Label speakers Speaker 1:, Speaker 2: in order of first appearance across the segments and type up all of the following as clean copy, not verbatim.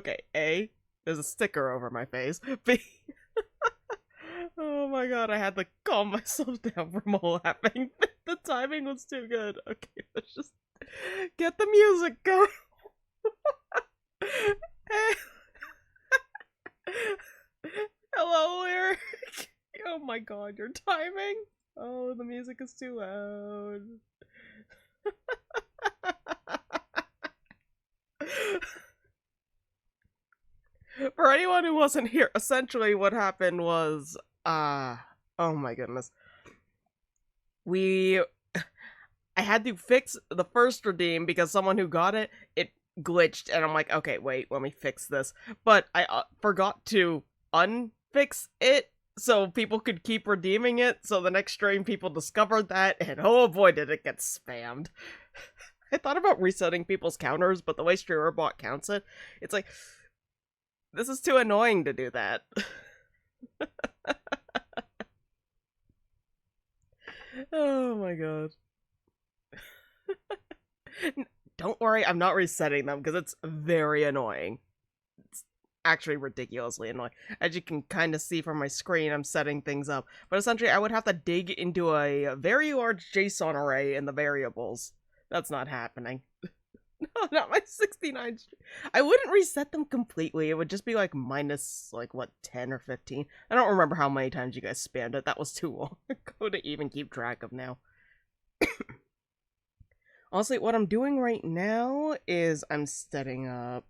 Speaker 1: Okay, A, there's a sticker over my face. B, oh my god, I had to calm myself down from laughing. The timing was too good. Okay, let's just get the music going. Hello, Eric. Oh my god, your timing. Oh, the music is too loud. For anyone who wasn't here, essentially what happened was, oh my goodness. I had to fix the first redeem because someone who got it, it glitched, and I'm like, okay, wait, let me fix this. But I forgot to unfix it so people could keep redeeming it, so the next stream people discovered that, and oh boy, did it get spammed. I thought about resetting people's counters, but the way StreamerBot counts it, it's like, this is too annoying to do that. Oh my god. Don't worry, I'm not resetting them because it's very annoying. It's actually ridiculously annoying. As you can kind of see from my screen, I'm setting things up. But essentially, I would have to dig into a very large JSON array in the variables. That's not happening. No, not my 69. I wouldn't reset them completely. It would just be like minus, like, what, 10 or 15? I don't remember how many times you guys spammed it. That was too long ago to even keep track of now. Honestly, what I'm doing right now is I'm setting up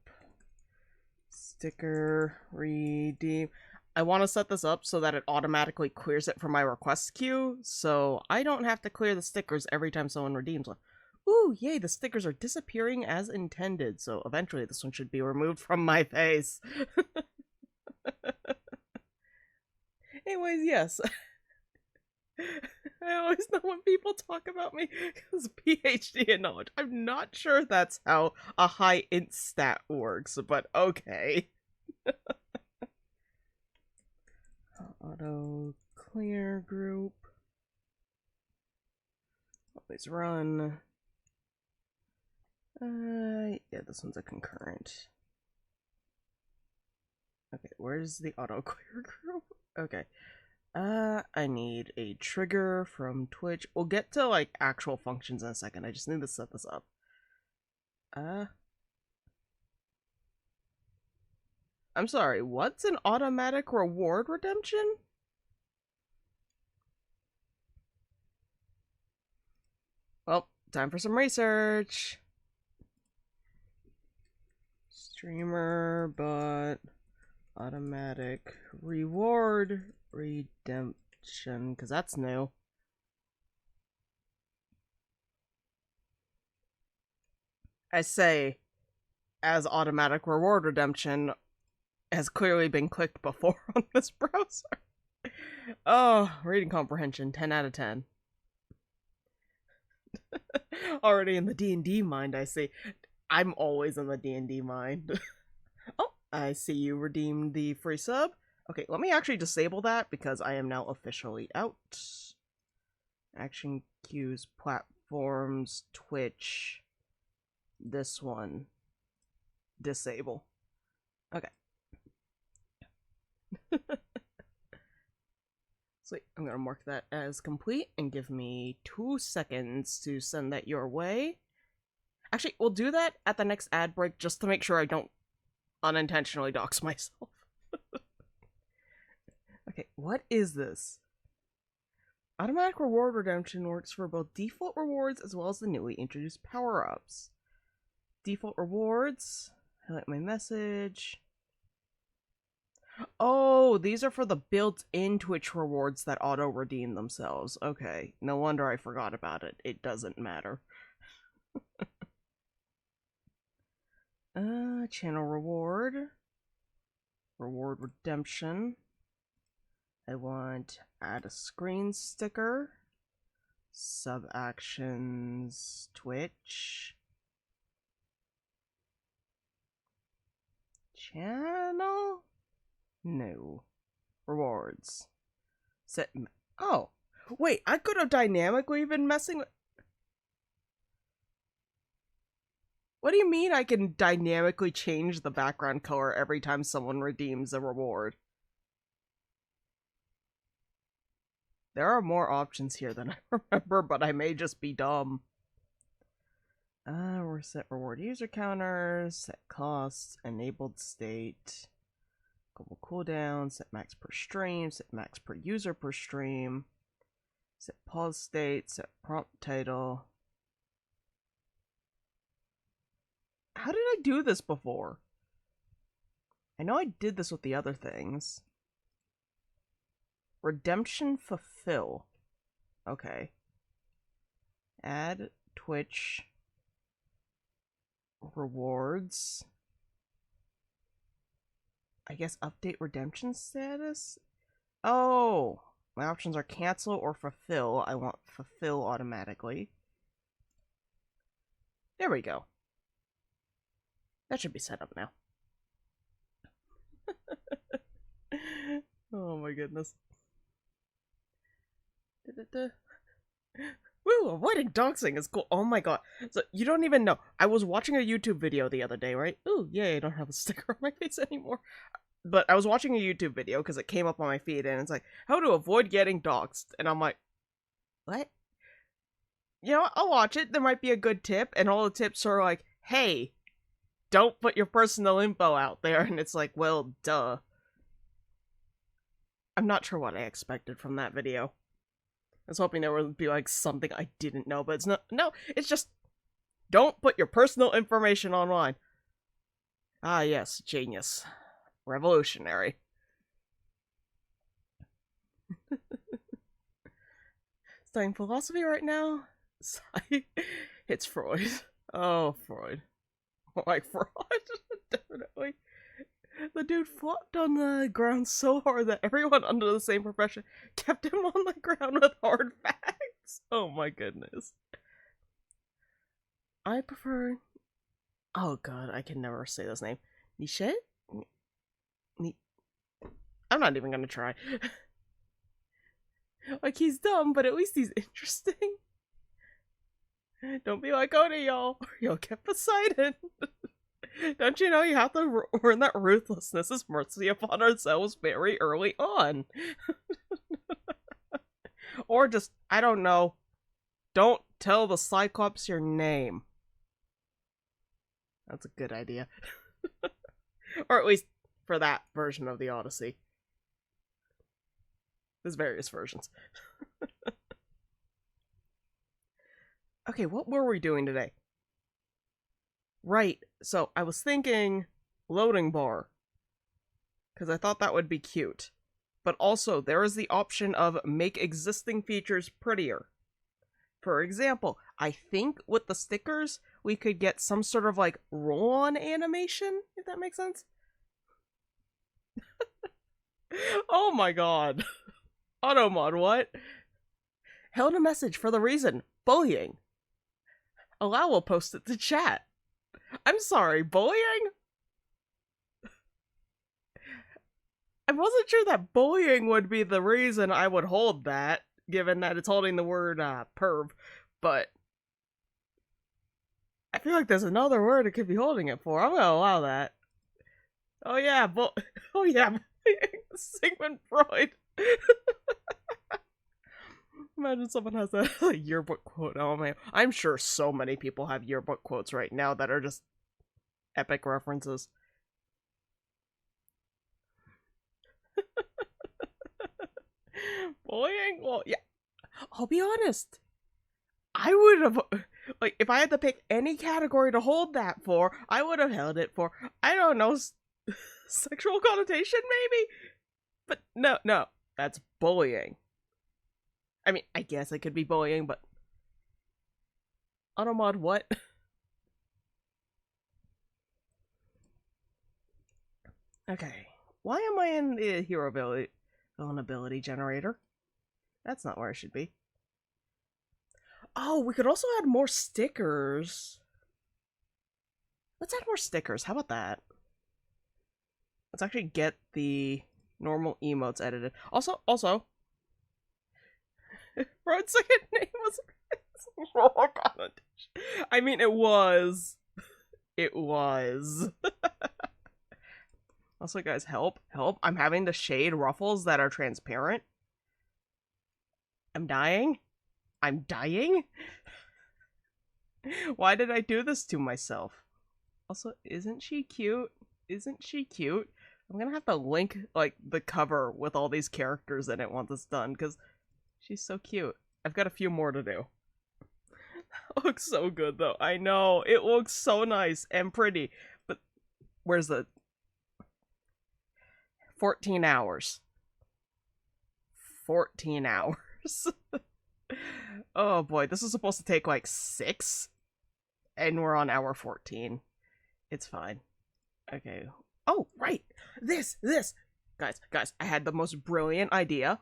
Speaker 1: sticker redeem. I want to set this up so that it automatically clears it from my request queue, so I don't have to clear the stickers every time someone redeems one. Ooh, yay, the stickers are disappearing as intended, so eventually this one should be removed from my face. Anyways, yes. I always know when people talk about me because PhD in knowledge. I'm not sure that's how a high int stat works, but okay. Auto clear group. Always run. Yeah, this one's a concurrent. Okay, where's the auto clear group? Okay. I need a trigger from Twitch. We'll get to, like, actual functions in a second. I just need to set this up. I'm sorry, what's an automatic reward redemption? Well, time for some research. Streamer, but automatic reward redemption, because that's new. I say, as automatic reward redemption has clearly been clicked before on this browser. Oh, reading comprehension, 10 out of 10. Already in the D&D mind, I see. I'm always in the D&D mind. Oh, I see you redeemed the free sub. Okay, let me actually disable that because I am now officially out. Action queues, platforms, Twitch. This one. Disable. Okay. So I'm gonna mark that as complete and give me 2 seconds to send that your way. Actually, we'll do that at the next ad break just to make sure I don't unintentionally dox myself. Okay, what is this? Automatic reward redemption works for both default rewards as well as the newly introduced power-ups. Default rewards. Highlight my message. Oh, these are for the built-in Twitch rewards that auto-redeem themselves. Okay, no wonder I forgot about it. It doesn't matter. Channel reward. Reward redemption. I want add a screen sticker. Sub actions Twitch. Channel? No. Rewards. Set. Oh! Wait, I could have dynamically been messing with. What do you mean I can dynamically change the background color every time someone redeems a reward? There are more options here than I remember, but I may just be dumb. Reset reward user counters, set costs, enabled state, global cooldown, set max per stream, set max per user per stream, set pause state, set prompt title. How did I do this before? I know I did this with the other things. Redemption fulfill. Okay. Add Twitch rewards. I guess update redemption status? Oh! My options are cancel or fulfill. I want fulfill automatically. There we go. That should be set up now. Oh my goodness. Woo, avoiding doxing is cool. Oh my god. So, you don't even know. I was watching a YouTube video the other day, right? Ooh, yay, I don't have a sticker on my face anymore. But I was watching a YouTube video because it came up on my feed and it's like, how to avoid getting doxed. And I'm like, what? You know what? I'll watch it. There might be a good tip. And all the tips are like, hey, don't put your personal info out there. And it's like, well, duh. I'm not sure what I expected from that video. I was hoping there would be like something I didn't know, but it's not. No, it's just don't put your personal information online. Ah, yes, genius. Revolutionary. Studying philosophy right now? It's Freud. Oh, Freud. Like Freud, definitely. The dude flopped on the ground so hard that everyone under the same profession kept him on the ground with hard facts. Oh my goodness. I prefer... Oh god, I can never say this name. Nietzsche? I'm not even gonna try. Like, he's dumb, but at least he's interesting. Don't be like Odie, y'all, or you'll get Poseidon. Don't you know you have to learn that ruthlessness is mercy upon ourselves very early on? Or just, I don't know, don't tell the Cyclops your name. That's a good idea. Or at least for that version of the Odyssey. There's various versions. Okay, what were we doing today? Right, so I was thinking loading bar. Because I thought that would be cute. But also, there is the option of make existing features prettier. For example, I think with the stickers, we could get some sort of like roll-on animation, if that makes sense. Oh my god. Automod, what? Held a message for the reason. Bullying. Allow will post it to chat. I'm sorry, bullying? I wasn't sure that bullying would be the reason I would hold that, given that it's holding the word, perv, but I feel like there's another word it could be holding it for. I'm gonna allow that. Oh yeah, oh yeah, Sigmund Freud. Imagine someone has a yearbook quote. Oh man, I'm sure so many people have yearbook quotes right now that are just epic references. Bullying? Well, yeah. I'll be honest. I would have, like, if I had to pick any category to hold that for, I would have held it for, I don't know, sexual connotation maybe? But no, that's bullying. I mean, I guess it could be bullying, but... Automod what? Okay. Why am I in the hero ability generator? That's not where I should be. Oh, we could also add more stickers. Let's add more stickers. How about that? Let's actually get the normal emotes edited. Also, Rod's second name was roll connotation. I mean, it was. It was. Also, guys, help, help. I'm having to shade ruffles that are transparent. I'm dying. I'm dying? Why did I do this to myself? Also, isn't she cute? Isn't she cute? I'm gonna have to link, like, the cover with all these characters in it once it's done, because she's so cute. I've got a few more to do. Looks so good, though. I know. It looks so nice and pretty. But where's the... 14 hours. 14 hours. Oh boy, this is supposed to take like 6, and we're on hour 14. It's fine. Okay. Oh, right! This! Guys, I had the most brilliant idea.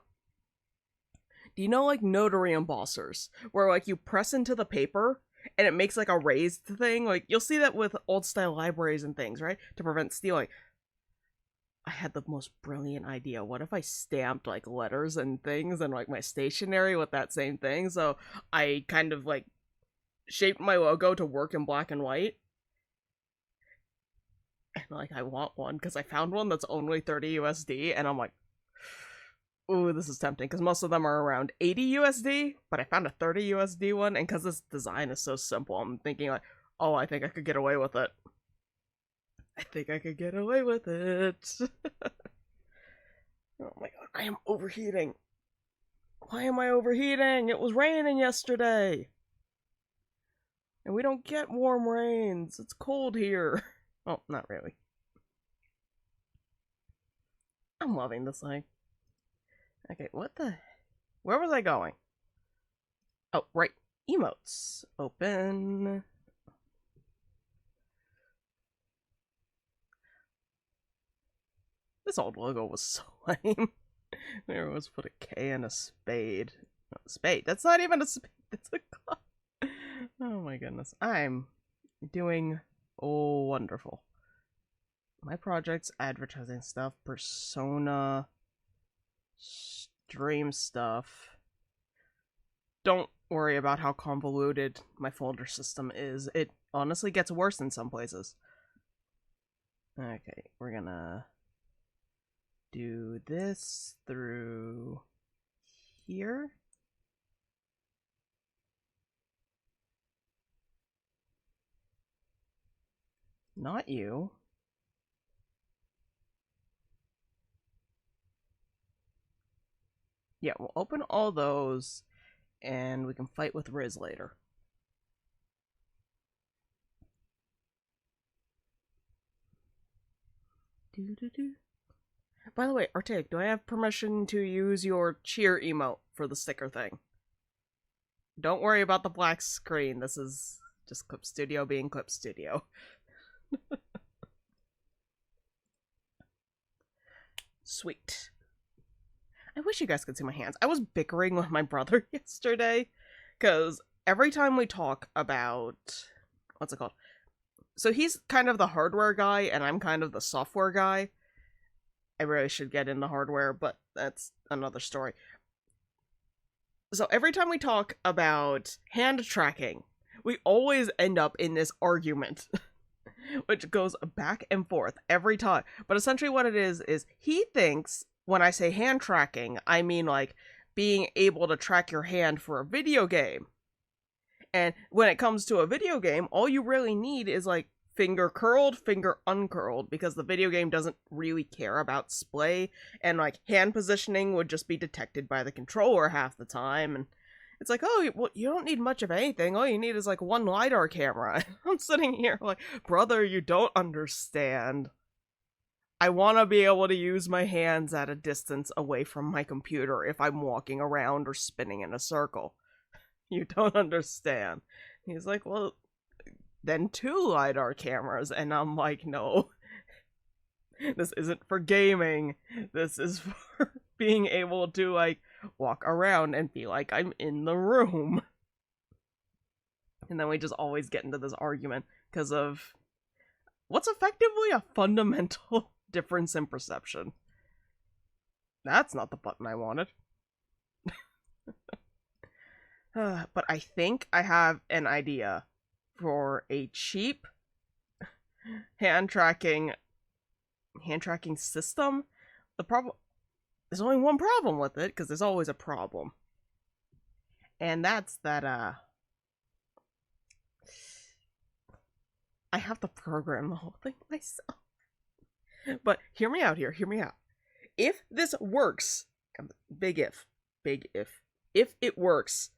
Speaker 1: Do you know, like, notary embossers? Where, like, you press into the paper, and it makes, like, a raised thing? Like, you'll see that with old-style libraries and things, right? To prevent stealing. I had the most brilliant idea. What if I stamped, like, letters and things and, like, my stationery with that same thing? So I kind of, like, shaped my logo to work in black and white. And, like, I want one because I found one that's only 30 USD, and I'm like, ooh, this is tempting because most of them are around 80 USD, but I found a 30 USD one, and because this design is so simple, I'm thinking, like, oh, I think I could get away with it. I think I could get away with it. Oh my god, I am overheating. Why am I overheating? It was raining yesterday. And we don't get warm rains. It's cold here. Oh, not really. I'm loving this thing. Okay, what the... Where was I going? Oh, right. Emotes. Open. This old logo was so lame. There was put a K and a spade. No, spade. That's not even a spade. That's a clock. Oh my goodness. I'm doing wonderful. My projects, advertising stuff, persona, stream stuff. Don't worry about how convoluted my folder system is. It honestly gets worse in some places. Okay, we're gonna do this through here. Not you. Yeah, we'll open all those, and we can fight with Riz later. Doo-doo-doo. By the way, Arctic, do I have permission to use your cheer emote for the sticker thing? Don't worry about the black screen. This is just Clip Studio being Clip Studio. Sweet. I wish you guys could see my hands. I was bickering with my brother yesterday, because every time we talk about... What's it called? So he's kind of the hardware guy, and I'm kind of the software guy. I really should get into hardware, but that's another story. So every time we talk about hand tracking, we always end up in this argument, which goes back and forth every time. But essentially what it is he thinks when I say hand tracking, I mean, like, being able to track your hand for a video game. And when it comes to a video game, all you really need is, like, finger curled, finger uncurled, because the video game doesn't really care about splay, and, like, hand positioning would just be detected by the controller half the time, and it's like, oh, well, you don't need much of anything, all you need is, like, one LiDAR camera. I'm sitting here like, brother, you don't understand. I want to be able to use my hands at a distance away from my computer if I'm walking around or spinning in a circle. You don't understand. He's like, well, then 2 LiDAR cameras, and I'm like, no. This isn't for gaming. This is for being able to, like, walk around and feel like I'm in the room. And then we just always get into this argument because of what's effectively a fundamental difference in perception. That's not the button I wanted. But I think I have an idea for a cheap hand tracking system. The problem, there's only one problem with it, because there's always a problem. And that's that I have to program the whole thing myself. But hear me out here, hear me out. If this works, big if, if it works,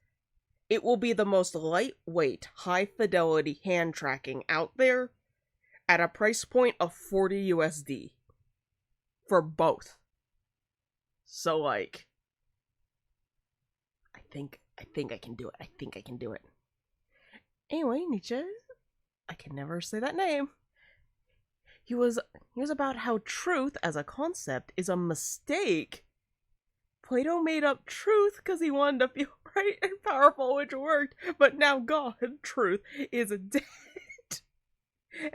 Speaker 1: it will be the most lightweight, high fidelity hand tracking out there at a price point of 40 USD for both. So like, I think I can do it. I think I can do it. Anyway, Nietzsche, I can never say that name. He was about how truth as a concept is a mistake. Plato made up truth because he wanted to feel right and powerful, which worked, but now God, truth, is dead.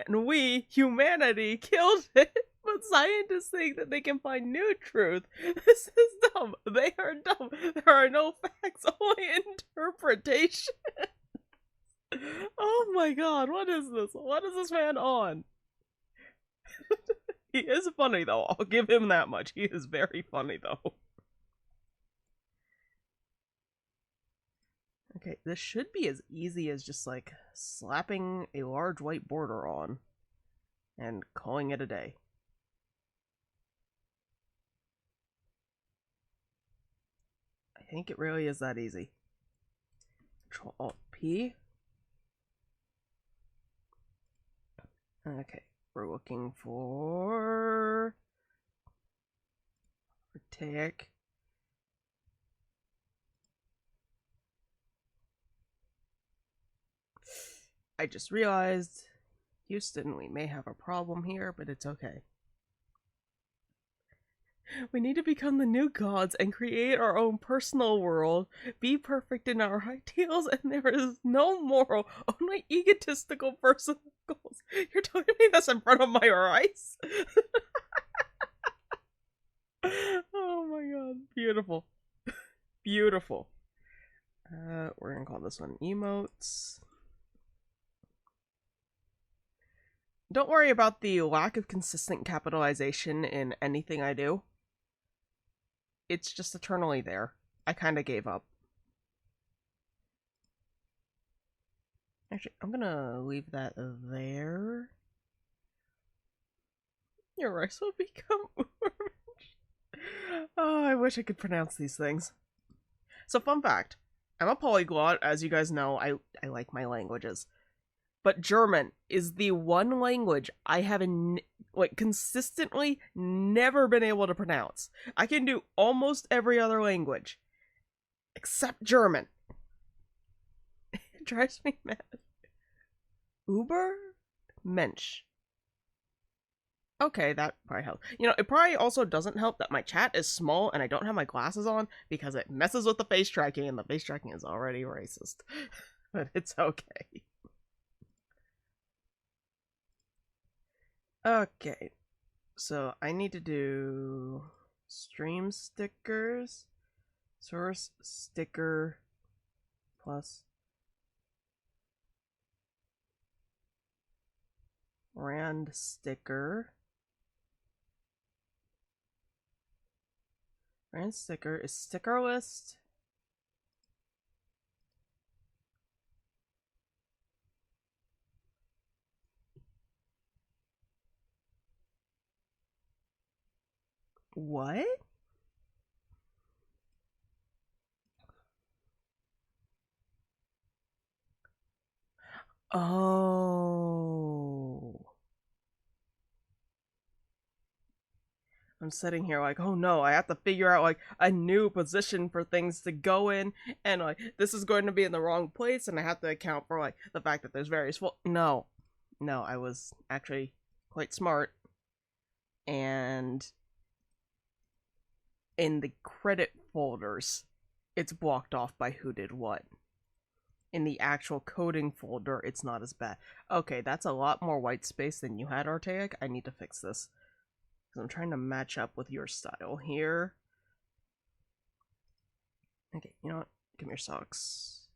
Speaker 1: And we, humanity, killed it. But scientists think that they can find new truth. This is dumb. They are dumb. There are no facts, only interpretation. Oh my god, what is this? What is this man on? He is funny though, I'll give him that much. He is very funny though. Okay, this should be as easy as just like slapping a large white border on and calling it a day. I think it really is that easy. Control-Alt-P. Okay, we're looking for archaic. I just realized, Houston, we may have a problem here, but it's okay. We need to become the new gods and create our own personal world, be perfect in our ideals, and there is no moral, only egotistical personal goals. You're telling me this in front of my eyes? Oh my god, beautiful. Beautiful. We're gonna call this one emotes. Don't worry about the lack of consistent capitalization in anything I do. It's just eternally there. I kind of gave up. Actually, I'm gonna leave that there. Your rice will become orange. Oh, I wish I could pronounce these things. So, fun fact. I'm a polyglot. As you guys know, I like my languages. But German is the one language I have consistently never been able to pronounce. I can do almost every other language except German. It drives me mad. Uber Mensch. Okay, that probably helps. You know, it probably also doesn't help that my chat is small and I don't have my glasses on because it messes with the face tracking, and the face tracking is already racist. But it's okay. Okay, so I need to do stream stickers, source sticker plus rand sticker. Rand sticker is sticker list. What? Oh. I'm sitting here like, oh no, I have to figure out like a new position for things to go in, and like this is going to be in the wrong place, and I have to account for like the fact that there's various. Well, no, I was actually quite smart, and in the credit folders, it's blocked off by who did what. In the actual coding folder, it's not as bad. Okay, that's a lot more white space than you had, Archaic. I need to fix this. Because I'm trying to match up with your style here. Okay, you know what? Give me your socks.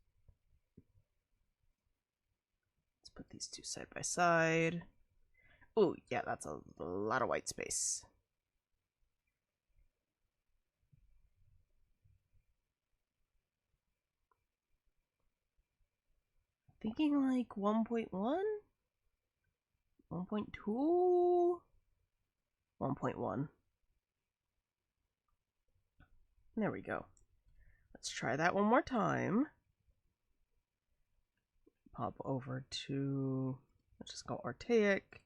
Speaker 1: Let's put these two side by side. Oh, yeah, that's a lot of white space. Thinking like 1.1? 1.2? 1.1. There we go. Let's try that one more time. Pop over to, let's just go archaic.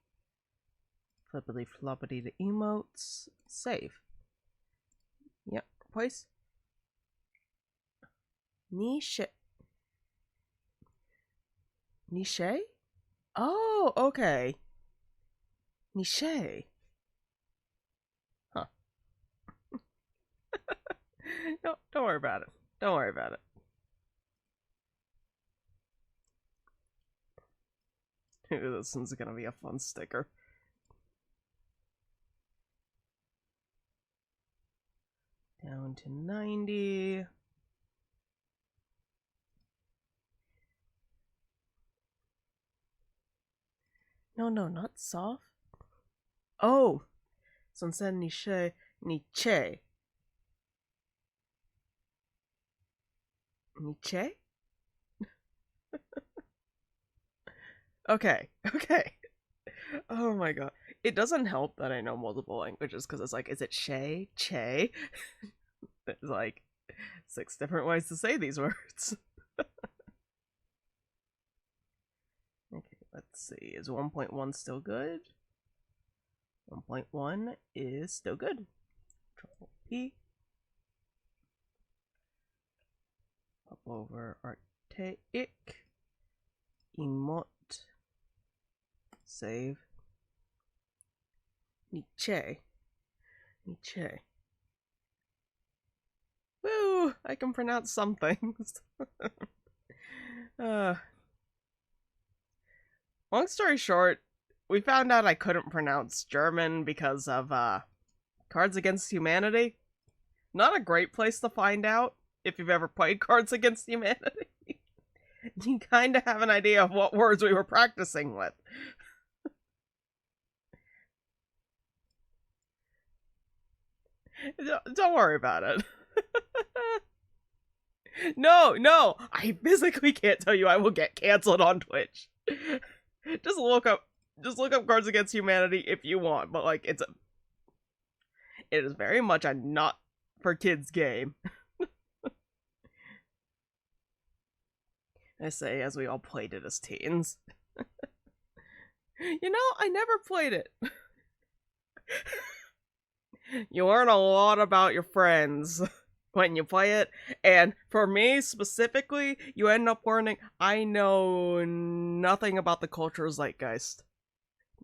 Speaker 1: Flippity floppity to emotes. Save. Yep, place. Niche. Niche? Oh, okay. Niche. Huh. No, don't worry about it. Don't worry about it. This one's gonna be a fun sticker. Down to 90. No, not soft. Oh! So instead niche, niche. Niche? Okay. Oh my god. It doesn't help that I know multiple languages because it's like, is it che? Che? There's like 6 different ways to say these words. Okay, let's see. Is 1.1 still good? 1.1 is still good. Control P. Up over archaic. Emote. Save. Niche. Woo! I can pronounce some things. Long story short, we found out I couldn't pronounce German because of Cards Against Humanity. Not a great place to find out if you've ever played Cards Against Humanity. You kind of have an idea of what words we were practicing with. Don't worry about it. No, I physically can't tell you I will get canceled on Twitch. Just look up Cards Against Humanity if you want, but like it is very much a not for kids game. I say as we all played it as teens. You know, I never played it. You learn a lot about your friends when you play it, and for me specifically, you end up learning I know nothing about the cultural zeitgeist.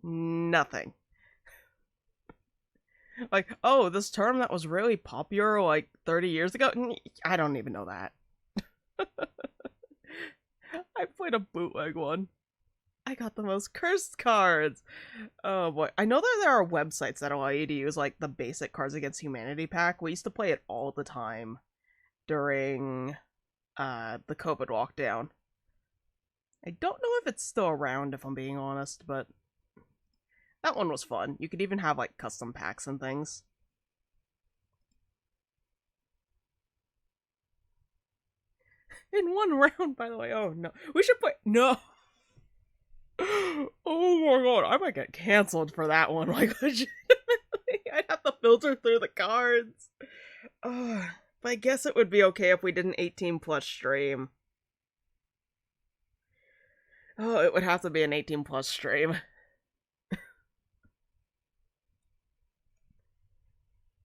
Speaker 1: Nothing. Like, oh, this term that was really popular like 30 years ago? I don't even know that. I played a bootleg one. I got the most cursed cards. Oh boy. I know that there are websites that allow you to use like the basic Cards Against Humanity pack. We used to play it all the time during the COVID lockdown. I don't know if it's still around, if I'm being honest, but that one was fun. You could even have like custom packs and things. In one round, by the way. Oh no. We should play. No. Oh my god, I might get canceled for that one. Like, legitimately, I'd have to filter through the cards. But I guess it would be okay if we did an 18 plus stream. Oh, it would have to be an 18 plus stream.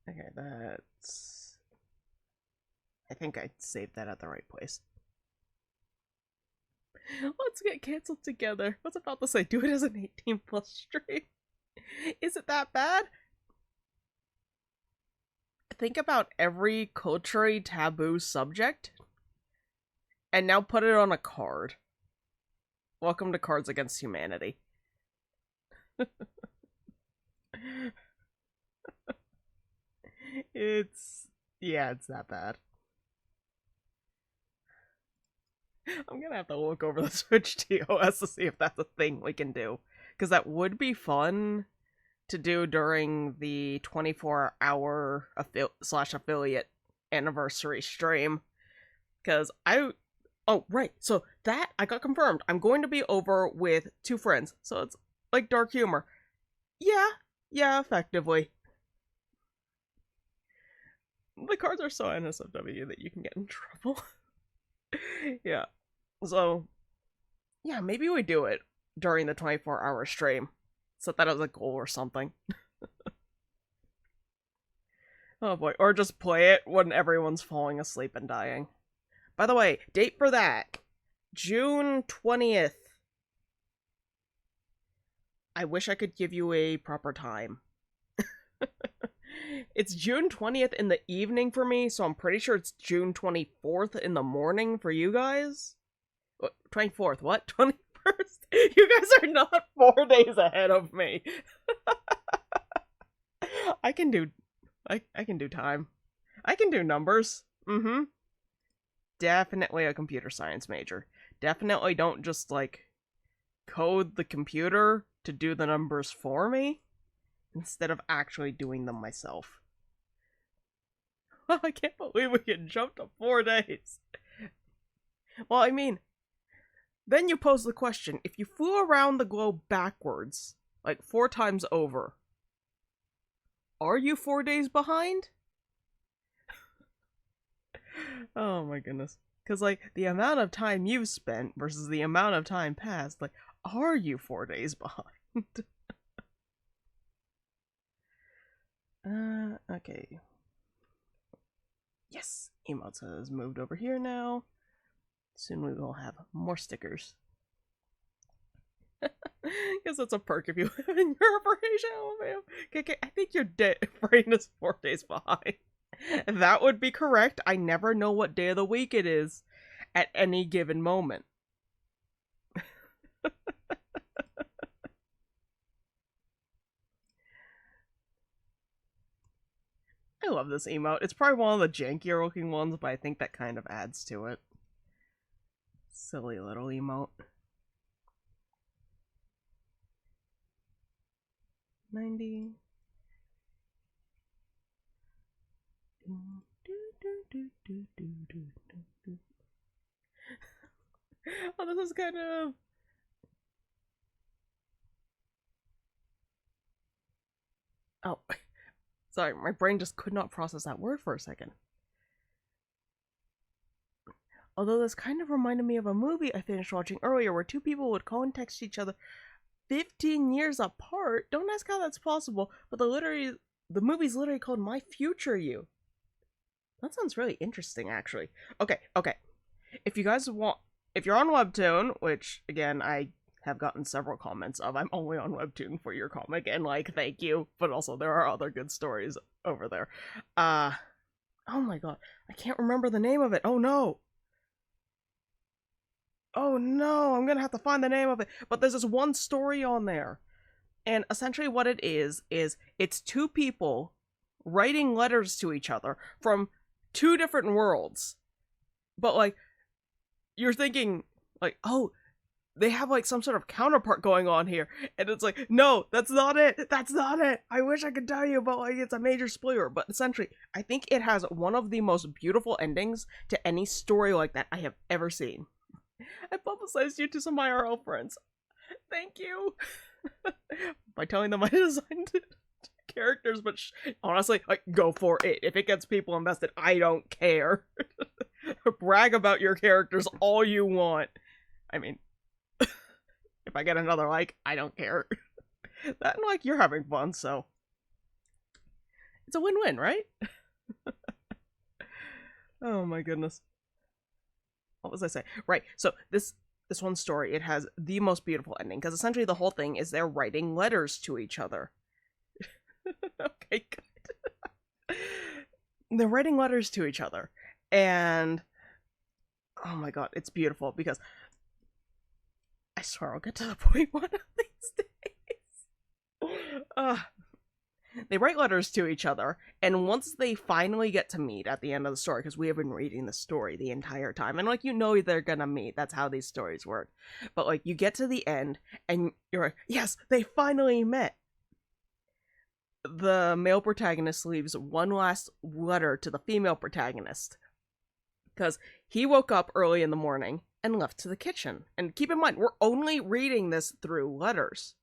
Speaker 1: Okay, that's... I think I saved that at the right place. Let's get canceled together. I was about to say, do it as an 18 plus stream. Is it that bad? Think about every culturally taboo subject and now put it on a card. Welcome to Cards Against Humanity. It's that bad. I'm gonna have to look over the Switch TOS to see if that's a thing we can do. because that would be fun to do during the 24-hour affiliate anniversary stream. Because oh, right. So that, I got confirmed. I'm going to be over with 2 friends. So it's like dark humor. Yeah, effectively. The cards are so NSFW that you can get in trouble. Yeah. So, yeah, maybe we do it during the 24-hour stream. Set that as a goal or something. Oh boy. Or just play it when everyone's falling asleep and dying. By the way, date for that. June 20th. I wish I could give you a proper time. It's June 20th in the evening for me, so I'm pretty sure it's June 24th in the morning for you guys. 24th, what? 21st? You guys are not 4 days ahead of me. I can do time. I can do numbers. Definitely a computer science major. Definitely don't just, like, code the computer to do the numbers for me instead of actually doing them myself. I can't believe we can jump to 4 days. Well, I mean, then you pose the question, if you flew around the globe backwards, like 4 times over, are you 4 days behind? Oh my goodness. Because, like, the amount of time you've spent versus the amount of time passed, like, are you 4 days behind? Okay. Yes, emotes has moved over here now. Soon we will have more stickers. Guess that's a perk if you live in Europe or Asia, Alabama. Okay, I think your brain is 4 days behind. That would be correct. I never know what day of the week it is at any given moment. I love this emote. It's probably one of the jankier looking ones, but I think that kind of adds to it. Silly little emote. 90. Oh, this is kind of... Oh, sorry, my brain just could not process that word for a second. Although this kind of reminded me of a movie I finished watching earlier where 2 people would call and text each other 15 years apart. Don't ask how that's possible, but the movie's literally called My Future You. That sounds really interesting, actually. Okay. If you guys want... If you're on Webtoon, which, again, I have gotten several comments of, I'm only on Webtoon for your comic, and, like, thank you, but also there are other good stories over there. Oh my god, I can't remember the name of it. Oh no, I'm gonna have to find the name of it. But there's this one story on there, and essentially what it is it's 2 people writing letters to each other from 2 different worlds. But, like, you're thinking, like, oh, they have, like, some sort of counterpart going on here. And it's like, no, that's not it. That's not it. I wish I could tell you, but, like, it's a major spoiler. But essentially, I think it has one of the most beautiful endings to any story like that I have ever seen. I publicized you to some IRL friends. Thank you. By telling them I designed characters, but honestly, like, go for it. If it gets people invested, I don't care. Brag about your characters all you want. I mean, if I get another like, I don't care. That and, like, you're having fun, so it's a win-win, right? Oh my goodness. What was I saying? Right, so this one story, it has the most beautiful ending, because essentially the whole thing is they're writing letters to each other. Okay, good. They're writing letters to each other, and oh my god, it's beautiful, because I swear I'll get to the point one of these days. They write letters to each other, and once they finally get to meet at the end of the story, because we have been reading the story the entire time, and like, you know, they're gonna meet. That's how these stories work. But like, you get to the end, and you're like, yes, they finally met. The male protagonist leaves one last letter to the female protagonist, because he woke up early in the morning and left to the kitchen. And keep in mind, we're only reading this through letters.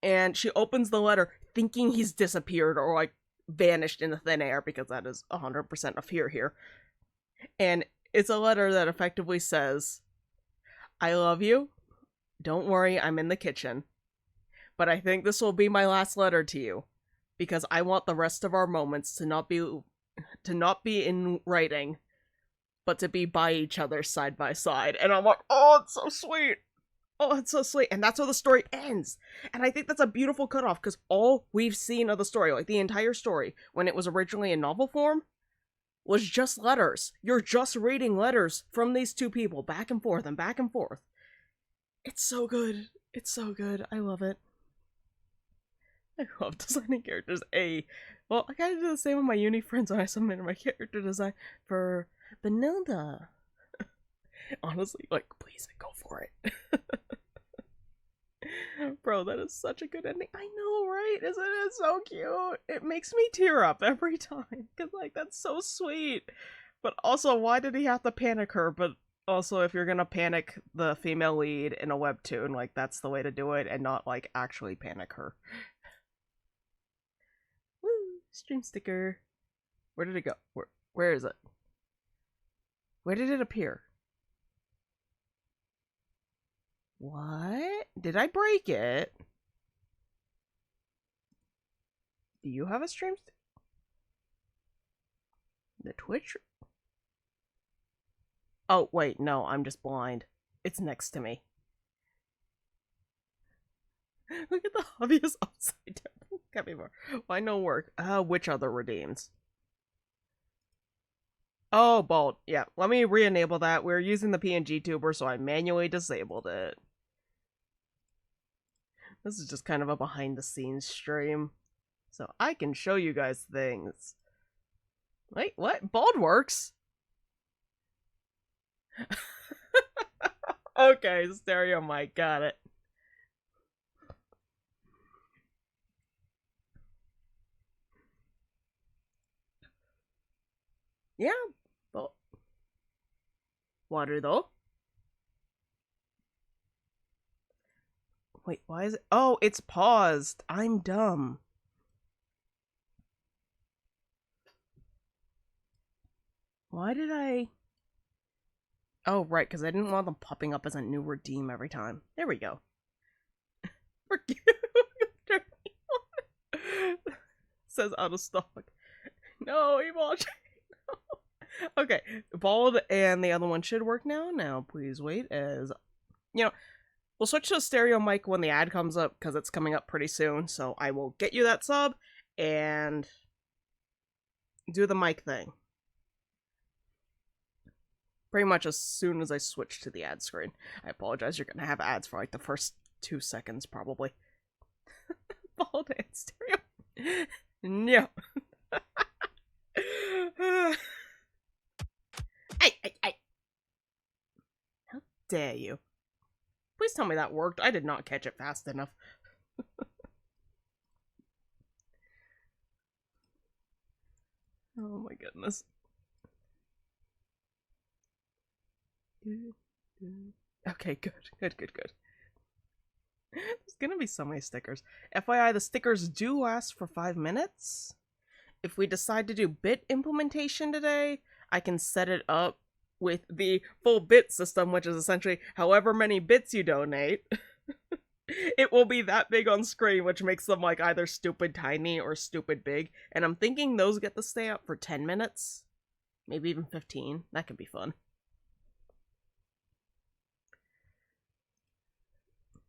Speaker 1: And she opens the letter thinking he's disappeared or like vanished into thin air, because that is 100% a fear here. And it's a letter that effectively says, I love you. Don't worry, I'm in the kitchen. But I think this will be my last letter to you, because I want the rest of our moments to not be in writing, but to be by each other side by side. And I'm like, oh, it's so sweet. Oh, it's so sweet. And that's where the story ends. And I think that's a beautiful cutoff, because all we've seen of the story, like the entire story, when it was originally in novel form, was just letters. You're just reading letters from these two people, back and forth and back and forth. It's so good. It's so good. I love it. I love designing characters. Well, I kind of do the same with my uni friends when I submitted my character design for Benilda. Honestly, like, please go for it. Bro, that is such a good ending. I know, right? Isn't it so cute? It makes me tear up every time, because, like, that's so sweet. But also, why did he have to panic her? But also, if you're gonna panic the female lead in a webtoon, like, that's the way to do it, and not, like, actually panic her. Woo! Stream sticker. Where did it go? Where is it? Where did it appear? What? Did I break it? Do you have a stream sticker? The Twitch? Oh, wait, no, I'm just blind. It's next to me. Look at the obvious upside down. Can't be more. Why no work? Which other redeems? Oh, bold. Yeah, let me re-enable that. We're using the PNG tuber, so I manually disabled it. This is just kind of a behind-the-scenes stream, so I can show you guys things. Wait, what? Bald works? Okay, stereo mic, got it. Yeah, but water though. Wait, why is it? Oh, it's paused. I'm dumb. Why did I? Oh, right, because I didn't want them popping up as a new redeem every time. There we go. Says out of stock. No, Emoji. No. Okay, bald and the other one should work now. Now, please wait as... You know, we'll switch to a stereo mic when the ad comes up, because it's coming up pretty soon. So I will get you that sub and do the mic thing. Pretty much as soon as I switch to the ad screen. I apologize, you're gonna have ads for like the first 2 seconds, probably. Bald and stereo. No. Hey! How dare you? Please tell me that worked. I did not catch it fast enough. Oh my goodness. Okay, good. There's gonna be so many stickers. FYI, the stickers do last for 5 minutes. If we decide to do bit implementation today, I can set it up with the full bit system, which is essentially however many bits you donate. It will be that big on screen, which makes them like either stupid tiny or stupid big. And I'm thinking those get to stay up for 10 minutes. Maybe even 15. That could be fun.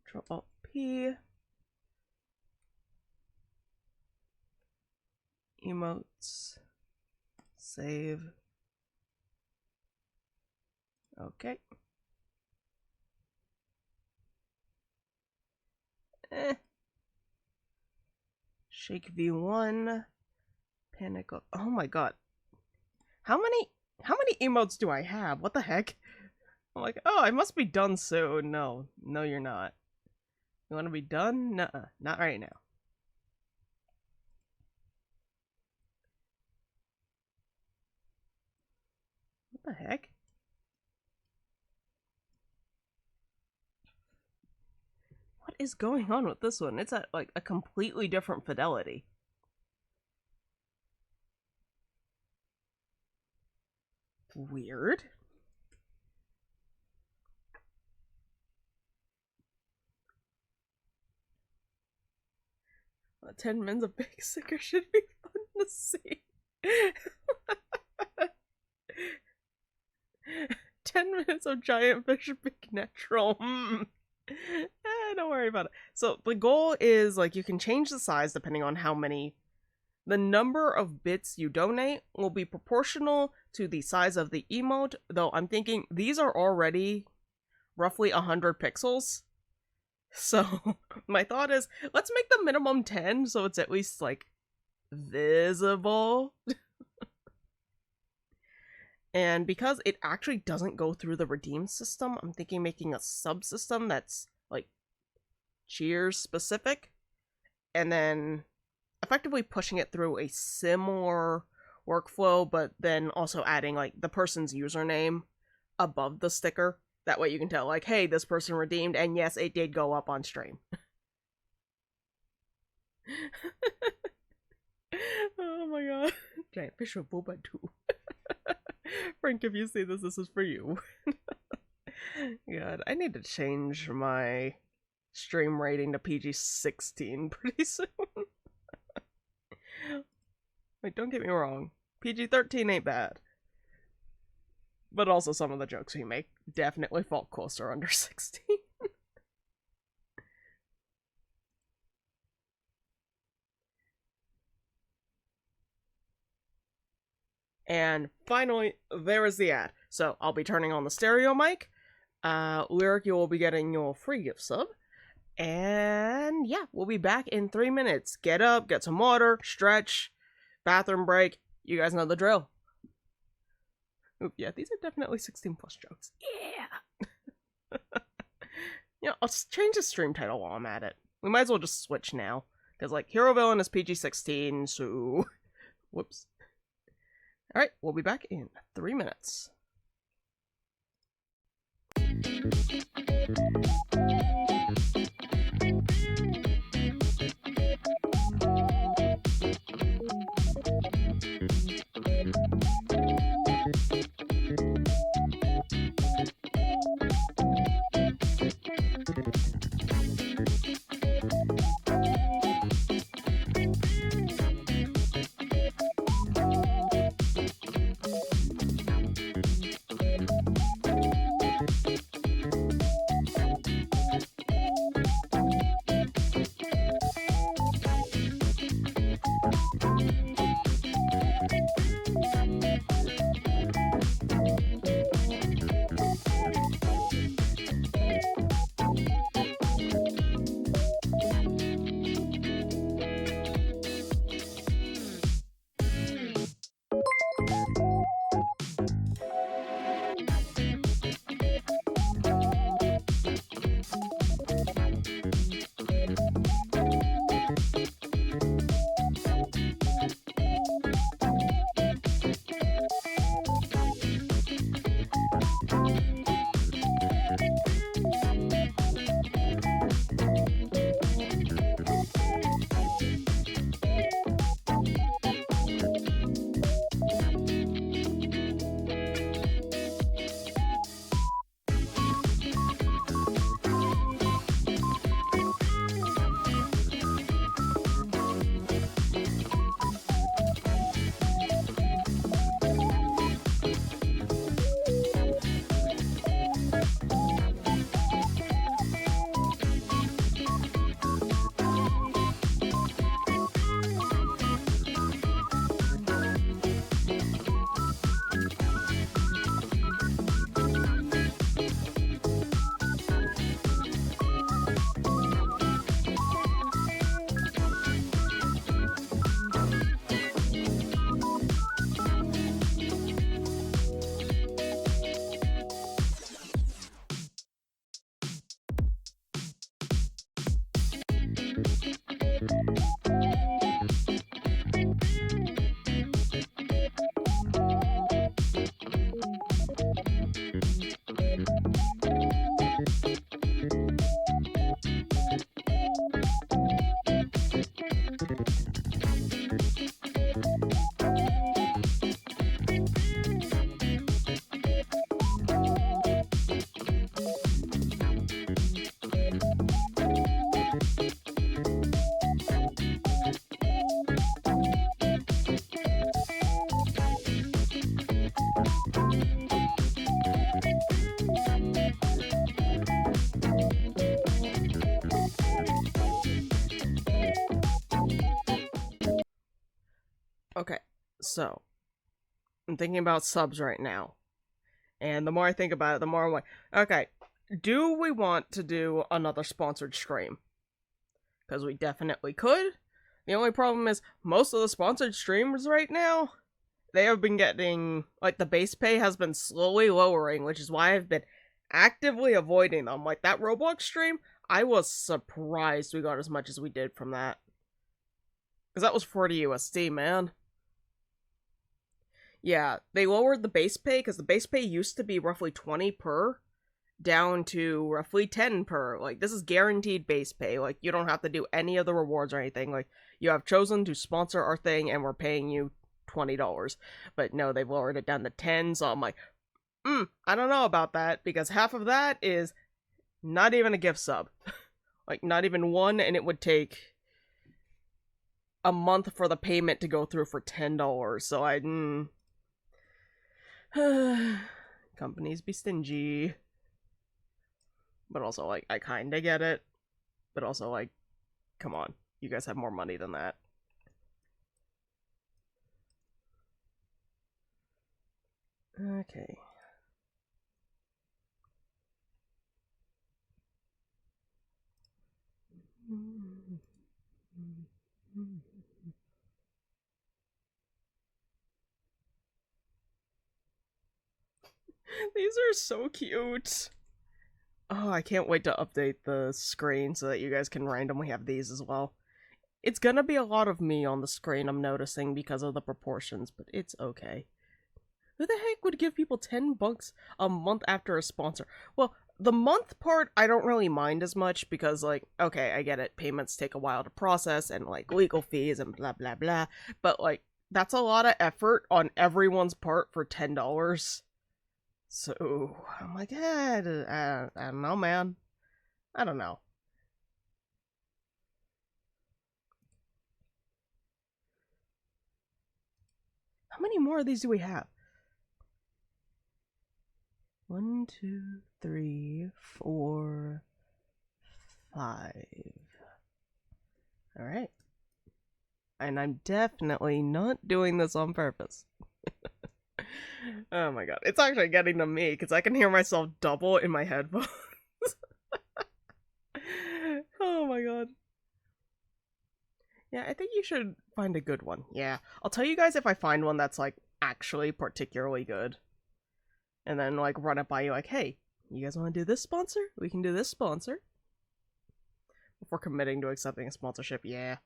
Speaker 1: Control-Alt-P. Emotes. Save. Okay. Shake V1. Panic. Oh my god. How many emotes do I have? What the heck? I'm like, oh, I must be done soon. No, you're not. You want to be done? Nuh-uh, not right now. What the heck? What is going on with this one? It's at like a completely different fidelity. Weird. Well, 10 minutes of big sticker should be fun to see. 10 minutes of giant fish big natural. Don't worry about it. So the goal is like you can change the size depending on how many. The number of bits you donate will be proportional to the size of the emote, though I'm thinking these are already roughly 100 pixels. So my thought is, let's make the minimum 10 so it's at least like visible. And because it actually doesn't go through the redeem system, I'm thinking making a subsystem that's like cheers specific, and then effectively pushing it through a similar workflow, but then also adding like the person's username above the sticker. That way you can tell like, hey, this person redeemed, and yes, it did go up on stream. Oh my god. Giant fish with boba too. Frank, if you see this, this is for you. God, I need to change my stream rating to PG-16 pretty soon. Like, don't get me wrong, PG-13 ain't bad. But also some of the jokes we make definitely fall closer under 16. And finally, there is the ad. So I'll be turning on the stereo mic. Lyric, you will be getting your free gift sub. And yeah, we'll be back in 3 minutes. Get up, get some water, stretch, bathroom break. You guys know the drill. Oop, yeah, these are definitely 16 plus jokes. Yeah! You know, I'll just change the stream title while I'm at it. We might as well just switch now. Because, like, Hero Villain is PG-16, so... Whoops. Alright, we'll be back in 3 minutes. Okay, so I'm thinking about subs right now. And the more I think about it, the more I'm like, okay, do we want to do another sponsored stream? Because we definitely could. The only problem is most of the sponsored streamers right now, they have been getting, like, the base pay has been slowly lowering, which is why I've been actively avoiding them. Like, that Roblox stream, I was surprised we got as much as we did from that. Because that was 40 USD, man. Yeah, they lowered the base pay, because the base pay used to be roughly 20 per, down to roughly 10 per. Like, this is guaranteed base pay. Like, you don't have to do any of the rewards or anything. Like, you have chosen to sponsor our thing, and we're paying you $20. But no, they've lowered it down to 10, so I'm like, I don't know about that, because half of that is not even a gift sub. Like, not even one, and it would take a month for the payment to go through for $10, so companies be stingy. But also, like, I kinda get it. But also, like, come on. You guys have more money than that. Okay. These are so cute. Oh, I can't wait to update the screen so that you guys can randomly have these as well. It's gonna be a lot of me on the screen, I'm noticing, because of the proportions, but it's okay. Who the heck would give people $10 a month after a sponsor? Well, the month part, I don't really mind as much because, like, okay, I get it. Payments take a while to process and, like, legal fees and blah, blah, blah. But, like, that's a lot of effort on everyone's part for $10. So, I'm like, I don't know, man. I don't know. How many more of these do we have? 1, 2, 3, 4, 5. Alright. And I'm definitely not doing this on purpose. Oh my god. It's actually getting to me, because I can hear myself double in my headphones. Oh my god. Yeah, I think you should find a good one. Yeah. I'll tell you guys if I find one that's, like, actually particularly good. And then, like, run it by you, like, hey, you guys want to do this sponsor? We can do this sponsor. Before committing to accepting a sponsorship, yeah.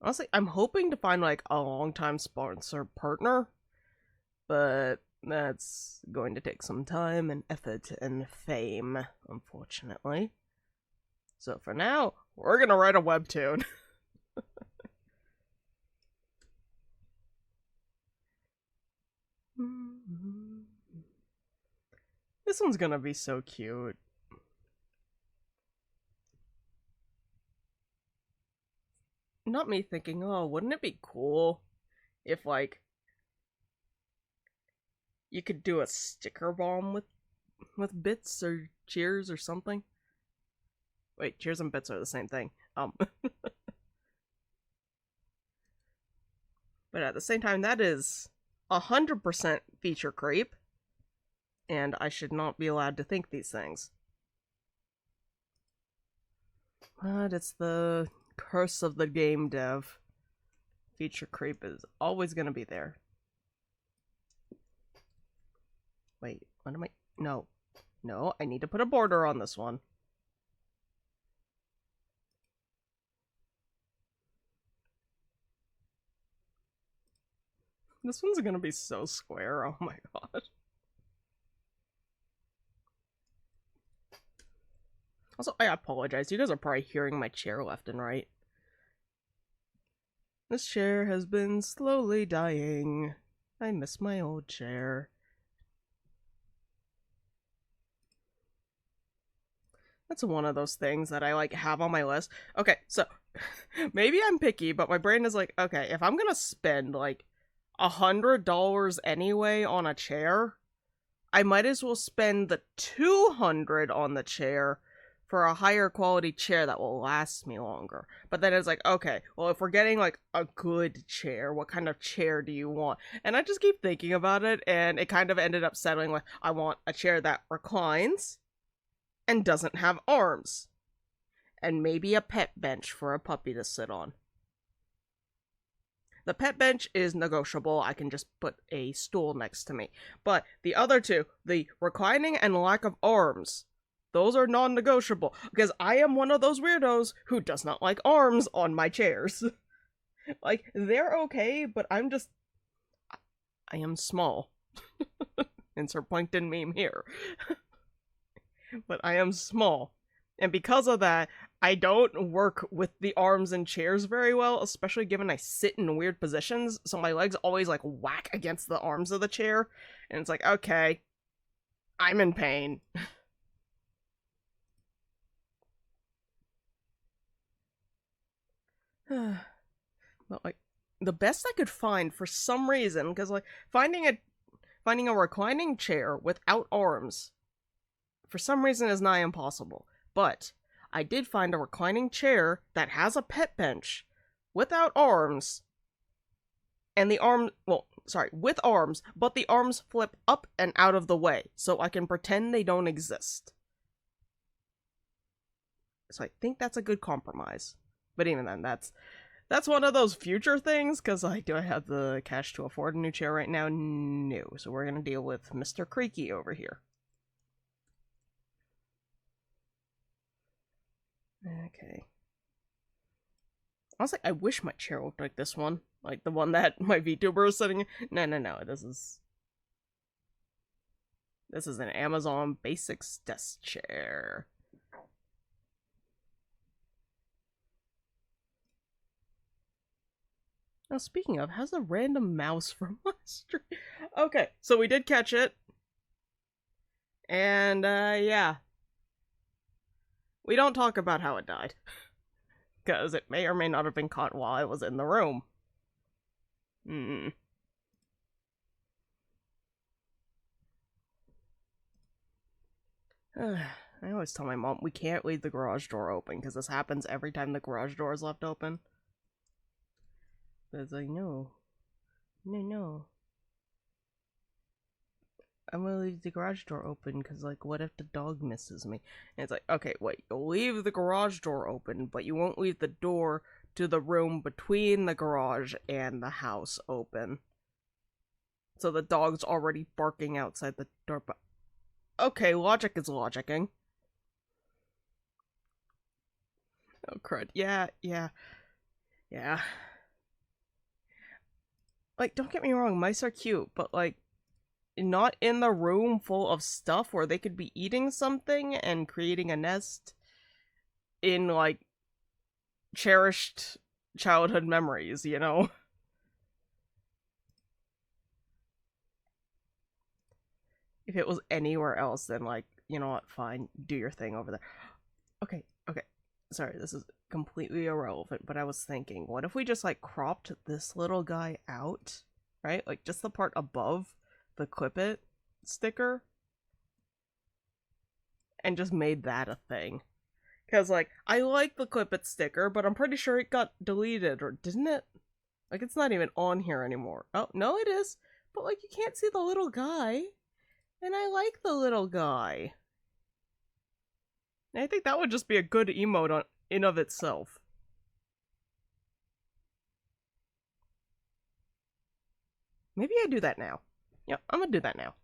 Speaker 1: Honestly, I'm hoping to find, like, a long-time sponsor partner. But that's going to take some time and effort and fame, unfortunately. So for now, we're gonna write a webtoon. This one's gonna be so cute. Not me thinking, oh, wouldn't it be cool if, like, you could do a sticker bomb with bits or cheers or something? Wait, cheers and bits are the same thing. But at the same time, that is 100% feature creep. And I should not be allowed to think these things. But it's the curse of the game dev. Feature creep is always gonna be there. Wait, what am I? No. No, I need to put a border on this one. This one's gonna be so square, oh my god. Also, I apologize, you guys are probably hearing my chair left and right. This chair has been slowly dying. I miss my old chair. That's one of those things that I like have on my list. Okay, so maybe I'm picky, but my brain is like, okay, if I'm gonna spend like $100 anyway on a chair, I might as well spend the $200 on the chair for a higher quality chair that will last me longer. But then it's like, okay, well, if we're getting like a good chair, what kind of chair do you want? And I just keep thinking about it, and it kind of ended up settling with, I want a chair that reclines and doesn't have arms, and maybe a pet bench for a puppy to sit on. The pet bench is negotiable. I can just put a stool next to me. But the other two, the reclining and lack of arms, those are non-negotiable. Because I am one of those weirdos who does not like arms on my chairs. Like, they're okay, but I am small. Insert plankton meme here. But I am small. And because of that, I don't work with the arms and chairs very well, especially given I sit in weird positions, so my legs always, like, whack against the arms of the chair, and it's like, okay, I'm in pain. But, like, the best I could find for some reason, because, like, finding a reclining chair without arms, for some reason, is nigh impossible. But I did find a reclining chair that has a pet bench without arms, and with arms, but the arms flip up and out of the way, so I can pretend they don't exist. So I think that's a good compromise. But even then, that's one of those future things, because, like, do I have the cash to afford a new chair right now? No. So we're gonna deal with Mr. Creaky over here. Okay. Honestly, I wish my chair looked like this one. Like the one that my VTuber is sitting in. No. This is an Amazon Basics desk chair. Now, speaking of, how's the random mouse from my stream? Okay, so we did catch it. And, yeah. We don't talk about how it died. Because it may or may not have been caught while I was in the room. I always tell my mom, we can't leave the garage door open, because this happens every time the garage door is left open. But it's like, no. No. I'm gonna leave the garage door open, because, like, what if the dog misses me? And it's like, okay, wait, you'll leave the garage door open, but you won't leave the door to the room between the garage and the house open. So the dog's already barking outside the door, but... Okay, logic is logicking. Oh, crud. Yeah. Like, don't get me wrong, mice are cute, but, like, not in the room full of stuff where they could be eating something and creating a nest in, like, cherished childhood memories, you know? If it was anywhere else, then, like, you know what, fine, do your thing over there. Okay. Sorry, this is completely irrelevant, but I was thinking, what if we just, like, cropped this little guy out, right? Like, just the part above the Clip It sticker, and just made that a thing. Because, like, I like the Clip It sticker, but I'm pretty sure it got deleted, or didn't it? Like, it's not even on here anymore. Oh, no, it is. But, like, you can't see the little guy. And I like the little guy. I think that would just be a good emote in of itself. Maybe I do that now. Yep, I'm gonna do that now.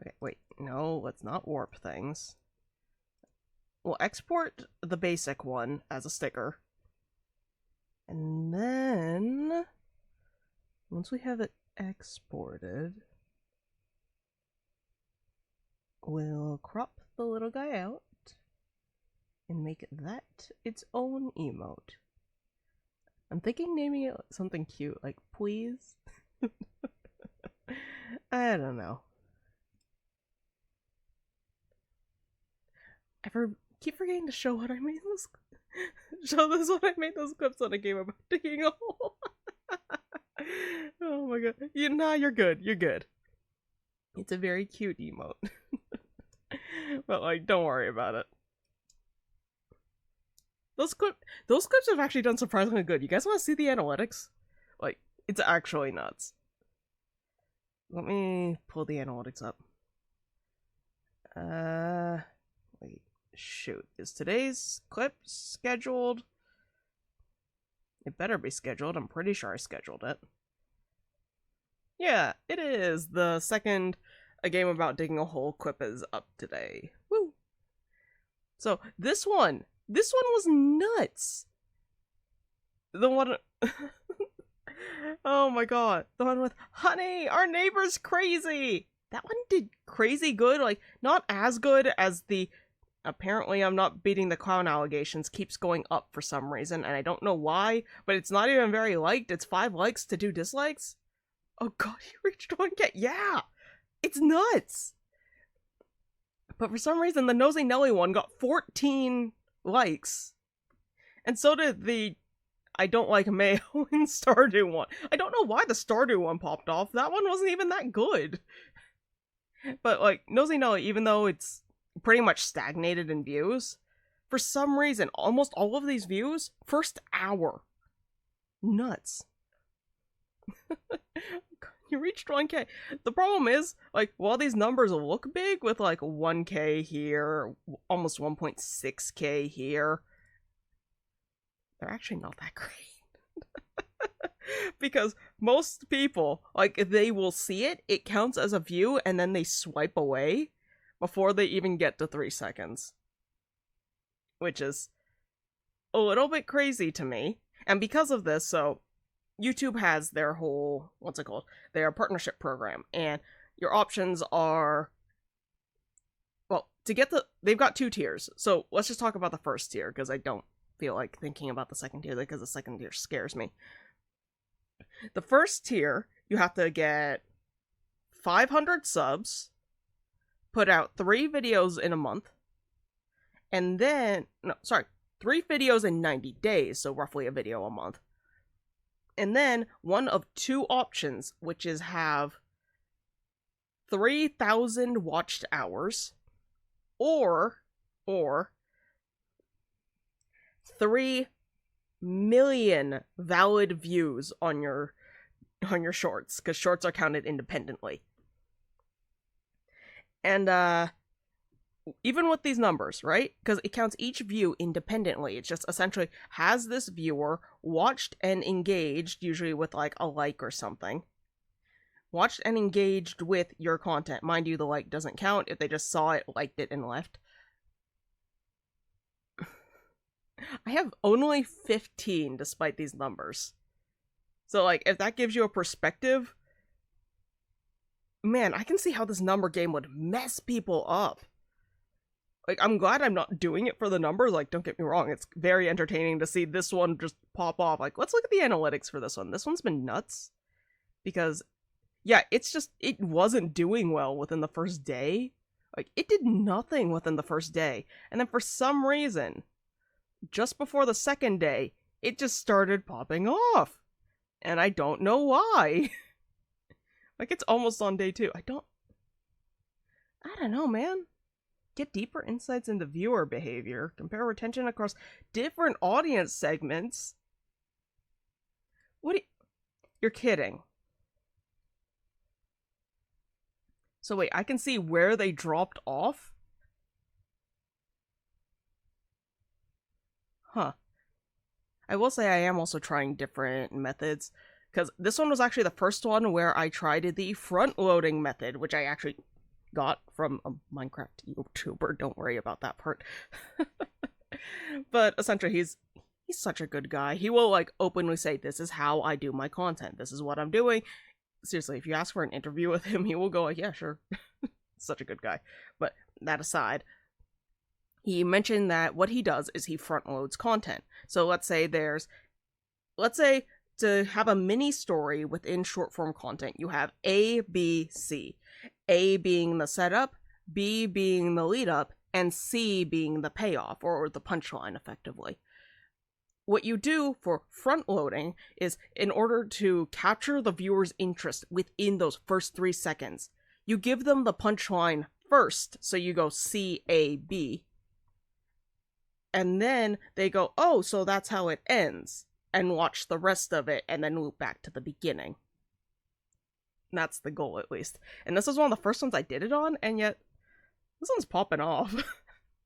Speaker 1: Okay, wait. No, let's not warp things. We'll export the basic one as a sticker. And then... Once we have it exported, we'll crop the little guy out and make that its own emote. I'm thinking naming it something cute, like please. I don't know. Keep forgetting to show what I made this. Show this what I made those clips on a game about digging a hole. Oh my god. You're good. You're good. It's a very cute emote. But like, don't worry about it. Those clips have actually done surprisingly good. You guys want to see the analytics? Like, it's actually nuts. Let me pull the analytics up. Wait, shoot. Is today's clip scheduled? It better be scheduled. I'm pretty sure I scheduled it. Yeah, it is. The second A Game About Digging a Hole clip is up today. Woo! So, this one was nuts! The one... Oh my god. The one with, honey, our neighbor's crazy! That one did crazy good. Like, not as good as the... Apparently I'm not beating the clown allegations keeps going up for some reason, and I don't know why, but it's not even very liked. It's 5 likes to 2 dislikes. Oh god, you reached 1K. Yeah! It's nuts! But for some reason, the Nosy Nelly one got 14 likes. And so did the I don't like mayo and Stardew one. I don't know why the Stardew one popped off. That one wasn't even that good. But like, Nosy Nelly, even though it's pretty much stagnated in views, for some reason, almost all of these views, first hour. Nuts. You reached 1K. The problem is, like, while these numbers look big with like 1K here, almost 1.6K here, they're actually not that great. Because most people, like, they will see it, it counts as a view, and then they swipe away before they even get to 3 seconds. Which is a little bit crazy to me. And because of this, so YouTube has their whole, what's it called? Their partnership program. And your options are, well, to get they've got 2 tiers. So let's just talk about the first tier, because I don't feel like thinking about the second tier, because the second tier scares me. The first tier, you have to get 500 subs, put out 3 videos in a month, and then, 3 videos in 90 days, so roughly a video a month. And then one of 2 options, which is have 3,000 watched hours, or 3 million valid views on your shorts, because shorts are counted independently. And even with these numbers, right? Because it counts each view independently. It's just essentially, has this viewer watched and engaged, usually with like a like or something, watched and engaged with your content. Mind you, the like doesn't count if they just saw it, liked it, and left. I have only 15 despite these numbers. So, like, if that gives you a perspective, man, I can see how this number game would mess people up. Like, I'm glad I'm not doing it for the numbers. Like, don't get me wrong, it's very entertaining to see this one just pop off. Like, let's look at the analytics for this one. This one's been nuts. Because, yeah, it's just, it wasn't doing well within the first day. Like, it did nothing within the first day. And then for some reason, just before the second day, it just started popping off. And I don't know why. Like, it's almost on day 2. I don't know, man. Get deeper insights into viewer behavior. Compare retention across different audience segments. You're kidding. So wait, I can see where they dropped off? Huh. I will say I am also trying different methods, because this one was actually the first one where I tried the front-loading method, which I actually got from a Minecraft YouTuber. Don't worry about that part. But essentially, He's such a good guy. He will like openly say, "This is how I do my content. This is what I'm doing." Seriously, if you ask for an interview with him, he will go like, "Yeah, sure." Such a good guy. But that aside, he mentioned that what he does is he front loads content. So let's say to have a mini story within short form content, you have A, B, C. A being the setup, B being the lead up, and C being the payoff or the punchline, effectively. What you do for front loading is, in order to capture the viewer's interest within those first 3 seconds, you give them the punchline first. So you go C, A, B. And then they go, "Oh, so that's how it ends," and watch the rest of it and then loop back to the beginning. And that's the goal, at least. And this was one of the first ones I did it on, and yet this one's popping off.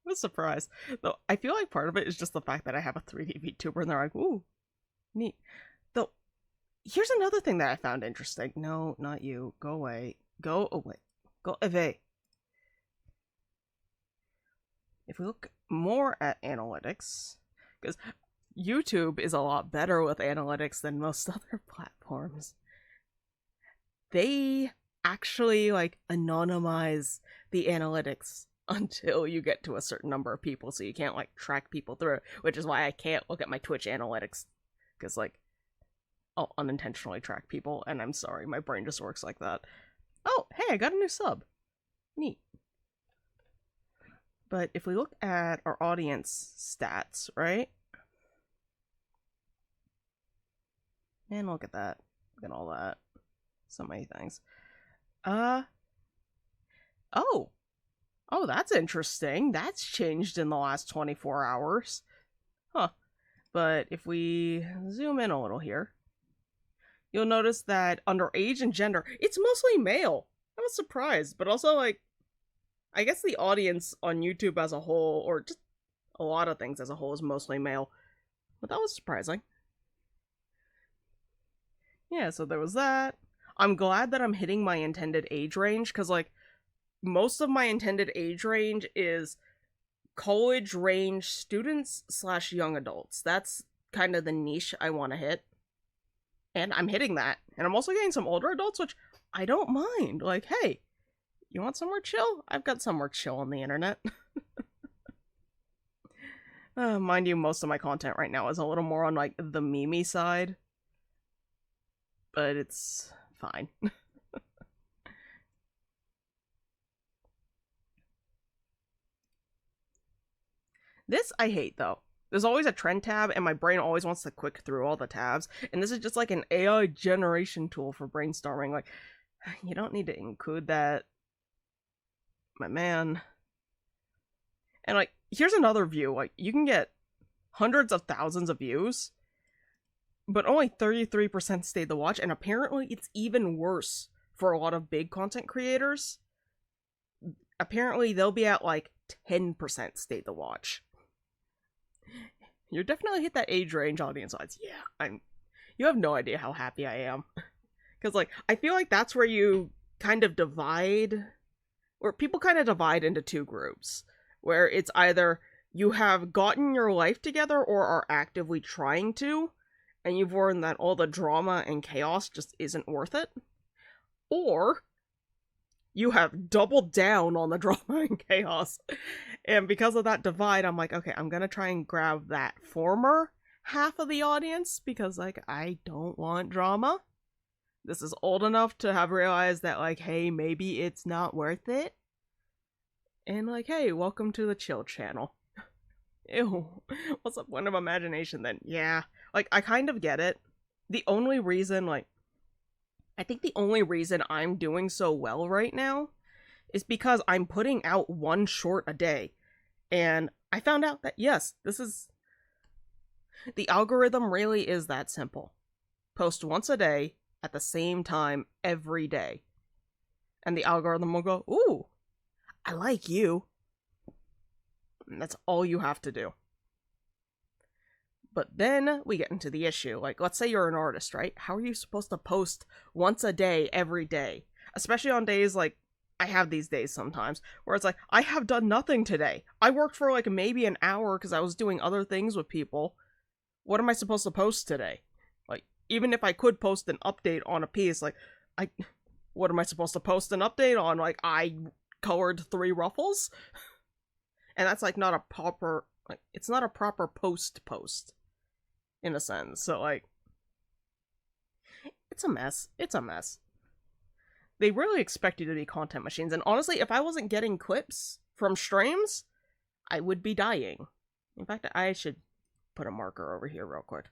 Speaker 1: I'm surprised. Though I feel like part of it is just the fact that I have a 3D VTuber and they're like, "Ooh, neat." Though, here's another thing that I found interesting. No, not you. Go away. Go away. Go away. If we look more at analytics, because YouTube is a lot better with analytics than most other platforms, they actually like anonymize the analytics until you get to a certain number of people, so you can't like track people through, which is why I can't look at my Twitch analytics, because like I'll unintentionally track people, and I'm sorry, my brain just works like that. Oh, hey, I got a new sub. Neat. But if we look at our audience stats, right? And look at that. Look at all that. So many things. Oh, that's interesting. That's changed in the last 24 hours. Huh. But if we zoom in a little here, you'll notice that under age and gender, it's mostly male. I was surprised, but also, like, I guess the audience on YouTube as a whole, or just a lot of things as a whole, is mostly male. But that was surprising. Yeah, so there was that. I'm glad that I'm hitting my intended age range, because, like, most of my intended age range is college range students / young adults. That's kind of the niche I want to hit. And I'm hitting that. And I'm also getting some older adults, which I don't mind. Like, hey, you want somewhere chill? I've got somewhere chill on the internet. Mind you, most of my content right now is a little more on, like, the meme side. But it's fine. This I hate, though. There's always a trend tab, and my brain always wants to click through all the tabs. And this is just like an AI generation tool for brainstorming. Like, you don't need to include that, my man. And, like, here's another view. Like, you can get hundreds of thousands of views, but only 33% stayed to watch. And apparently it's even worse for a lot of big content creators. Apparently they'll be at, like, 10% stayed to watch. You definitely hit that age range, audience size. Yeah, you have no idea how happy I am. Because, like, I feel like that's where you kind of divide, or people kind of divide into two groups, where it's either you have gotten your life together or are actively trying to, and you've learned that all the drama and chaos just isn't worth it, or you have doubled down on the drama and chaos. And because of that divide, I'm like, okay, I'm gonna try and grab that former half of the audience, because, like, I don't want drama. This is old enough to have realized that, like, hey, maybe it's not worth it. And, like, hey, welcome to the chill channel. Ew, what's the point of imagination then? Yeah, like, I kind of get it. The only reason, like, I think the only reason I'm doing so well right now is because I'm putting out one short a day. And I found out that, yes, the algorithm really is that simple. Post once a day at the same time every day. And the algorithm will go, ooh, I like you. And that's all you have to do. But then we get into the issue. Like, let's say you're an artist, right? How are you supposed to post once a day, every day? Especially on days like I have these days sometimes, where it's like, I have done nothing today. I worked for, like, maybe an hour because I was doing other things with people. what am I supposed to post today? Like, even if I could post an update on a piece, like, what am I supposed to post an update on? Like, I colored 3 ruffles? And that's, like, not a proper, like, it's not a proper post, in a sense. So, like, it's a mess. It's a mess. They really expect you to be content machines, and honestly, if I wasn't getting clips from streams, I would be dying. In fact, I should put a marker over here real quick.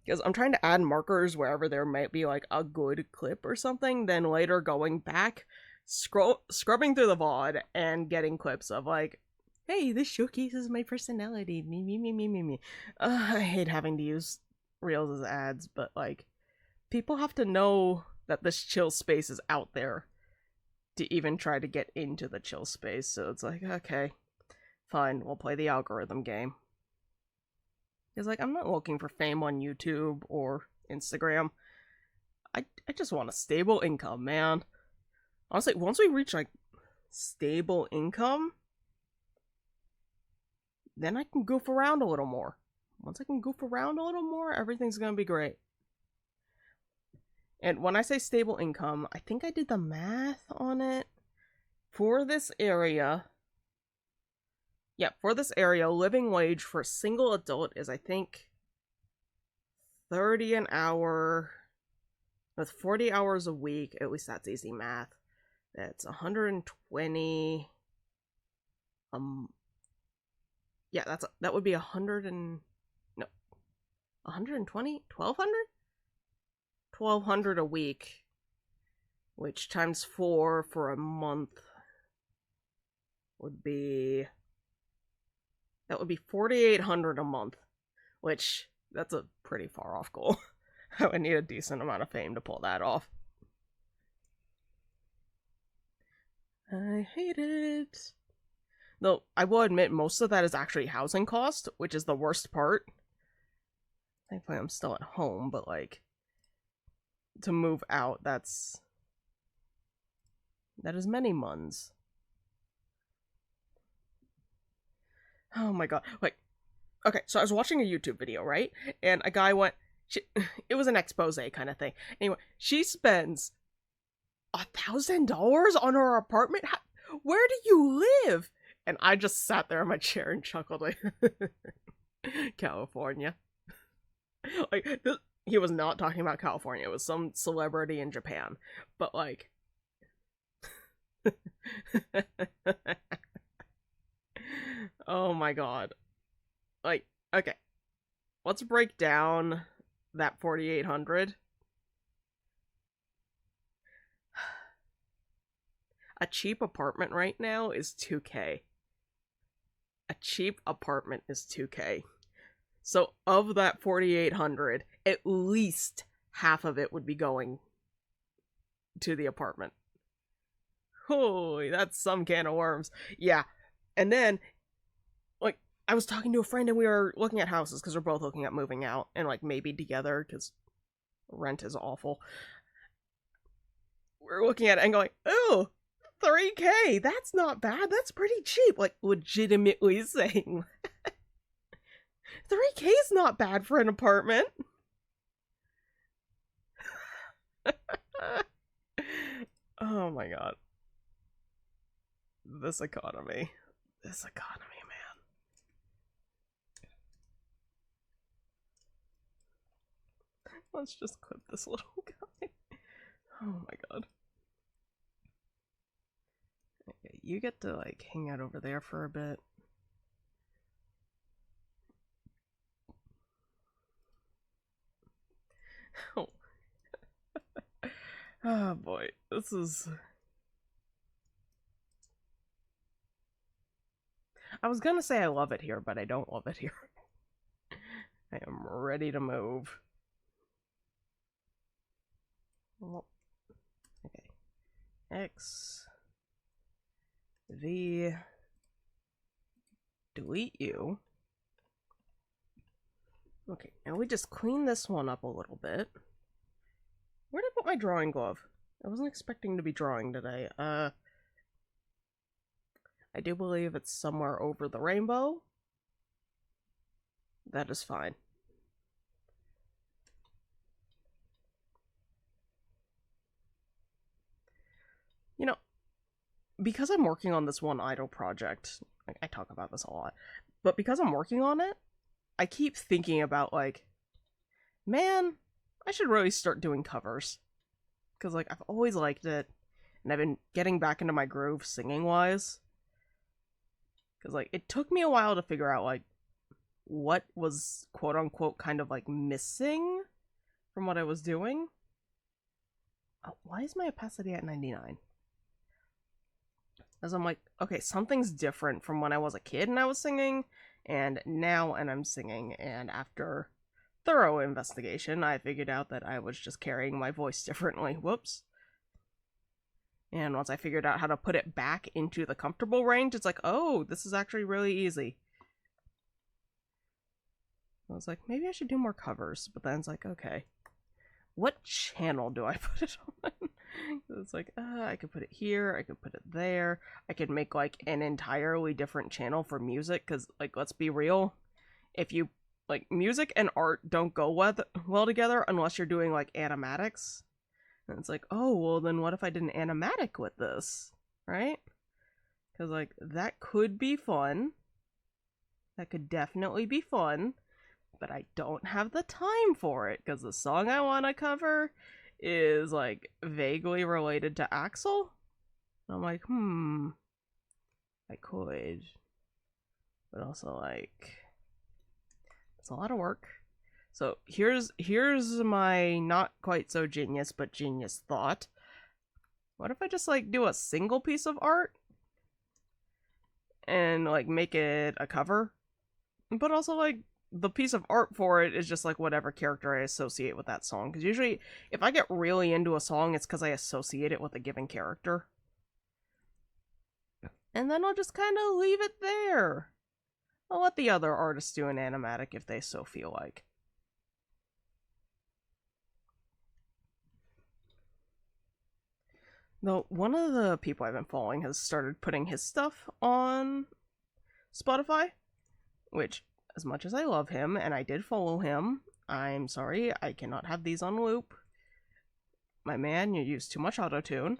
Speaker 1: Because I'm trying to add markers wherever there might be, like, a good clip or something, then later going back, scrubbing through the VOD, and getting clips of, like, hey, this showcases my personality, me. I hate having to use Reels as ads, but, like, people have to know that this chill space is out there to even try to get into the chill space, so it's like, okay, fine, we'll play the algorithm game. It's like, I'm not looking for fame on YouTube or Instagram. I just want a stable income, man. Honestly, once we reach, like, stable income, then I can goof around a little more. Once I can goof around a little more, everything's gonna be great. And when I say stable income, I think I did the math on it. For this area, yeah, for this area, living wage for a single adult is, I think, 30 an hour with 40 hours a week. At least that's easy math. That's 120. Yeah, that would be 120, 1200, 1200 a week, which times 4 for a month would be, that would be 4,800 a month, which, that's a pretty far off goal. I would need a decent amount of fame to pull that off. I hate it. Though, I will admit, most of that is actually housing cost, which is the worst part. Thankfully, I'm still at home, but, like, to move out, that is many months. Oh my god. Like, okay, so I was watching a YouTube video, right? And a guy went, it was an expose kind of thing. Anyway, she spends $1,000 on her apartment? Where do you live? And I just sat there in my chair and chuckled, like, California. Like, he was not talking about California. It was some celebrity in Japan. But, like, oh my god. Like, okay. Let's break down that 4,800. A cheap apartment right now is 2K. A cheap apartment is 2K. So of that 4,800, at least half of it would be going to the apartment. Holy, that's some can of worms. Yeah. And then, like, I was talking to a friend and we were looking at houses because we're both looking at moving out and, like, maybe together because rent is awful. We're looking at it and going, oh, 3K, that's not bad. That's pretty cheap. Like, legitimately saying 3K is not bad for an apartment. Oh my god. This economy. This economy, man. Let's just clip this little guy. Oh my god. Okay, you get to, like, hang out over there for a bit. Oh. Oh boy, this is... I was gonna say I love it here, but I don't love it here. I am ready to move. Oh. Okay. X... V... delete you. Okay, now we just clean this one up a little bit. Where did I put my drawing glove? I wasn't expecting to be drawing today. I do believe it's somewhere over the rainbow. That is fine. You know, because I'm working on this one idol project, like, I talk about this a lot, but because I'm working on it, I keep thinking about, like, man, I should really start doing covers. Because, like, I've always liked it, and I've been getting back into my groove singing-wise. Because, like, it took me a while to figure out, like, what was quote-unquote kind of, like, missing from what I was doing. Oh, why is my opacity at 99? As I'm like, okay, something's different from when I was a kid and I was singing, and now and I'm singing, and after thorough investigation, I figured out that I was just carrying my voice differently. Whoops. And once I figured out how to put it back into the comfortable range, it's like, oh, this is actually really easy. I was like, maybe I should do more covers, but then it's like, okay, what channel do I put it on? It's like, I could put it here, I could put it there, I could make, like, an entirely different channel for music, because, like, let's be real, if you, like, music and art don't go well together unless you're doing, like, animatics. And it's like, oh, well, then what if I did an animatic with this, right? Because, like, that could be fun. That could definitely be fun. But I don't have the time for it, because the song I want to cover is, like, vaguely related to Axel. And I'm like, I could. But also, like, it's a lot of work. So here's my not quite so genius, but genius thought. What if I just, like, do a single piece of art and, like, make it a cover? But also, like, the piece of art for it is just, like, whatever character I associate with that song. Because usually, if I get really into a song, it's because I associate it with a given character. And then I'll just kind of leave it there. I'll let the other artists do an animatic if they so feel like. Though, one of the people I've been following has started putting his stuff on Spotify, which, as much as I love him, and I did follow him, I'm sorry, I cannot have these on loop. My man, you use too much autotune.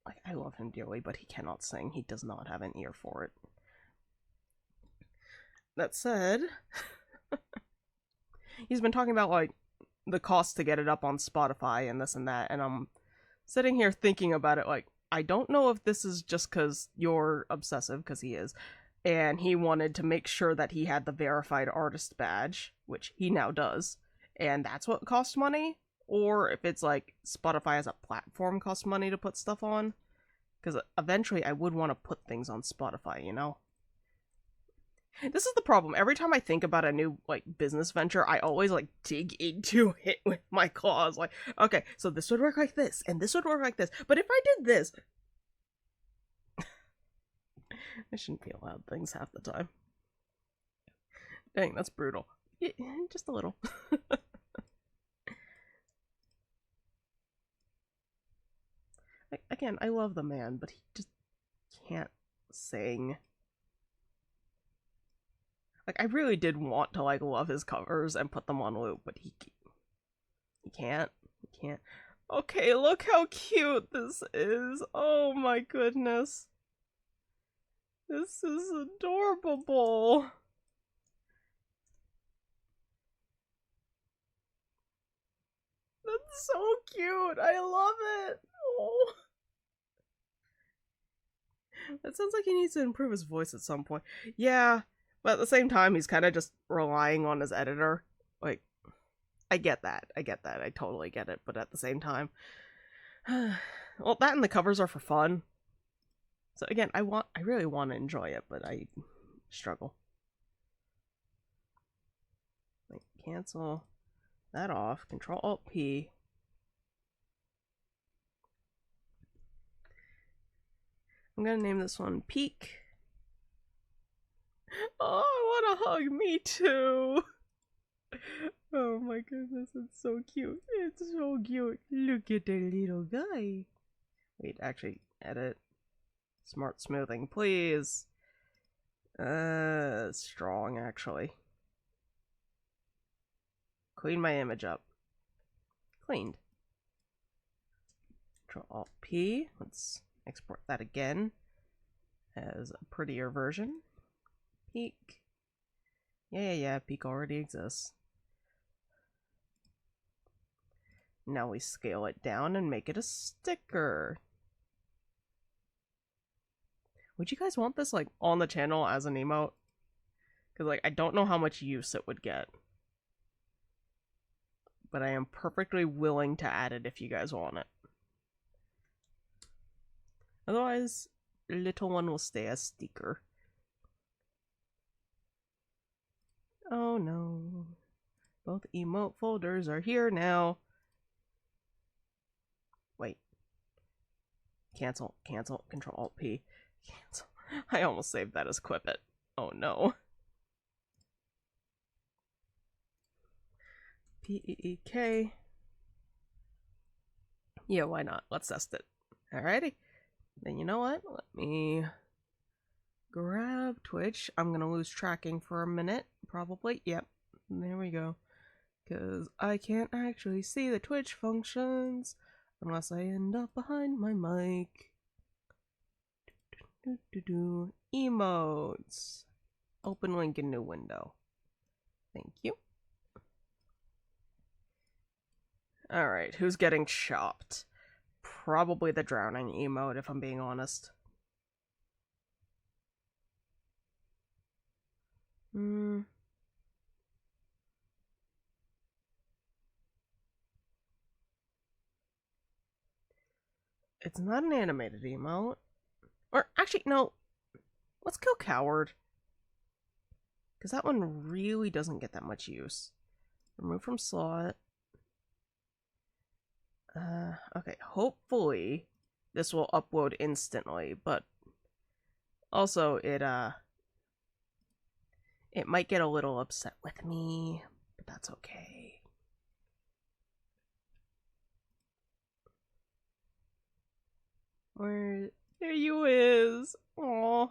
Speaker 1: Like, I love him dearly, but he cannot sing. He does not have an ear for it. That said, he's been talking about, like, the cost to get it up on Spotify and this and that, and I'm sitting here thinking about it, like, I don't know if this is just because you're obsessive, because he is, and he wanted to make sure that he had the verified artist badge, which he now does, and that's what costs money, or if it's like Spotify as a platform costs money to put stuff on, because eventually I would want to put things on Spotify, you know? This is the problem. Every time I think about a new, like, business venture, I always, like, dig into it with my claws. Like, okay, so this would work like this, and this would work like this. But if I did this... I shouldn't be allowed things half the time. Dang, that's brutal. Yeah, just a little. Again, I love the man, but he just can't sing. Like, I really did want to, like, love his covers and put them on loop, but he can't. He can't. Okay, look how cute this is. Oh my goodness. This is adorable. That's so cute. I love it. Oh. That sounds like he needs to improve his voice at some point. Yeah, but at the same time, he's kind of just relying on his editor. Like, I get that. I totally get it. But at the same time, well, that and the covers are for fun. So again, I really want to enjoy it, but I struggle. Like, cancel that off. Control Alt P. I'm gonna name this one Peak. Oh, I want to hug. Me too. Oh my goodness, it's so cute. It's so cute. Look at the little guy. Wait, actually, edit. Smart smoothing, please. Strong, actually. Clean my image up. Cleaned. Control-Alt-P. Let's export that again as a prettier version. Peak. Yeah, peak already exists. Now we scale it down and make it a sticker. Would you guys want this, like, on the channel as an emote? Because, like, I don't know how much use it would get. But I am perfectly willing to add it if you guys want it. Otherwise, little one will stay as sticker. Oh no. Both emote folders are here now. Wait. Cancel, Control-Alt-P. Cancel. I almost saved that as Quip It. Oh no. P-E-E-K. Yeah, why not? Let's test it. Alrighty. Then you know what? Let me grab Twitch. I'm gonna lose tracking for a minute, probably. Yep. There we go. Because I can't actually see the Twitch functions unless I end up behind my mic. Emotes. Open link in new window. Thank you. Alright, who's getting chopped? Probably the drowning emote, if I'm being honest. It's not an animated emote. Or, actually, no. Let's kill Coward. Because that one really doesn't get that much use. Remove from slot. Okay, hopefully this will upload instantly, but also it might get a little upset with me, but that's okay. Where there you is. Aww.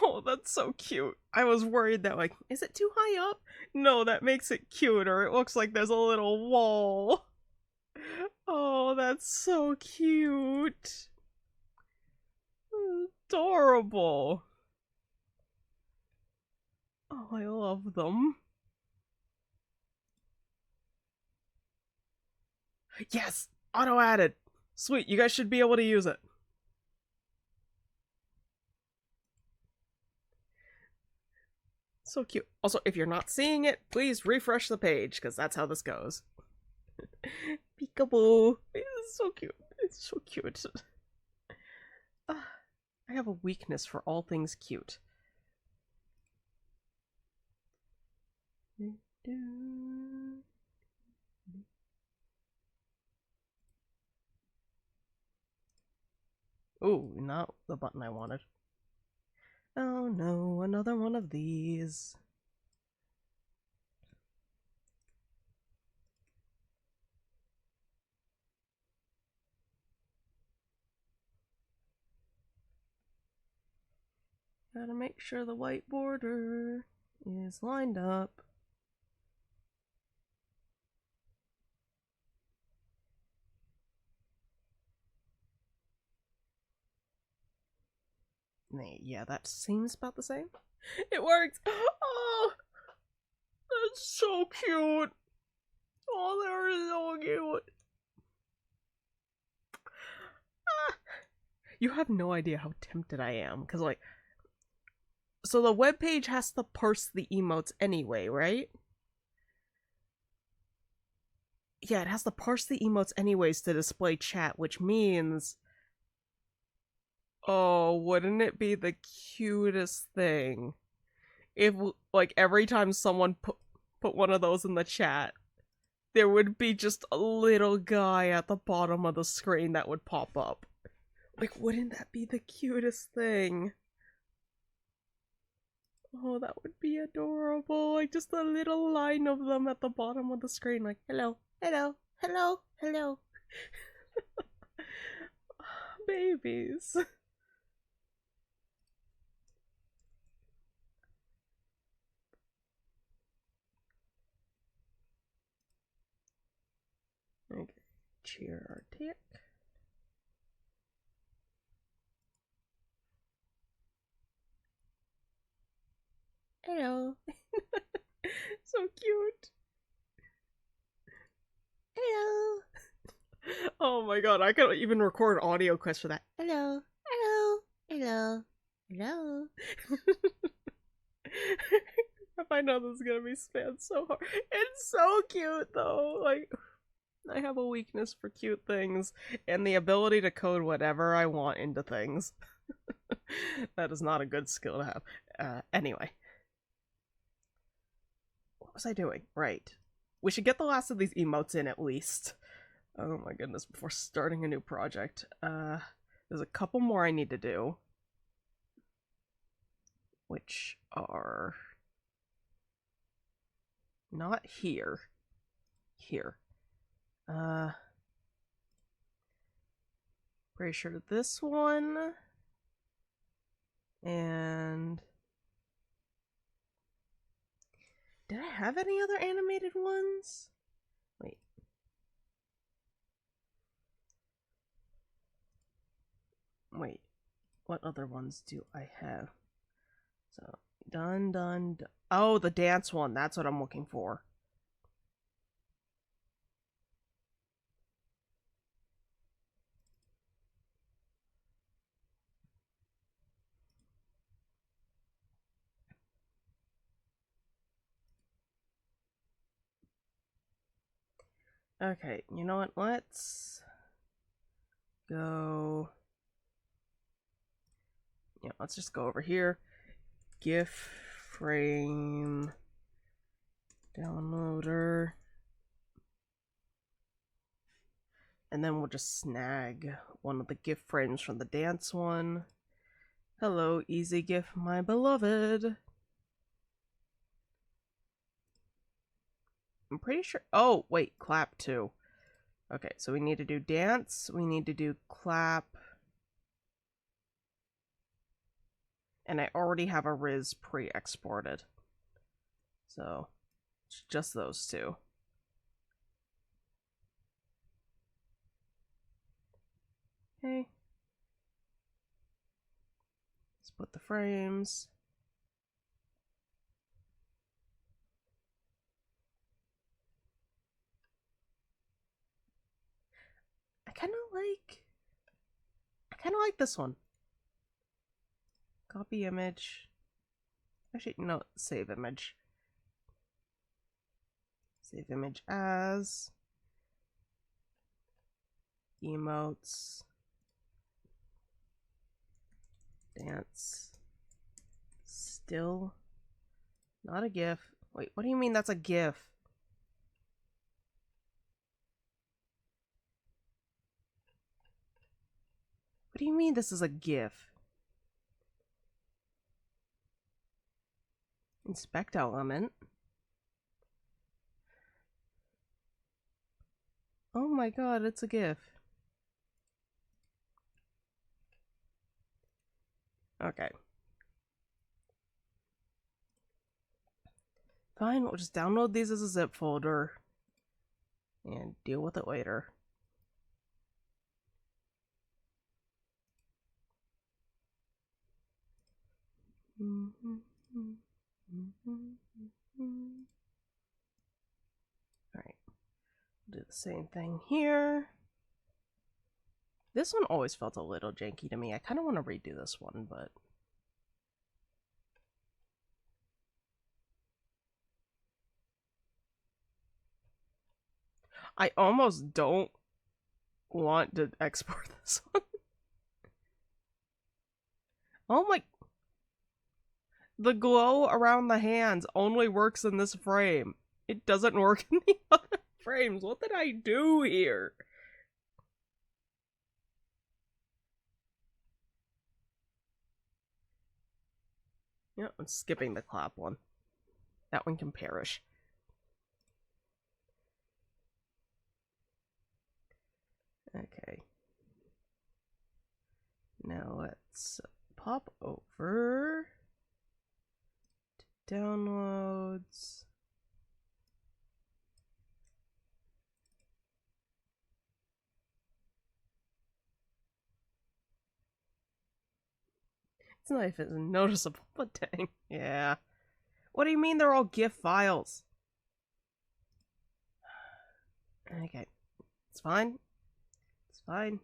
Speaker 1: Oh, that's so cute. I was worried that, like, is it too high up? No, that makes it cuter. It looks like there's a little wall. Oh, that's so cute. Adorable. Oh, I love them. Yes! Auto added! Sweet, you guys should be able to use it. So cute. Also, if you're not seeing it, please refresh the page, because that's how this goes. Peekaboo. It's so cute. It's so cute. I have a weakness for all things cute. Ooh, not the button I wanted. Oh no, another one of these. Gotta make sure the white border is lined up. Yeah, that seems about the same. It worked! Oh! That's so cute! Oh, they're so cute! Ah. You have no idea how tempted I am, because, like, so the webpage has to parse the emotes anyway, right? Yeah, it has to parse the emotes anyways to display chat, which means... Oh, wouldn't it be the cutest thing if, like, every time someone put one of those in the chat, there would be just a little guy at the bottom of the screen that would pop up. Like, wouldn't that be the cutest thing? Oh, that would be adorable. Like just a little line of them at the bottom of the screen, like hello, hello, hello, hello. Babies. Okay. Cheer our tick. Hello. So cute. Hello. Oh my god, I could even record audio clips for that. Hello. Hello. Hello. Hello. If I know this is gonna be spammed so hard. It's so cute though. Like, I have a weakness for cute things and the ability to code whatever I want into things. That is not a good skill to have. Anyway. What was I doing? Right. We should get the last of these emotes in at least. Oh my goodness, before starting a new project. There's a couple more I need to do. Which are not here. Here. Pretty sure this one. And did I have any other animated ones? Wait. Wait. What other ones do I have? So, done. Oh, the dance one. That's what I'm looking for. Okay, you know what? Let's go. Yeah, let's just go over here. GIF frame downloader. And then we'll just snag one of the GIF frames from the dance one. Hello, easy GIF, my beloved. I'm pretty sure. Oh, wait, clap too. Okay, so we need to do dance. We need to do clap. And I already have a Riz pre-exported. So, it's just those two. Okay. Split the frames. I kind of like this one. Copy image. Actually, no, save image. Save image as emotes dance still not a GIF. Wait, what do you mean that's a GIF? What do you mean this is a GIF? Inspect element. Oh my god, it's a GIF. Okay. Fine, we'll just download these as a zip folder and deal with it later. Alright. Do the same thing here. This one always felt a little janky to me. I kind of want to redo this one, but I almost don't want to export this one. Oh my... The glow around the hands only works in this frame. It doesn't work in the other frames. What did I do here? Yeah, I'm skipping the clap one. That one can perish. Okay. Now let's pop over to downloads. It's not even noticeable, but dang. Yeah. What do you mean they're all GIF files? Okay. It's fine. It's fine.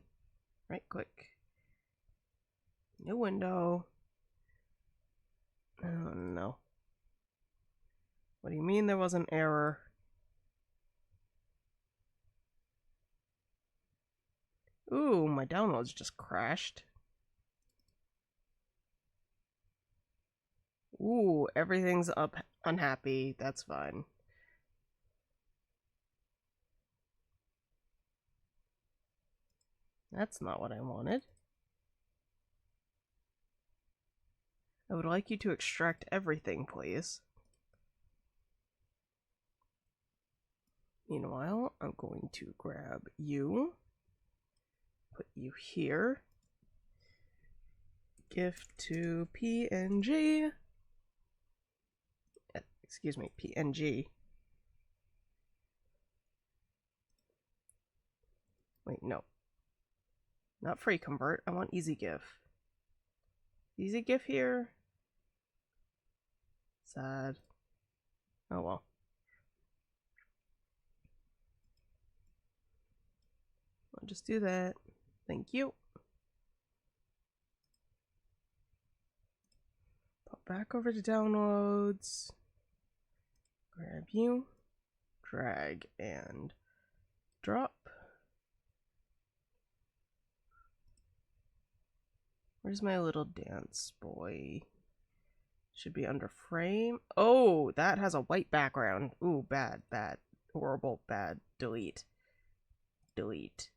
Speaker 1: Right click. New window. Oh no. What do you mean there was an error? Ooh, my downloads just crashed. Ooh, everything's up unhappy. That's fine. That's not what I wanted. I would like you to extract everything, please. Meanwhile, I'm going to grab you, put you here, GIF to PNG, excuse me, PNG. Wait, no. Not free convert, I want easy GIF. Easy GIF here. Sad. Oh well. I'll just do that. Thank you. Pop back over to downloads. Grab you. Drag and drop. Where's my little dance boy? Should be under frame. Oh, that has a white background. Ooh, bad, bad. Horrible, bad. Delete. Delete.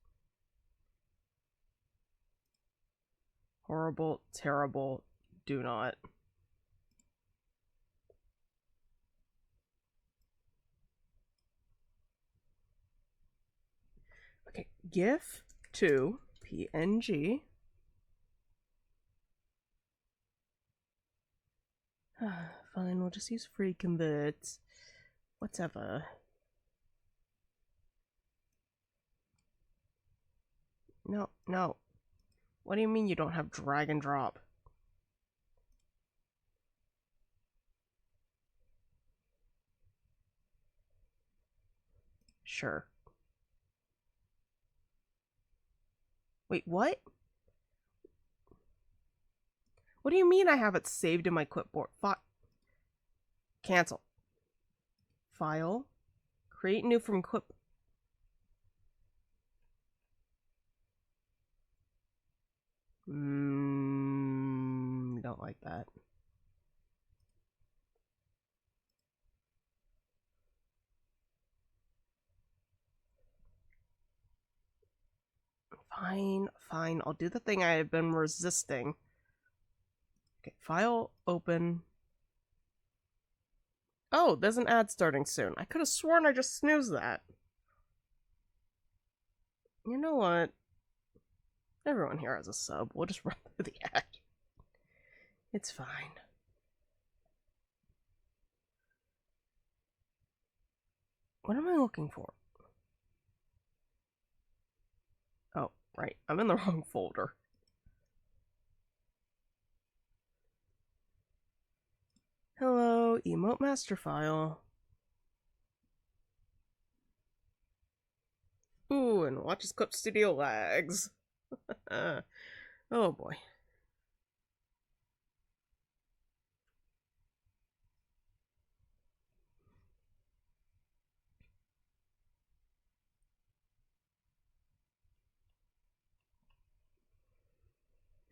Speaker 1: Horrible, terrible. Do not. Okay, GIF to PNG. Fine, we'll just use free converts. Whatever. No, no. What do you mean you don't have drag and drop? Sure. Wait, what? What do you mean I have it saved in my clipboard? Cancel. File. Create new from clip. Don't like that. Fine, fine. I'll do the thing I have been resisting. Okay, file, open. Oh, there's an ad starting soon. I could have sworn I just snoozed that. You know what? Everyone here has a sub. We'll just run through the ad. It's fine. What am I looking for? Oh, right. I'm in the wrong folder. Hello, emote master file. Ooh, and watch his clip studio lags. Oh boy.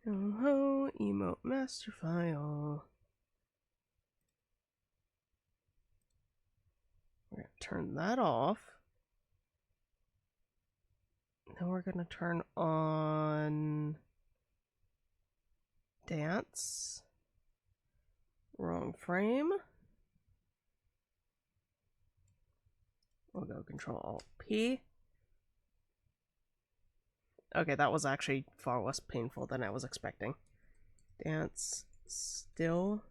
Speaker 1: Hello, emote master file. We're gonna turn that off. Then we're gonna turn on dance. Wrong frame. We'll go Control-Alt-P. Okay, that was actually far less painful than I was expecting. Dance still.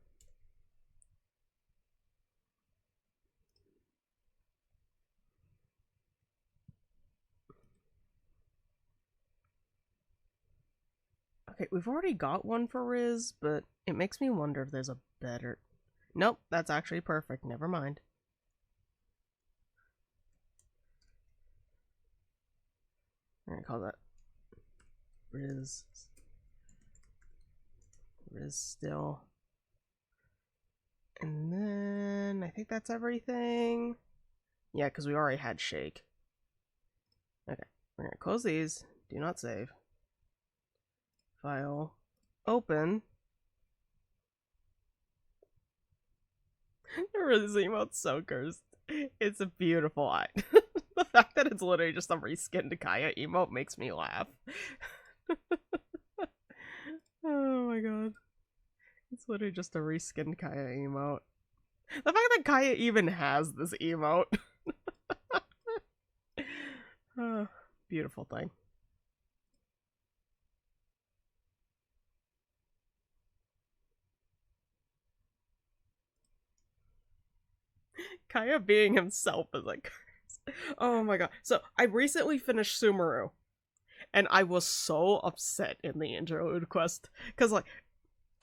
Speaker 1: Okay, we've already got one for Riz, but it makes me wonder if there's a better... Nope, that's actually perfect. Never mind. We're gonna call that Riz still. And then I think that's everything. Yeah, because we already had shake. Okay, we're gonna close these. Do not save. File. Open. The Riz emote's so cursed. It's a beautiful eye. The fact that it's literally just a reskinned Kaya emote makes me laugh. Oh my god. It's literally just a reskinned Kaya emote. The fact that Kaya even has this emote. Beautiful thing. Kaya being himself is like... Oh my god. So, I recently finished Sumeru. And I was so upset in the interlude quest. Because, like...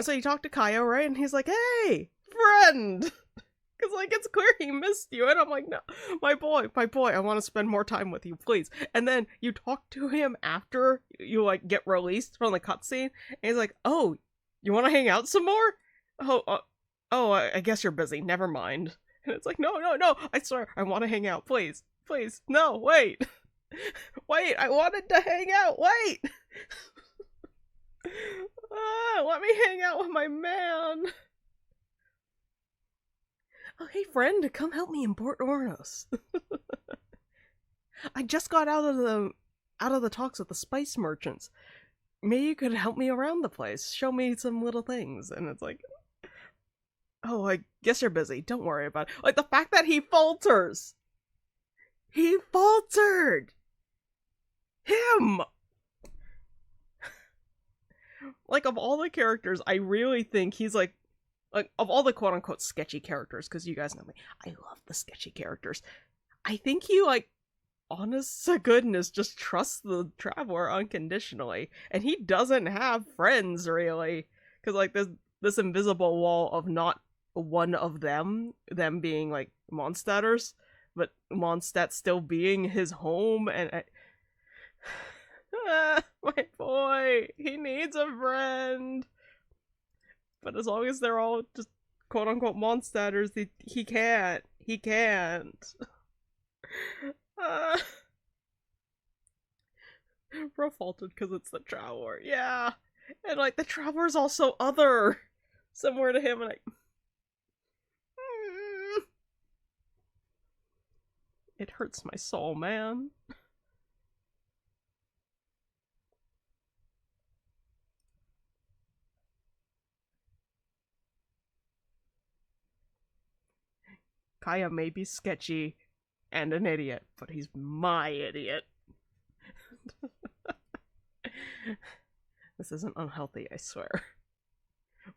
Speaker 1: So you talk to Kaya, right? And he's like, hey! Friend! Because, like, it's clear he missed you. And I'm like, no, my boy, I want to spend more time with you, please. And then you talk to him after you, like, get released from the cutscene. And he's like, oh, you want to hang out some more? Oh, I guess you're busy. Never mind. And it's like, no, I swear, I want to hang out. Please, no, wait. Wait, I wanted to hang out. Wait. Let me hang out with my man. Oh, hey friend, come help me import Ornos. I just got out of the talks with the spice merchants. Maybe you could help me around the place. Show me some little things. And it's like, oh, I guess you're busy. Don't worry about it. Like, the fact that he falters. He faltered. Him. Like, of all the characters, I really think he's like, of all the quote-unquote sketchy characters, because you guys know me, I love the sketchy characters. I think he, like, honest to goodness, just trusts the Traveler unconditionally. And he doesn't have friends, really. Because, like, this invisible wall of not one of them being, like, Mondstadters, but Mondstadt still being his home, and my boy, he needs a friend. But as long as they're all just quote-unquote Mondstadters, he can't. He can't. Bro faulted because it's the Traveler. Yeah. And, like, the Traveler's also other. Similar to him, and it hurts my soul, man. Kaya may be sketchy and an idiot, but he's my idiot. This isn't unhealthy, I swear.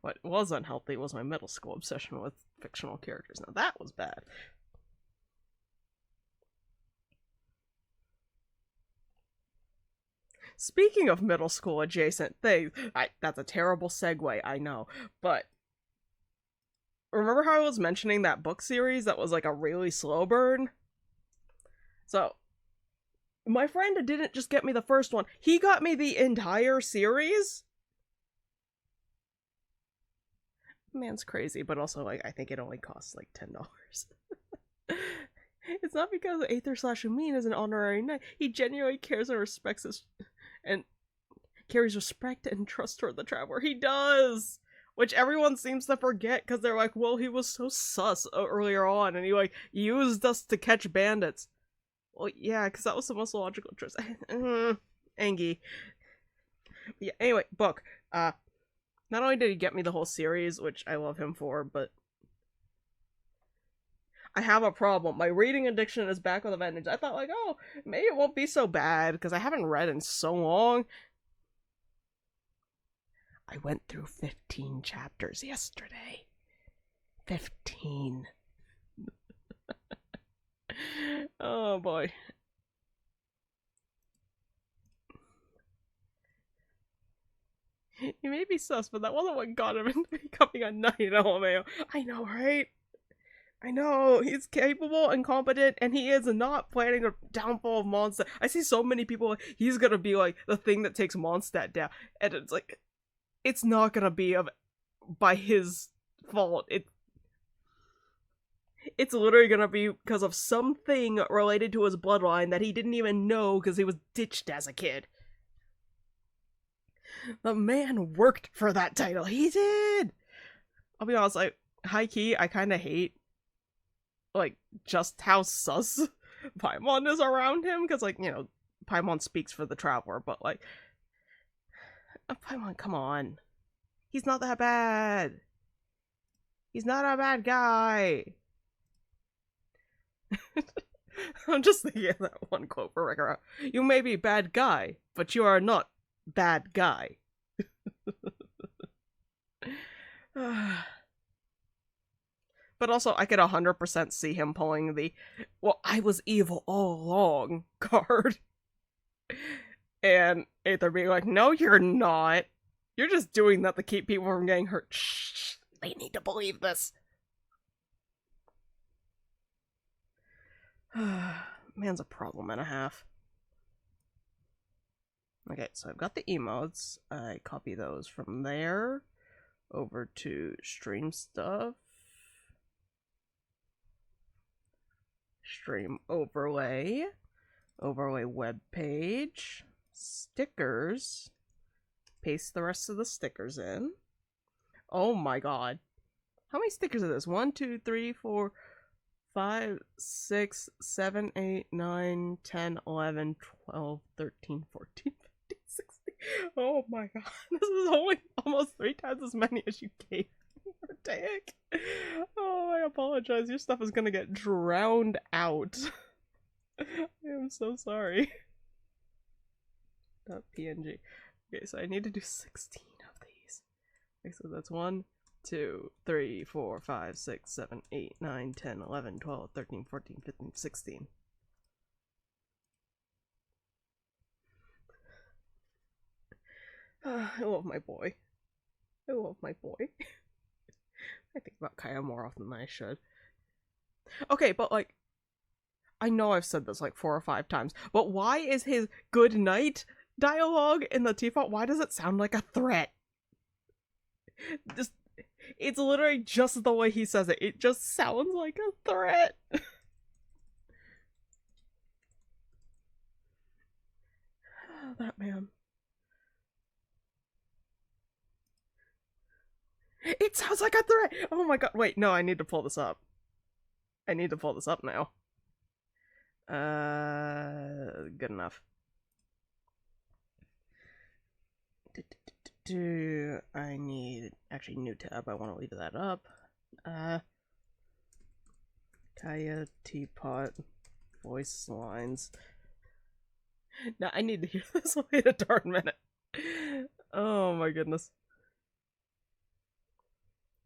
Speaker 1: What was unhealthy was my middle school obsession with fictional characters. Now that was bad. Speaking of middle school adjacent things, that's a terrible segue, I know, but remember how I was mentioning that book series that was like a really slow burn? So, my friend didn't just get me the first one, he got me the entire series? Man's crazy, but also, like, I think it only costs like $10. It's not because Aether/Umin is an honorary knight. He genuinely cares and respects his... and carries respect and trust toward the Traveler. He does! Which everyone seems to forget, because they're like, well, he was so sus earlier on, and he, like, used us to catch bandits. Well, yeah, because that was the most logical choice. Angie. Yeah, anyway, book. Not only did he get me the whole series, which I love him for, but I have a problem. My reading addiction is back with a vengeance. I thought, like, oh, maybe it won't be so bad, because I haven't read in so long. I went through 15 chapters yesterday. 15. Oh, boy. He may be sus, but that wasn't what got him into becoming a knight, LMAO. I know, right? I know, he's capable and competent, and he is not planning a downfall of Mondstadt. I see so many people, he's gonna be like the thing that takes Mondstadt down, and it's like, it's not gonna be by his fault. It's literally gonna be because of something related to his bloodline that he didn't even know because he was ditched as a kid. The man worked for that title. He did! I'll be honest, like, high key, I kind of hate, like, just how sus Paimon is around him, because, like, you know, Paimon speaks for the Traveler, but, like, Paimon, come on. He's not that bad. He's not a bad guy. I'm just thinking of that one quote for Rikara. You may be bad guy, but you are not bad guy. But also, I could 100% see him pulling the, well, I was evil all along card. And Aether being like, no, you're not. You're just doing that to keep people from getting hurt. Shh, they need to believe this. Man's a problem and a half. Okay, so I've got the emotes. I copy those from there over to stream stuff. Stream overlay. Overlay web page. Stickers. Paste the rest of the stickers in. Oh my god. How many stickers are this? 1, 2, 3, 4, 5, 6, 7, 8, 9, 10, 11, 12, 13, 14, 15, 16. Oh my god. This is only almost 3 times as many as you gave me. Dick. Oh, I apologize. Your stuff is gonna get drowned out. I am so sorry. .png. Okay, so I need to do 16 of these. Okay, so that's 1, 2, 3, 4, 5, 6, 7, 8, 9, 10, 11, 12, 13, 14, 15, 16. I love my boy. I love my boy. I think about Kaya more often than I should. Okay, but like, I know I've said this like 4 or 5 times, but why is his good night dialogue in the teapot, why does it sound like a threat? Just, it's literally just the way he says it. It just sounds like a threat. That man. It sounds like a threat! Oh my god, wait, no, I need to pull this up. I need to pull this up now. Good enough. I need, actually, new tab, I want to leave that up. Kaya Teapot voice lines. Now, I need to hear this. Wait a darn minute. Oh my goodness.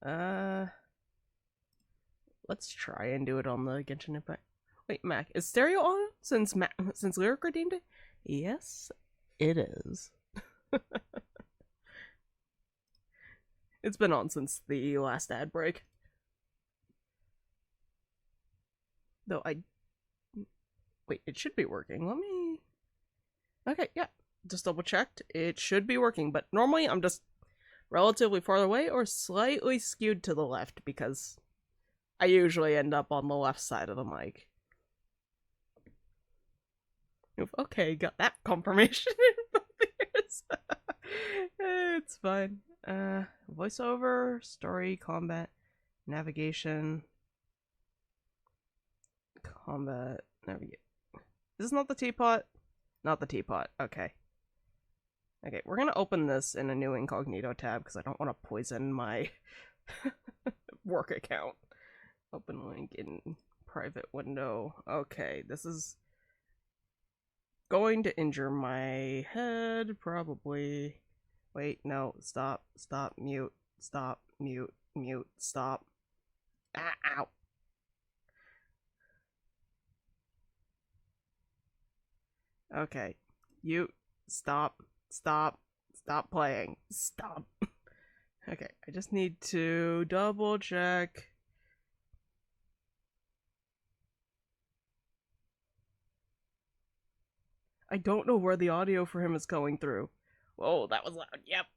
Speaker 1: Let's try and do it on the Genshin Impact. Wait, Mac, is stereo on since Lyric redeemed it? Yes, it is. It's been on since the last ad break. Though wait, it should be working. Let me... Okay, yeah. Just double checked. It should be working, but normally I'm just relatively far away or slightly skewed to the left because I usually end up on the left side of the mic. Okay, got that confirmation in both ears. It's fine. Voiceover, story, combat, navigation, navigate. This is not the teapot? Not the teapot, okay. Okay, we're gonna open this in a new incognito tab because I don't want to poison my work account. Open link in private window. Okay, this is going to injure my head, probably. Wait, no, stop, mute, mute, stop. Ah, ow. Okay, you, stop playing, stop. Okay, I just need to double check. I don't know where the audio for him is going through. Whoa, that was loud. Yep.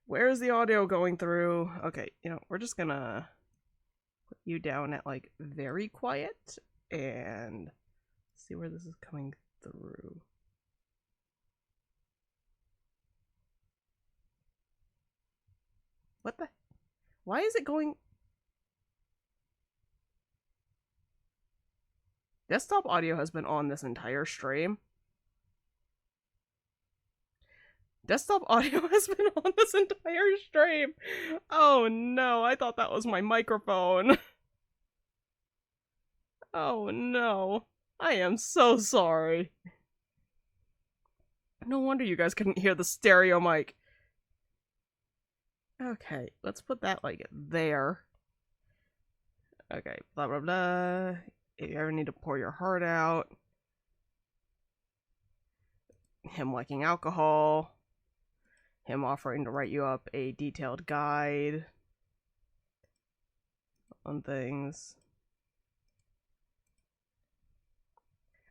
Speaker 1: Where is the audio going through? Okay, we're just gonna put you down at like very quiet and see where this is coming through. What the? Why is it going? Desktop audio has been on this entire stream. Desktop audio has been on this entire stream. Oh no, I thought that was my microphone. Oh no. I am so sorry. No wonder you guys couldn't hear the stereo mic. Okay, let's put that like there. Okay, blah blah blah. If you ever need to pour your heart out. Him liking alcohol. Him offering to write you up a detailed guide on things.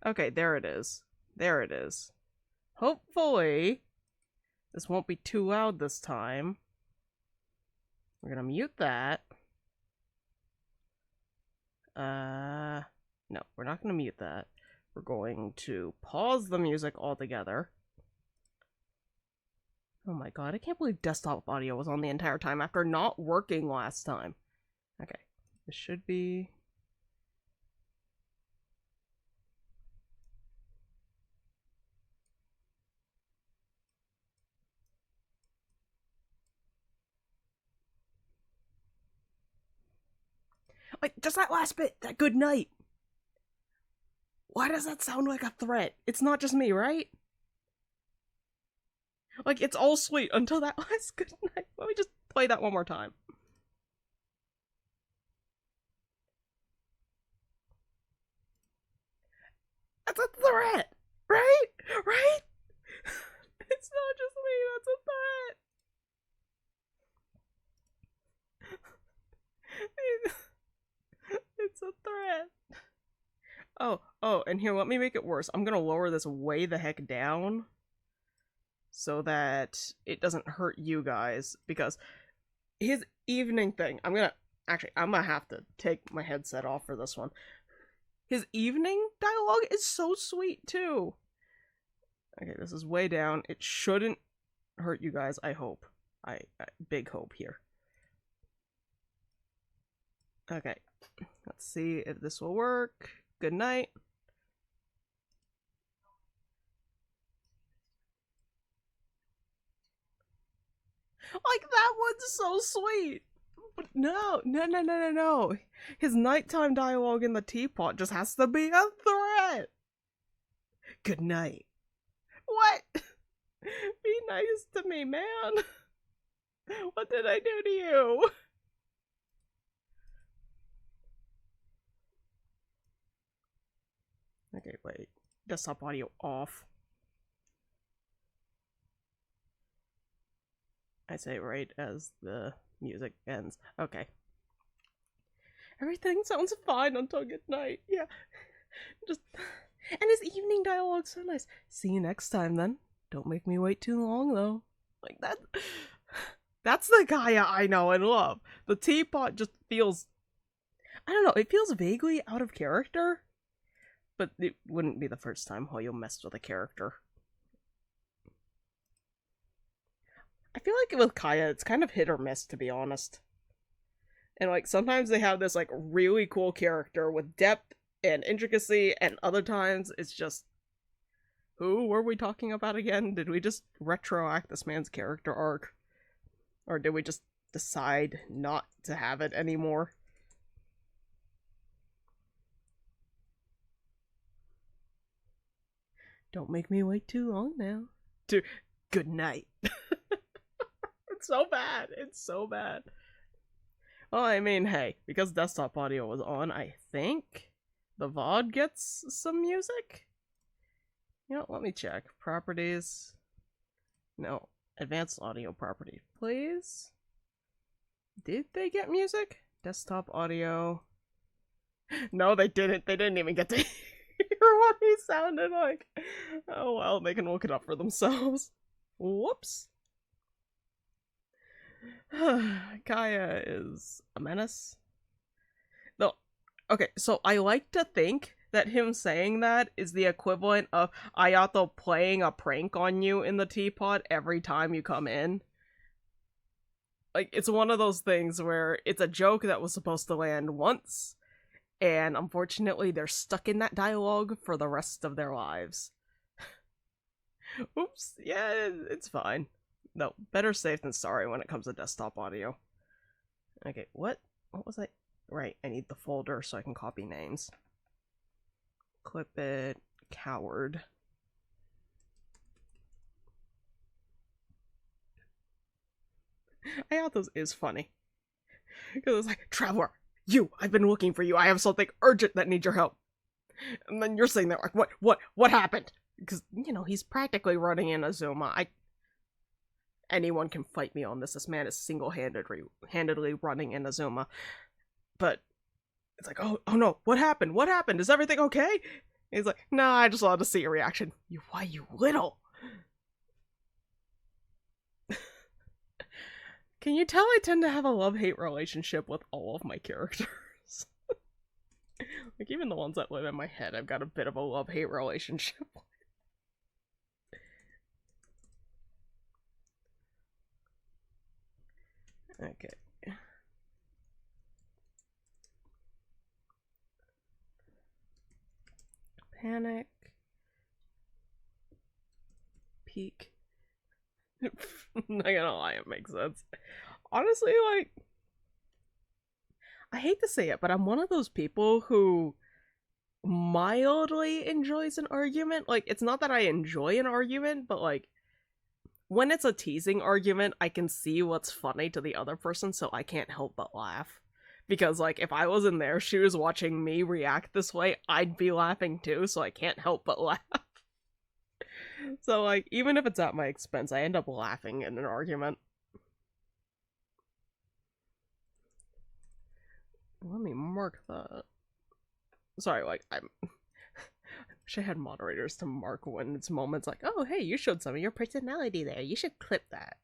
Speaker 1: Okay, there it is. There it is. Hopefully, this won't be too loud this time. We're gonna mute that. No, we're not gonna mute that. We're going to pause the music altogether. Oh my god, I can't believe desktop audio was on the entire time after not working last time. Okay, this should be... Like, just that last bit, that good night. Why does that sound like a threat? It's not just me, right? Like, it's all sweet until that last good night. Let me just play that one more time. That's a threat, right? Right? It's not just me, that's a threat. It's a threat. Oh, and here, let me make it worse. I'm gonna lower this way the heck down so that it doesn't hurt you guys, because his evening thing, I'm gonna have to take my headset off for this one. His evening dialogue is so sweet too. Okay, this is way down. It shouldn't hurt you guys, I hope. I big hope here. Okay, let's see if this will work. Good night. Like, that one's so sweet. But no. His nighttime dialogue in the teapot just has to be a threat. Good night. What? Be nice to me, man. What did I do to you? Okay, wait. Desktop audio off. I say right as the music ends. Okay. Everything sounds fine until good night. Yeah. Just... And his evening dialogue's so nice. See you next time, then. Don't make me wait too long, though. Like, that... That's the guy I know and love. The teapot just feels... I don't know, it feels vaguely out of character. But it wouldn't be the first time Hoyo messed with a character. I feel like with Kaya, it's kind of hit or miss, to be honest. And, like, sometimes they have this, like, really cool character with depth and intricacy, and other times it's just Who were we talking about again? Did we just retroact this man's character arc? Or did we just decide not to have it anymore? Don't make me wait too long now. Good night. It's so bad. It's so bad. Well, I mean, hey, because desktop audio was on, I think the VOD gets some music? You know, let me check. Properties. No. Advanced audio property. Please? Did they get music? Desktop audio. No, they didn't. They didn't even get to hear what he sounded like. Oh well, they can look it up for themselves. Whoops. Kaya is a menace. No, okay, so I like to think that him saying that is the equivalent of Ayato playing a prank on you in the teapot every time you come in. Like, it's one of those things where it's a joke that was supposed to land once, and unfortunately they're stuck in that dialogue for the rest of their lives. Oops, yeah, it's fine. No, better safe than sorry when it comes to desktop audio. Okay, what was I? Right, I need the folder so I can copy names. Clip it, coward. Ayatos is funny. Because it's like, Traveler, I've been looking for you. I have something urgent that needs your help. And then you're sitting there like, what happened? Because, you know, he's practically running in Azuma. Anyone can fight me on this. This man is single-handedly running in Azuma. But it's like, oh no, what happened? What happened? Is everything okay? He's like, nah, I just wanted to see your reaction. Why, you little? Can you tell I tend to have a love-hate relationship with all of my characters? Like, even the ones that live in my head, I've got a bit of a love-hate relationship. Okay. Panic. Peak. Not gonna lie, it makes sense. Honestly, like, I hate to say it, but I'm one of those people who mildly enjoys an argument. Like, it's not that I enjoy an argument, but like, when it's a teasing argument, I can see what's funny to the other person, so I can't help but laugh. Because, like, if I was in their shoes watching me react this way, I'd be laughing too, so I can't help but laugh. So, like, even if it's at my expense, I end up laughing in an argument. Let me mark that. Sorry, like, I wish I had moderators to mark when it's moments like, oh, hey, you showed some of your personality there. You should clip that.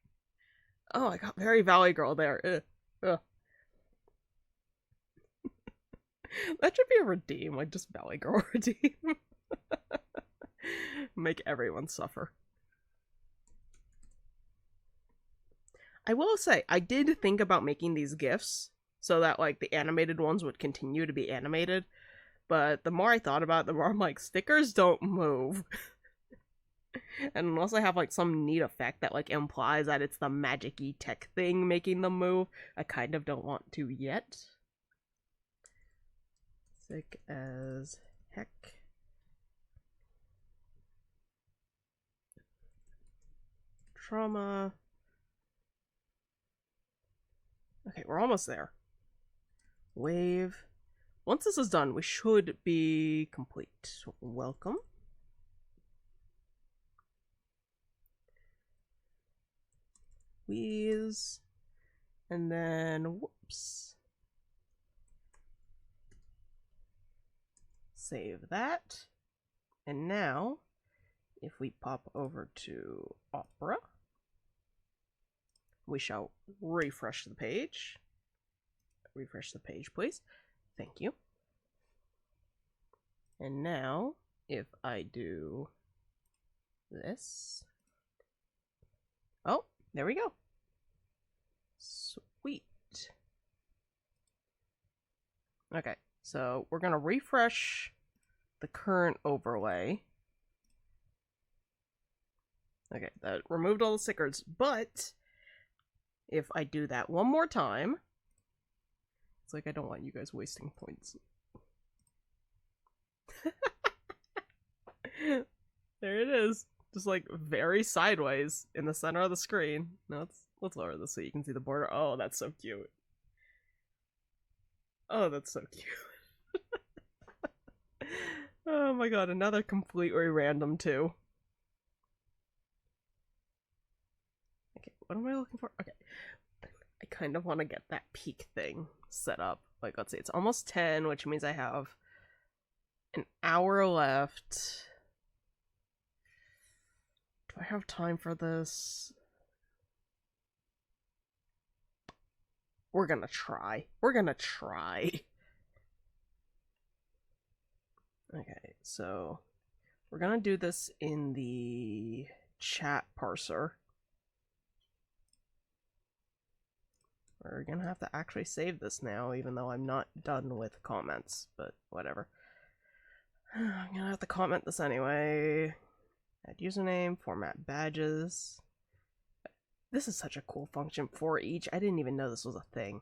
Speaker 1: Oh, I got very Valley Girl there. Ugh. Ugh. That should be a redeem, like, just Valley Girl redeem. Make everyone suffer. I will say, I did think about making these GIFs so that, like, the animated ones would continue to be animated. But the more I thought about it, the more I'm like, stickers don't move. And unless I have, like, some neat effect that, like, implies that it's the magic-y tech thing making them move, I kind of don't want to yet. Sick as heck. Trauma. Okay, we're almost there. Wave. Once this is done, we should be complete. Welcome. Wheeze. And then, whoops. Save that. And now, if we pop over to Opera, we shall refresh the page. Refresh the page, please. Thank you. And now, if I do this... Oh, there we go. Sweet. Okay, so we're going to refresh the current overlay. Okay, that removed all the stickers, but if I do that one more time, it's like I don't want you guys wasting points. There it is. Just like very sideways in the center of the screen. No, let's lower this so you can see the border. Oh, that's so cute. Oh, that's so cute. Oh my god, another completely random too. Okay, what am I looking for? Okay. I kind of want to get that peak thing set up. Like, let's see, it's almost 10, which means I have an hour left. Do I have time for this? We're gonna try. We're gonna try. Okay, so we're gonna do this in the chat parser. We're gonna have to actually save this now, even though I'm not done with comments, but whatever. I'm gonna have to comment this anyway. Add username, format badges. This is such a cool function for each. I didn't even know this was a thing.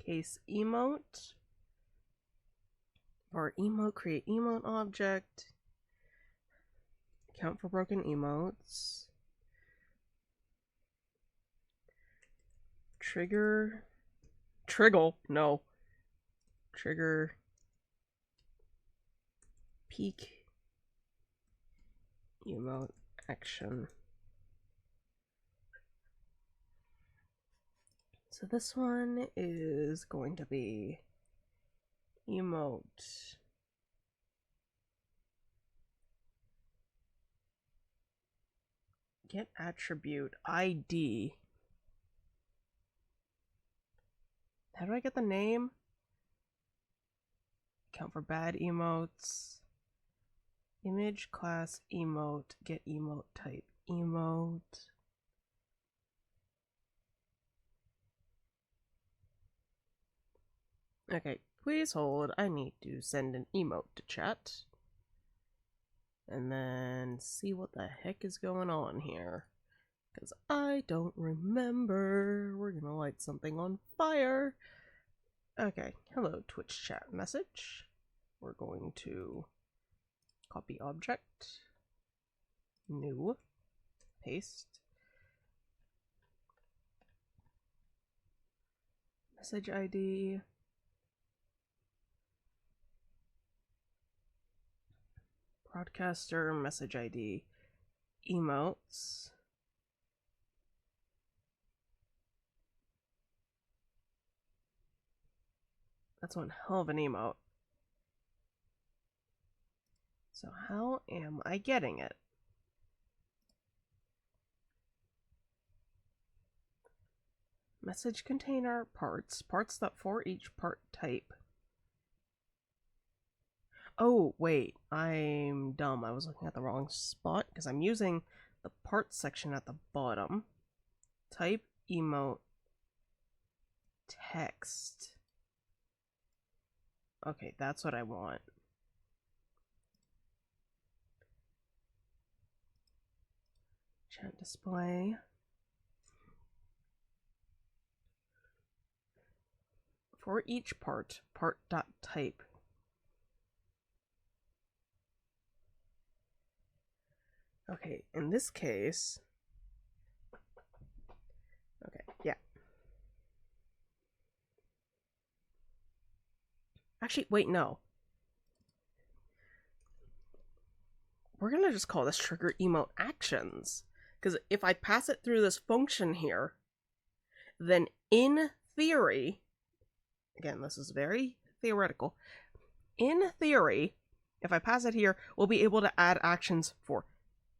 Speaker 1: Case emote. For emote, create emote object. Count for broken emotes. Trigger. Triggle. No. Trigger. Peak. Emote action. So this one is going to be emote. Get attribute ID. How do I get the name? Count for bad emotes. Image class emote. Get emote type emote. Okay, please hold. I need to send an emote to chat. And then see what the heck is going on here. Because I don't remember. We're gonna light something on fire. Okay, hello Twitch chat message. We're going to copy object. New. Paste. Message ID. Broadcaster, message ID, emotes. That's one hell of an emote. So how am I getting it? Message container parts. Parts that for each part type. Oh, wait, I'm dumb. I was looking at the wrong spot because I'm using the parts section at the bottom. Type emote text. Okay, that's what I want. Chat display. For each part, part.type. Okay, in this case, okay, yeah. Actually, wait, no. We're gonna just call this trigger emote actions. Because if I pass it through this function here, then in theory, again, this is very theoretical, in theory, if I pass it here, we'll be able to add actions for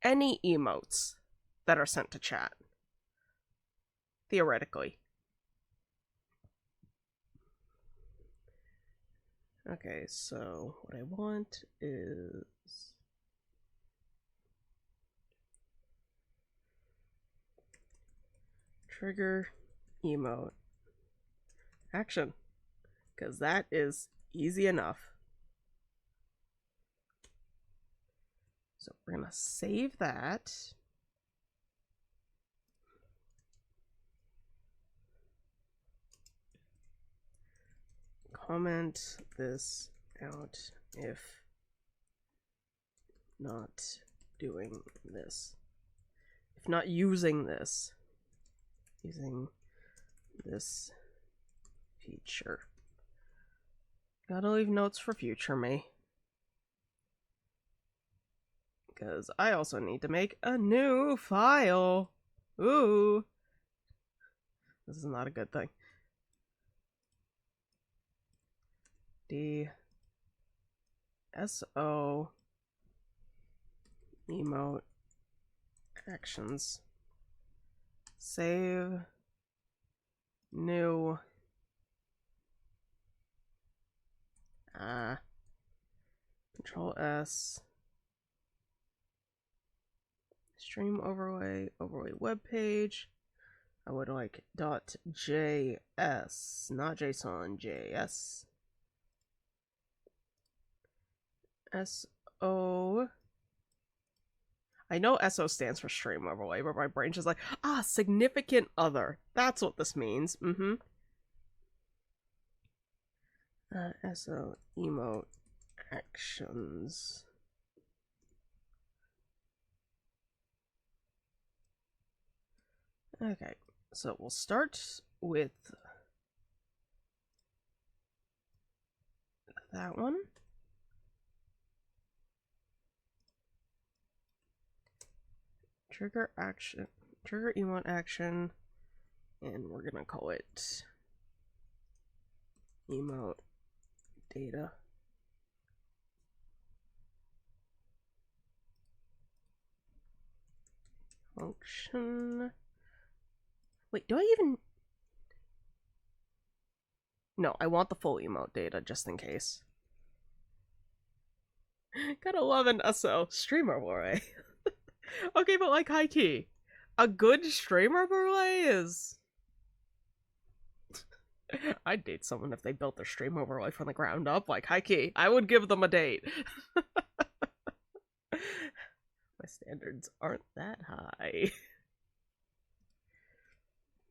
Speaker 1: any emotes that are sent to chat. Theoretically. Okay, so what I want is trigger emote action. because that is easy enough. So we're gonna save that. Comment this out if not doing this. If not using this. Using this feature. Gotta leave notes for future me. Because I also need to make a new file. Ooh. This is not a good thing. DSO emote actions. Save new Control S, stream overlay web page. I would like .js, not JSON, JS. SO. I know SO stands for stream overlay, but my brain's just like, significant other. That's what this means. SO emote actions. Okay, so we'll start with that one. Trigger action, trigger emote action, and we're gonna call it emote data. Function. Wait, do I even? No, I want the full emote data just in case. Gotta love an SO stream overlay. Okay, but like high key, a good stream overlay is. I'd date someone if they built their stream overlay from the ground up. Like high key, I would give them a date. My standards aren't that high.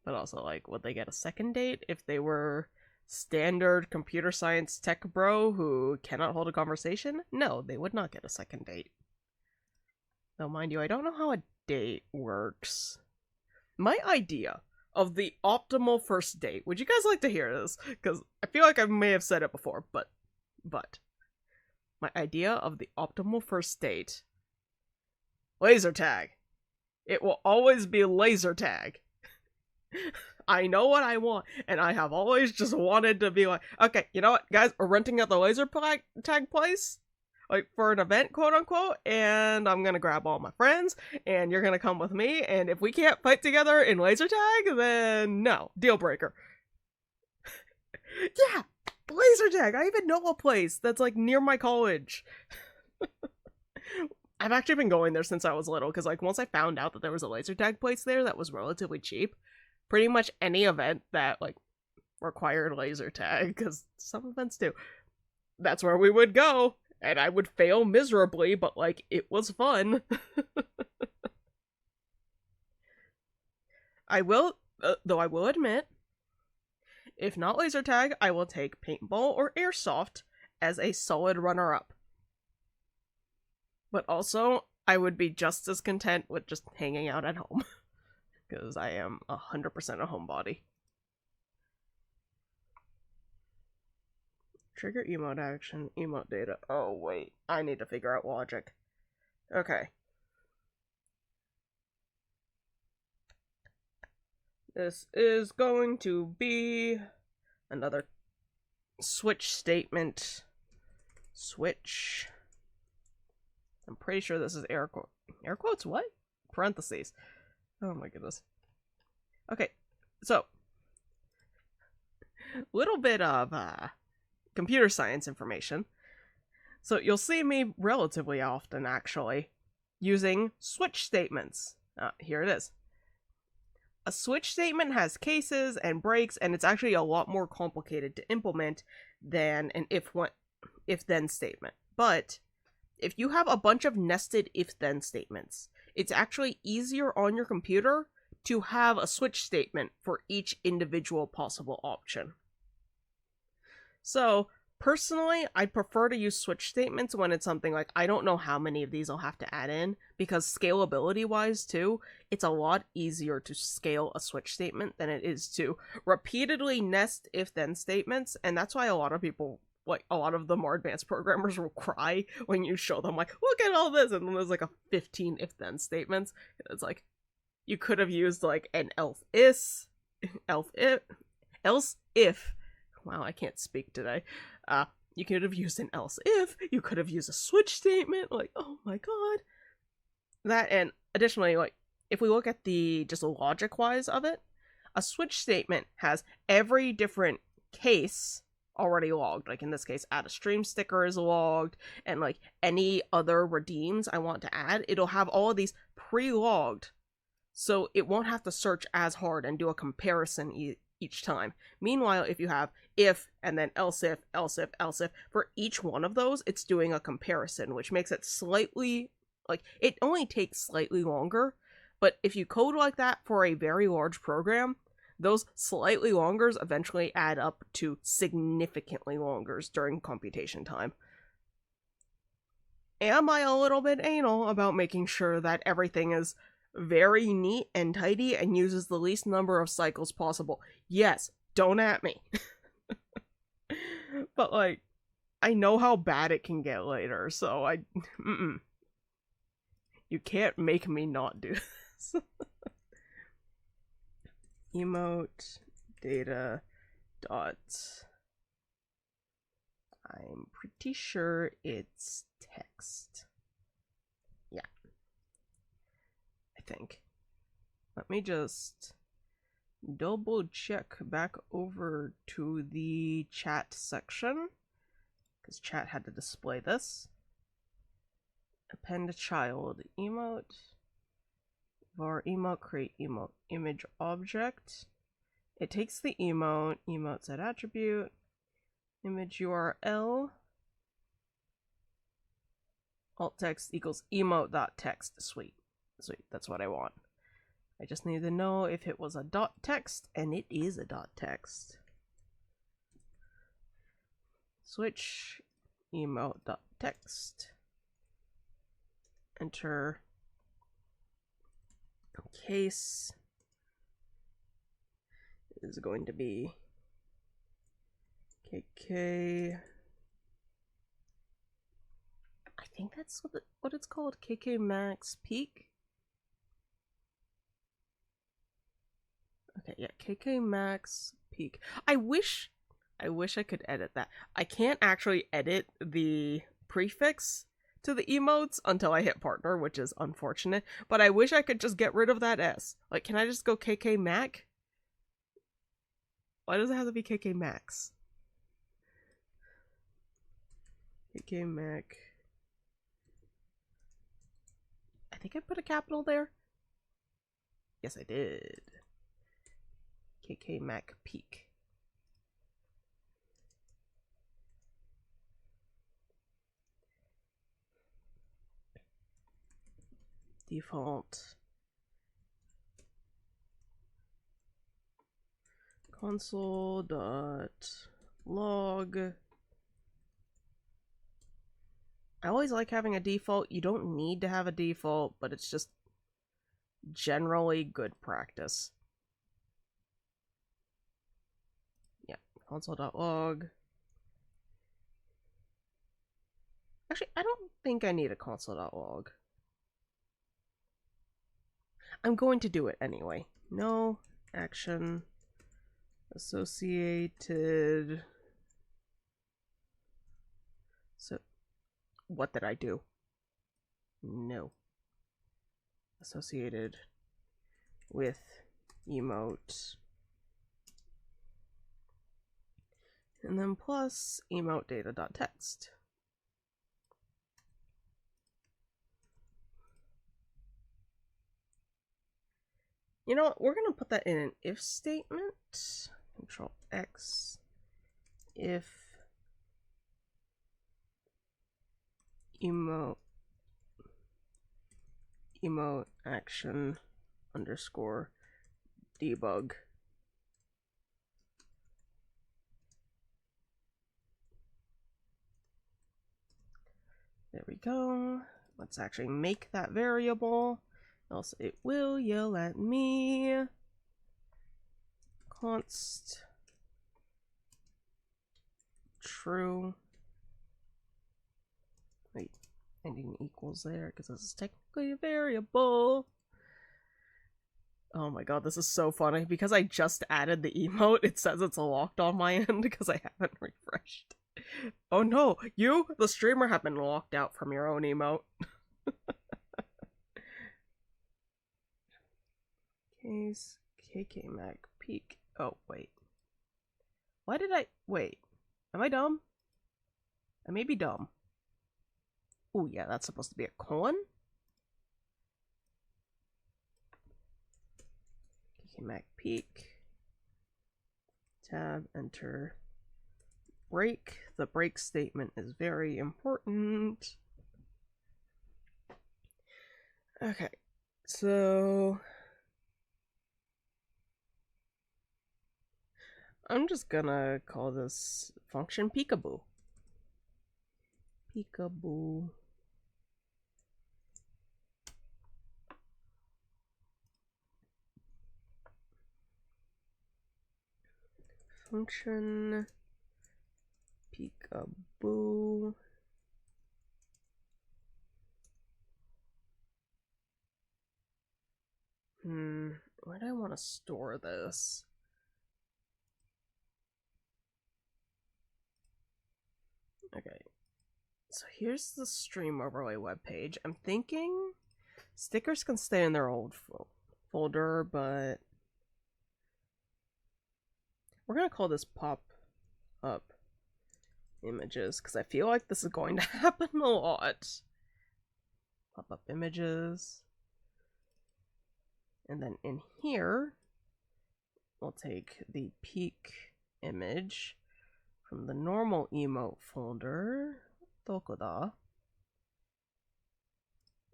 Speaker 1: But also, like, would they get a second date if they were standard computer science tech bro who cannot hold a conversation? No, they would not get a second date. Though, mind you, I don't know how a date works. My idea of the optimal first date, would you guys like to hear this? Because I feel like I may have said it before, but my idea of the optimal first date, laser tag. It will always be laser tag. I know what I want, and I have always just wanted to be like, okay, you know what, guys, we're renting out the laser tag place, like, for an event, quote unquote, and I'm gonna grab all my friends, and you're gonna come with me, and if we can't fight together in laser tag, then no, deal breaker. Yeah, laser tag! I even know a place that's, like, near my college. I've actually been going there since I was little, because, like, once I found out that there was a laser tag place there that was relatively cheap, pretty much any event that, like, required laser tag, because some events do, that's where we would go, and I would fail miserably, but, like, it was fun. I will, though I will admit, if not laser tag, I will take paintball or airsoft as a solid runner-up. But also, I would be just as content with just hanging out at home. Because I am 100% a homebody. Trigger emote action, emote data. Oh, wait. I need to figure out logic. Okay. This is going to be another switch statement. Switch. I'm pretty sure this is air quotes. Air quotes? What? Parentheses. Oh my goodness. Okay, so little bit of computer science information. So you'll see me relatively often, actually, using switch statements. Here it is. A switch statement has cases and breaks, and it's actually a lot more complicated to implement than an if-then statement. But if you have a bunch of nested if-then statements, it's actually easier on your computer to have a switch statement for each individual possible option. So, personally, I prefer to use switch statements when it's something like I don't know how many of these I'll have to add in, because scalability-wise, too, it's a lot easier to scale a switch statement than it is to repeatedly nest if-then statements, and that's why a lot of people, like, a lot of the more advanced programmers will cry when you show them, like, look at all this, and then there's, like, a 15 if-then statements. It's like, you could have used, like, an else if, wow, I can't speak today. You could have used an else if, you could have used a switch statement, like, oh my god. That, and additionally, like, if we look at the just logic-wise of it, a switch statement has every different case already logged. Like, in this case, add a stream sticker is logged, and, like, any other redeems I want to add, it'll have all of these pre-logged, so it won't have to search as hard and do a comparison each time. Meanwhile, if you have if and then else if, for each one of those, it's doing a comparison, which makes it slightly, like, it only takes slightly longer, but if you code like that for a very large program, those slightly longers eventually add up to significantly longers during computation time. Am I a little bit anal about making sure that everything is very neat and tidy and uses the least number of cycles possible? Yes, don't at me. But, like, I know how bad it can get later, so you can't make me not do this. Emote data dot, I'm pretty sure it's text. Yeah, I think. Let me just double check back over to the chat section, because chat had to display this. Append child emote, var emote, create emote image object. It takes the emote, emote set attribute, image URL, alt text equals emote.text. Sweet, that's what I want. I just need to know if it was a dot text, and it is a dot text. Switch emote.text. Enter case is going to be KK. I think that's what it's called, KK max peak. Okay, yeah, KK max peak. I wish I could edit that. I can't actually edit the prefix to the emotes until I hit partner, which is unfortunate, but I wish I could just get rid of that S. Like, can I just go KK mac? Why does it have to be KK max? KK mac. I think I put a capital there. Yes, I did. KK mac peak. Default console.log. I always like having a default. You don't need to have a default, but it's just generally good practice. Yeah, console.log. Actually, I don't think I need a console.log. I'm going to do it anyway. No action associated. So, what did I do? No. Associated with emote. And then plus emote data.text. You know what? We're going to put that in an if statement. Control X. If emote action underscore debug. There we go. Let's actually make that variable, else it will yell at me. Const true. Wait, ending equals there because this is technically a variable. Oh my god, this is so funny. Because I just added the emote, it says it's locked on my end because I haven't refreshed. Oh no, you, the streamer, have been locked out from your own emote. Case KK Mag Peak. Oh, wait. Why did I... Wait. Am I dumb? I may be dumb. Oh, yeah, that's supposed to be a colon? KK Mag Peak. Tab, enter. Break. The break statement is very important. Okay, so I'm just gonna call this function peekaboo. Peekaboo. Function peekaboo. Where do I want to store this? Okay, so here's the stream overlay webpage. I'm thinking stickers can stay in their old folder, but we're gonna call this pop up images because I feel like this is going to happen a lot. Pop up images. And then in here, we'll take the peak image from the normal emote folder. Dokoda.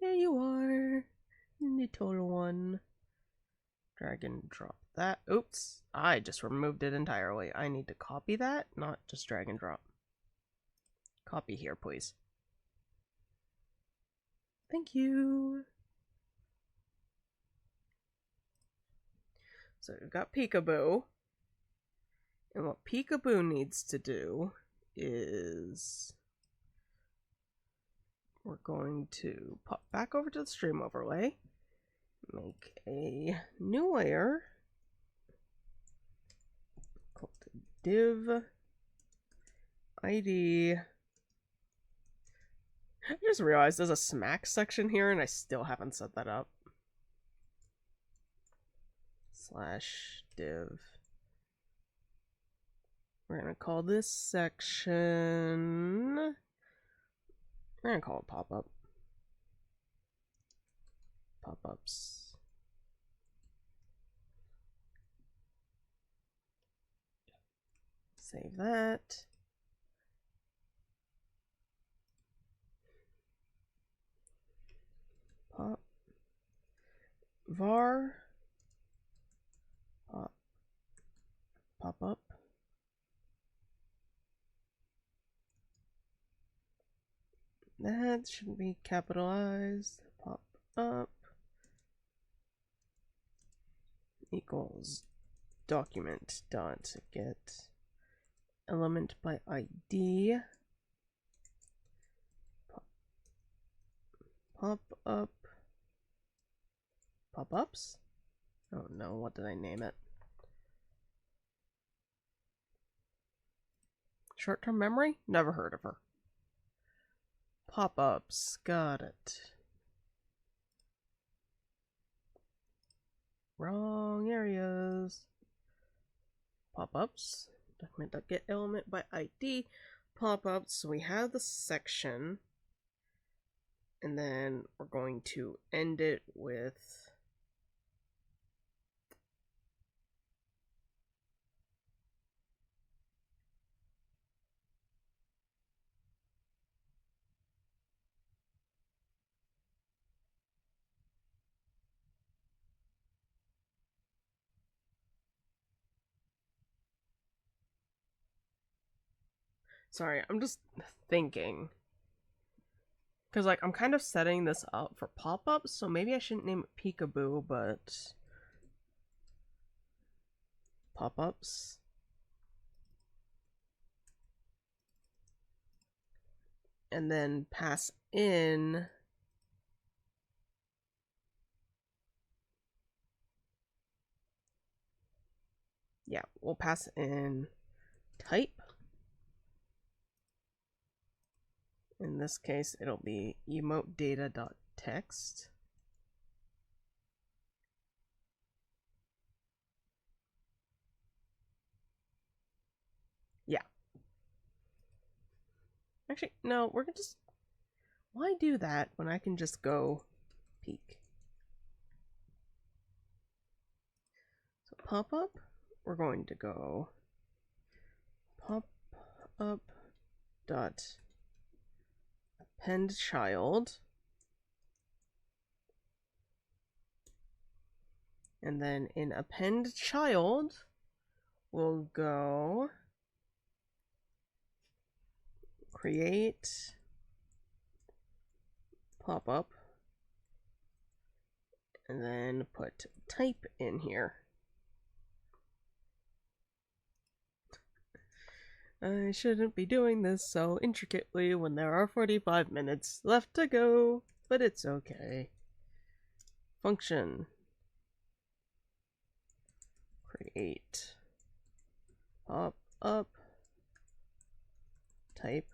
Speaker 1: There you are. Little one. Drag and drop that. Oops. I just removed it entirely. I need to copy that, not just drag and drop. Copy here, please. Thank you. So we've got Peekaboo. And what Peekaboo needs to do is we're going to pop back over to the stream overlay, make a new layer called div ID. I just realized there's a smack section here and I still haven't set that up. /div. We're gonna call this section, we're gonna call it pop-up. Pop-ups. Save that. Pop. Var. Pop. Pop-up. That shouldn't be capitalized. Pop up equals document dot get element by ID. Pop up. Pop ups? Oh no, what did I name it? Short term memory? Never heard of her. Pop-ups, got it. Wrong areas. Pop-ups, document.get element by ID. Pop-ups, so we have the section. And then we're going to end it with Sorry, I'm just thinking. Because, like, I'm kind of setting this up for pop-ups, so maybe I shouldn't name it Peekaboo, but... pop-ups. And then pass in... yeah, we'll pass in type. In this case, it'll be emote data.text. Yeah. Actually, no, we're gonna just... why do that when I can just go peek? So pop up, we're going to go pop up dot append child, and then in append child we'll go create pop up and then put type in here. I shouldn't be doing this so intricately when there are 45 minutes left to go, but it's okay. Function create pop up type.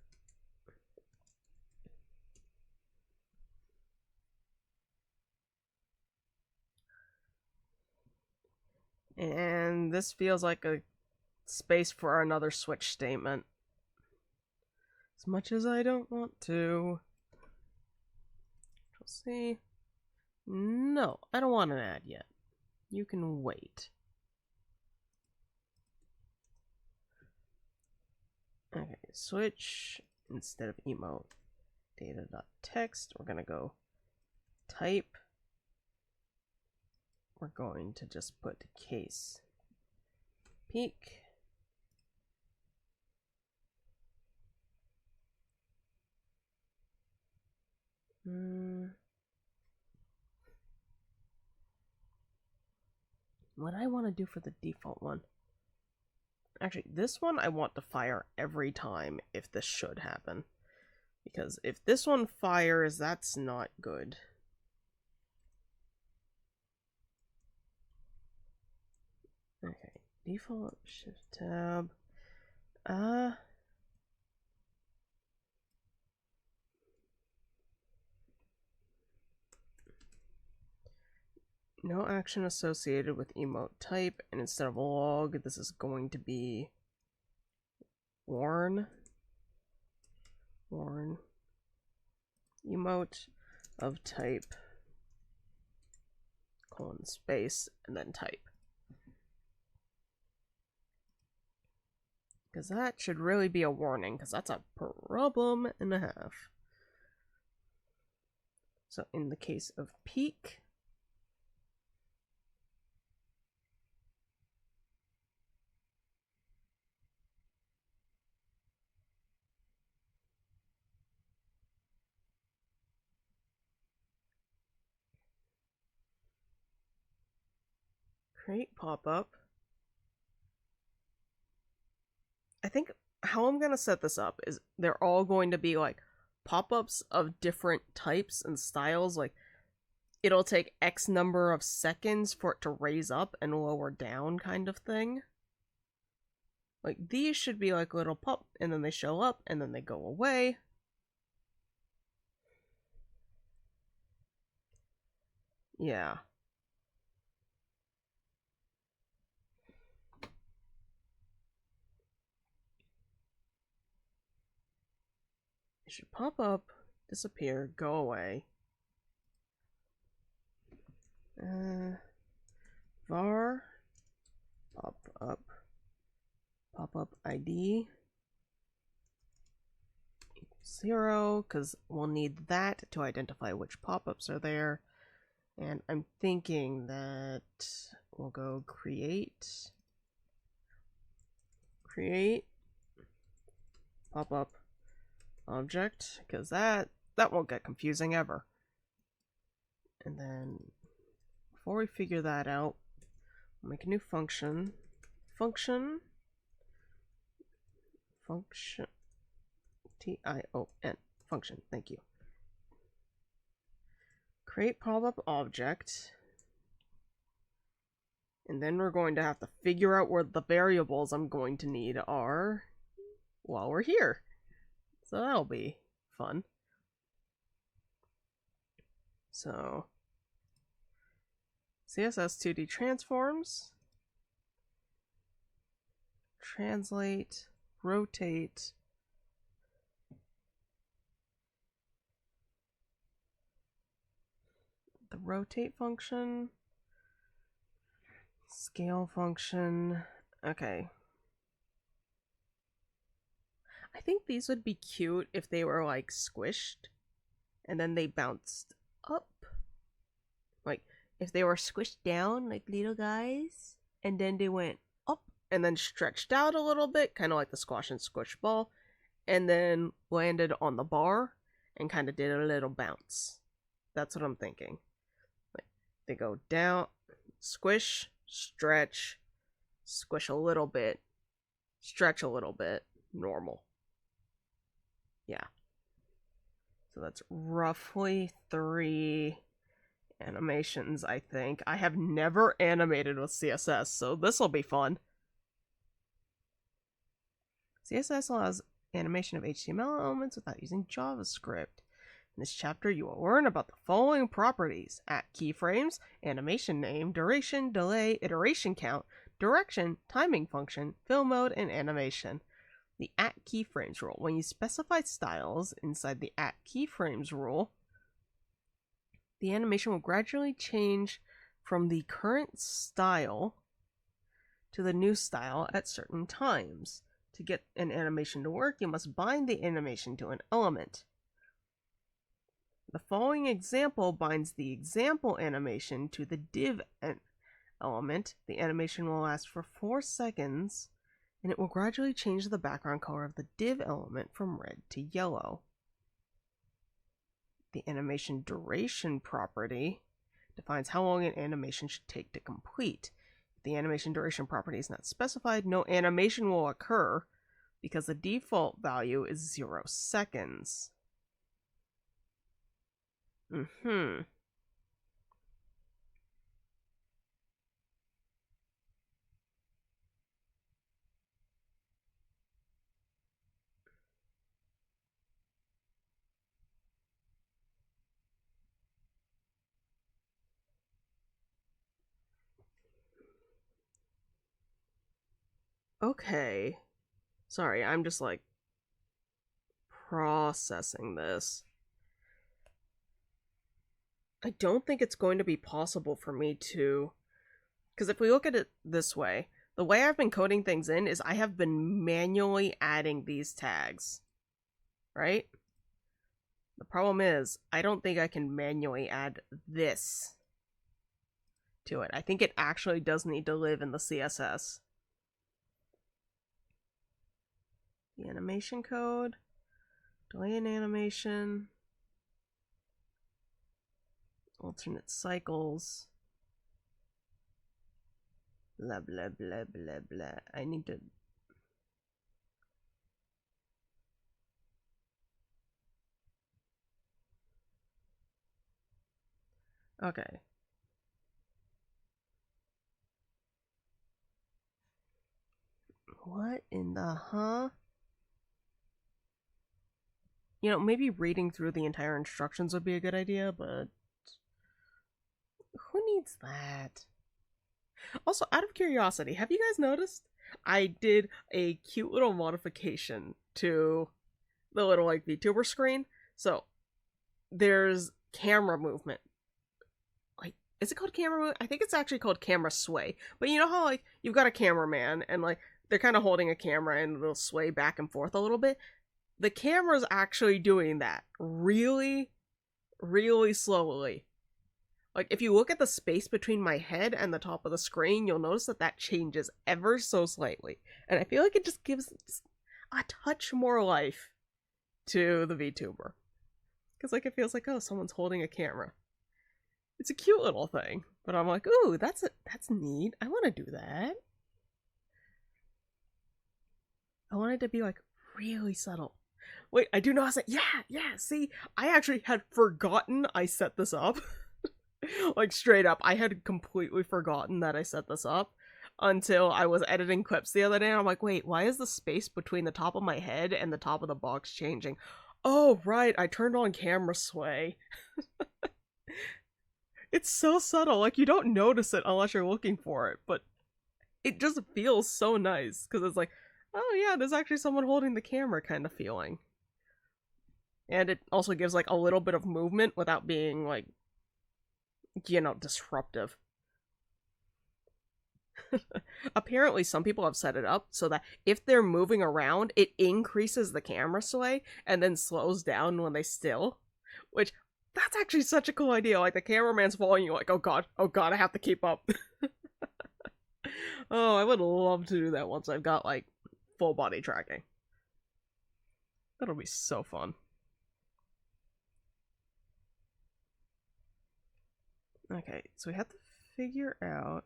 Speaker 1: And this feels like a space for another switch statement. As much as I don't want to. We'll see. No, I don't want an ad yet. You can wait. Okay, switch instead of emote data.text. We're gonna go type. We're going to just put case peek. What I want to do for the default one. Actually, this one I want to fire every time if this should happen. Because if this one fires, that's not good. Okay, default shift tab. No action associated with emote type, and instead of log, this is going to be warn emote of type colon space and then type. Because that should really be a warning, because that's a problem and a half. So in the case of peek, create pop-up. I think how I'm going to set this up is they're all going to be like pop-ups of different types and styles. Like it'll take X number of seconds for it to raise up and lower down kind of thing. Like these should be like little pop and then they show up and then they go away. Yeah. It should pop up, disappear, go away. Var pop up ID equals 0, because we'll need that to identify which pop-ups are there. And I'm thinking that we'll go create pop-up object, because that won't get confusing ever. And then before we figure that out, we'll make a new function. Function T-I-O-N function. Thank you. Create pop-up object. And then we're going to have to figure out where the variables I'm going to need are while we're here. So that'll be fun. So CSS 2D transforms, translate, rotate, the rotate function, scale function. Okay. I think these would be cute if they were like squished and then they bounced up. Like if they were squished down like little guys and then they went up and then stretched out a little bit, kind of like the squash and squish ball, and then landed on the bar and kind of did a little bounce. That's what I'm thinking. Like they go down, squish, stretch, squish a little bit, stretch a little bit, normal. Yeah. So that's roughly 3 animations, I think. I have never animated with CSS, so this will be fun. CSS allows animation of HTML elements without using JavaScript. In this chapter, you will learn about the following properties: @keyframes, animation name, duration, delay, iteration count, direction, timing function, fill mode, and animation. The @keyframes rule. When you specify styles inside the @keyframes rule, the animation will gradually change from the current style to the new style at certain times. To get an animation to work, you must bind the animation to an element. The following example binds the example animation to the div element. The animation will last for 4 seconds, and it will gradually change the background color of the div element from red to yellow. The animation duration property defines how long an animation should take to complete. If the animation duration property is not specified, no animation will occur because the default value is 0 seconds. Okay. Sorry, I'm just like processing this. I don't think it's going to be possible for me to... Because if we look at it this way, the way I've been coding things in is I have been manually adding these tags. Right? The problem is, I don't think I can manually add this to it. I think it actually does need to live in the CSS. The animation code, delay in animation, alternate cycles, blah blah blah blah blah. I need to... Okay. What in the You know, maybe reading through the entire instructions would be a good idea, but who needs that? Also, out of curiosity, have you guys noticed? I did a cute little modification to the little like VTuber screen. So there's camera movement. Like, is it called camera movement? I think it's actually called camera sway. But you know how like you've got a cameraman and like they're kind of holding a camera and it'll sway back and forth a little bit? The camera's actually doing that really, really slowly. Like, if you look at the space between my head and the top of the screen, you'll notice that that changes ever so slightly. And I feel like it just gives... a touch more life to the VTuber. Because, like, it feels like, oh, someone's holding a camera. It's a cute little thing. But I'm like, ooh, that's neat. I want to do that. I want it to be, like, really subtle. Wait, I do know how to say, yeah, see? I actually had forgotten I set this up. Like, straight up, I had completely forgotten that I set this up until I was editing clips the other day, and I'm like, wait, why is the space between the top of my head and the top of the box changing? Oh, right, I turned on camera sway. It's so subtle, like, you don't notice it unless you're looking for it, but it just feels so nice, because it's like, oh yeah, there's actually someone holding the camera kind of feeling. And it also gives, like, a little bit of movement without being, like, you know, disruptive. Apparently, some people have set it up so that if they're moving around, it increases the camera sway and then slows down when they still. Which, that's actually such a cool idea. Like, the cameraman's following you, like, oh god, I have to keep up. Oh, I would love to do that once I've got, like, full body tracking. That'll be so fun. Okay, so we have to figure out...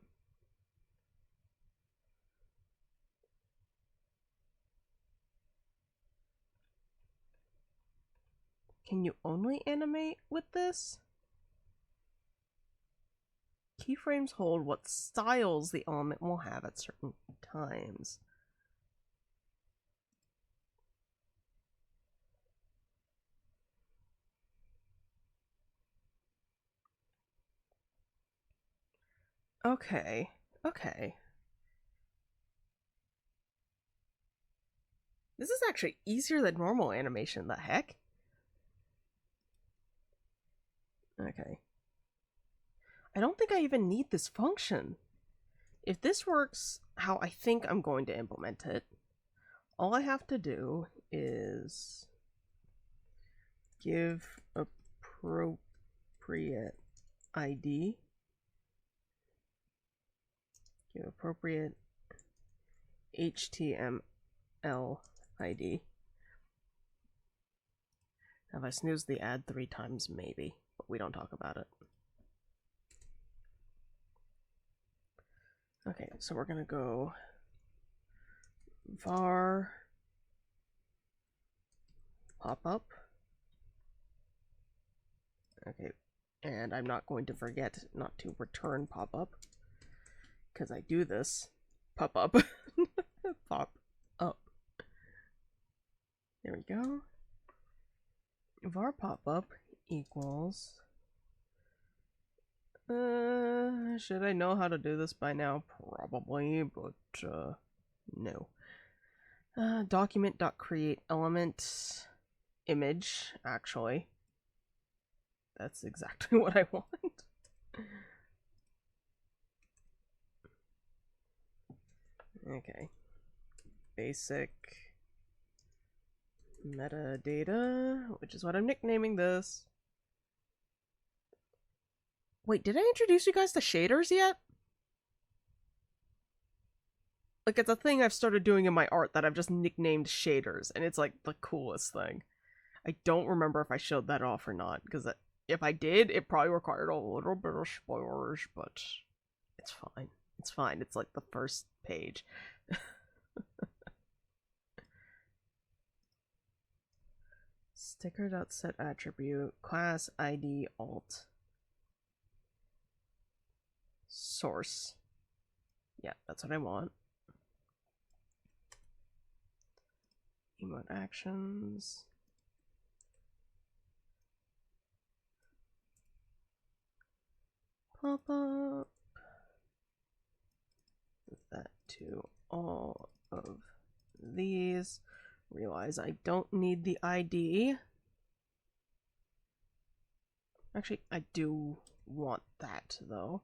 Speaker 1: Can you only animate with this? Keyframes hold what styles the element will have at certain times. Okay. This is actually easier than normal animation, the heck? Okay. I don't think I even need this function. If this works how I think I'm going to implement it, all I have to do is give appropriate ID, give appropriate HTML ID. If I snooze the ad 3 times, maybe, but we don't talk about it. Okay, so we're gonna go var pop-up. Okay, and I'm not going to forget not to return pop-up, because I do this. Pop-up. Pop-up. There we go. Var pop-up equals... should I know how to do this by now? Probably, but, no. Document.createElement image, actually. That's exactly what I want. Okay. Basic metadata, which is what I'm nicknaming this. Wait, did I introduce you guys to shaders yet? Like, it's a thing I've started doing in my art that I've just nicknamed shaders, and it's like the coolest thing. I don't remember if I showed that off or not, because if I did, it probably required a little bit of spoilers, but it's fine. It's fine. It's like the first page. Sticker.set attribute, class ID alt. Source. Yeah, that's what I want. Emote actions. Pop up. Set that to all of these. Realize I don't need the ID. Actually, I do want that though.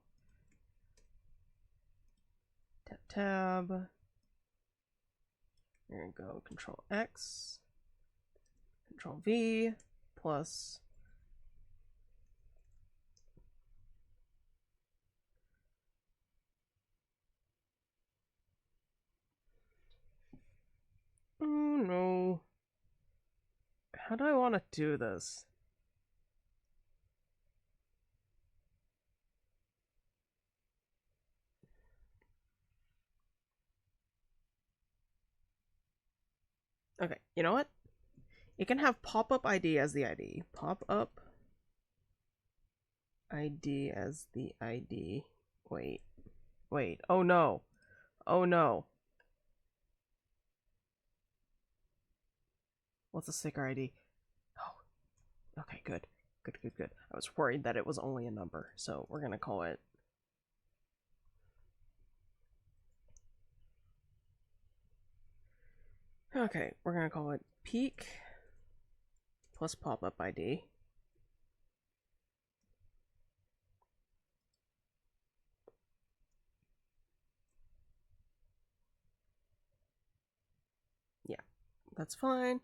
Speaker 1: Tab. There we go. Control X. Control V. Plus. Oh How do I want to do this? Okay, you know what? You can have pop-up ID as the ID. Pop-up ID as the ID. Wait. Wait. Oh no. Oh no. What's a sticker ID? Oh. Okay, good. Good, good, good. I was worried that it was only a number, so we're gonna call it... Okay, we're gonna call it peak plus pop-up ID. Yeah, that's fine.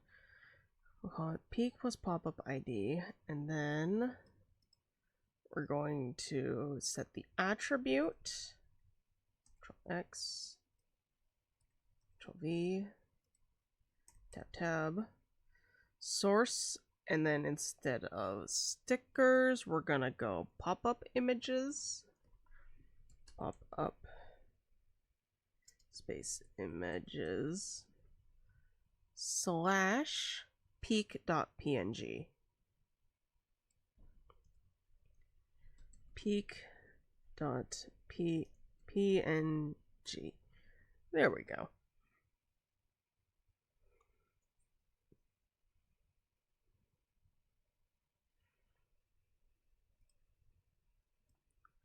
Speaker 1: We'll call it peak plus pop-up ID, and then we're going to set the attribute. Control X, Control V, tab, source, and then instead of stickers, we're gonna go pop-up images. Pop-up space images slash peak.png. Peak.png. There we go.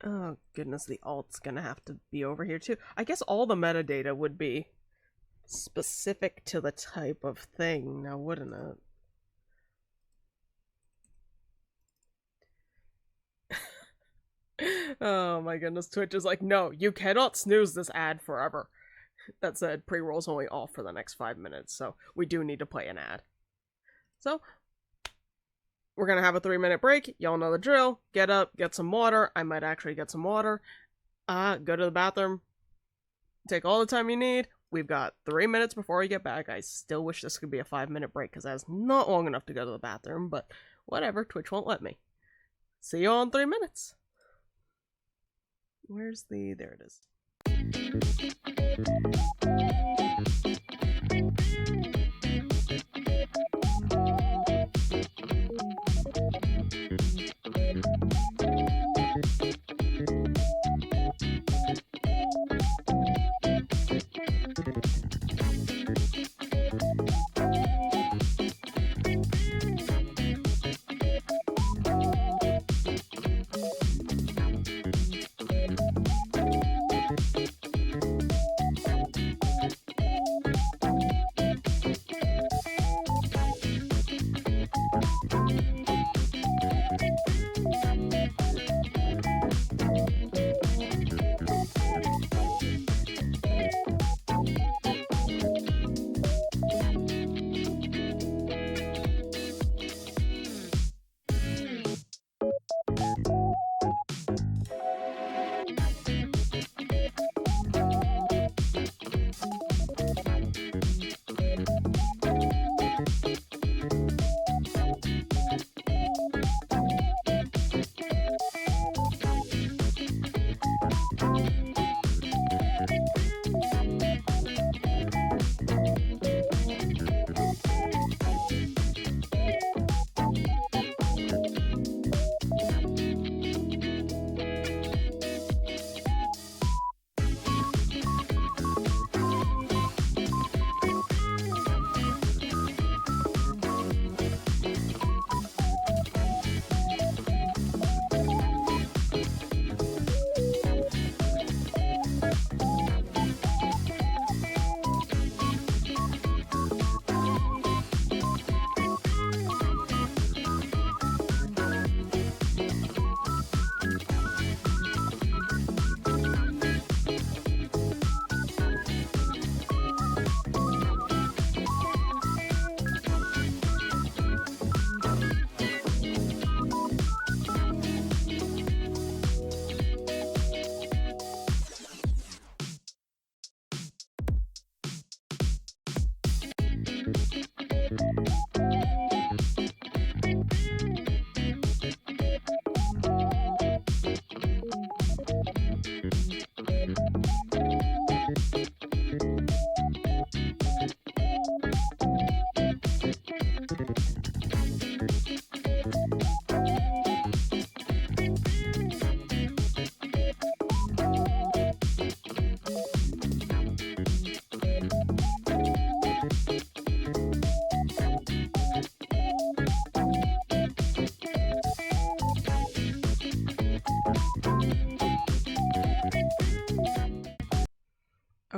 Speaker 1: Oh goodness, the alt's gonna have to be over here too. I guess all the metadata would be specific to the type of thing now, wouldn't it? Oh my goodness, Twitch is like, no, you cannot snooze this ad forever. That said, pre-roll's only off for the next 5 minutes, so we do need to play an ad. So, we're gonna have a 3-minute break. Y'all know the drill. Get up, get some water. I might actually get some water. Go to the bathroom. Take all the time you need. We've got 3 minutes before we get back. I still wish this could be a 5-minute break because that's not long enough to go to the bathroom, but whatever, Twitch won't let me. See you all in 3 minutes. Where's the... there it is.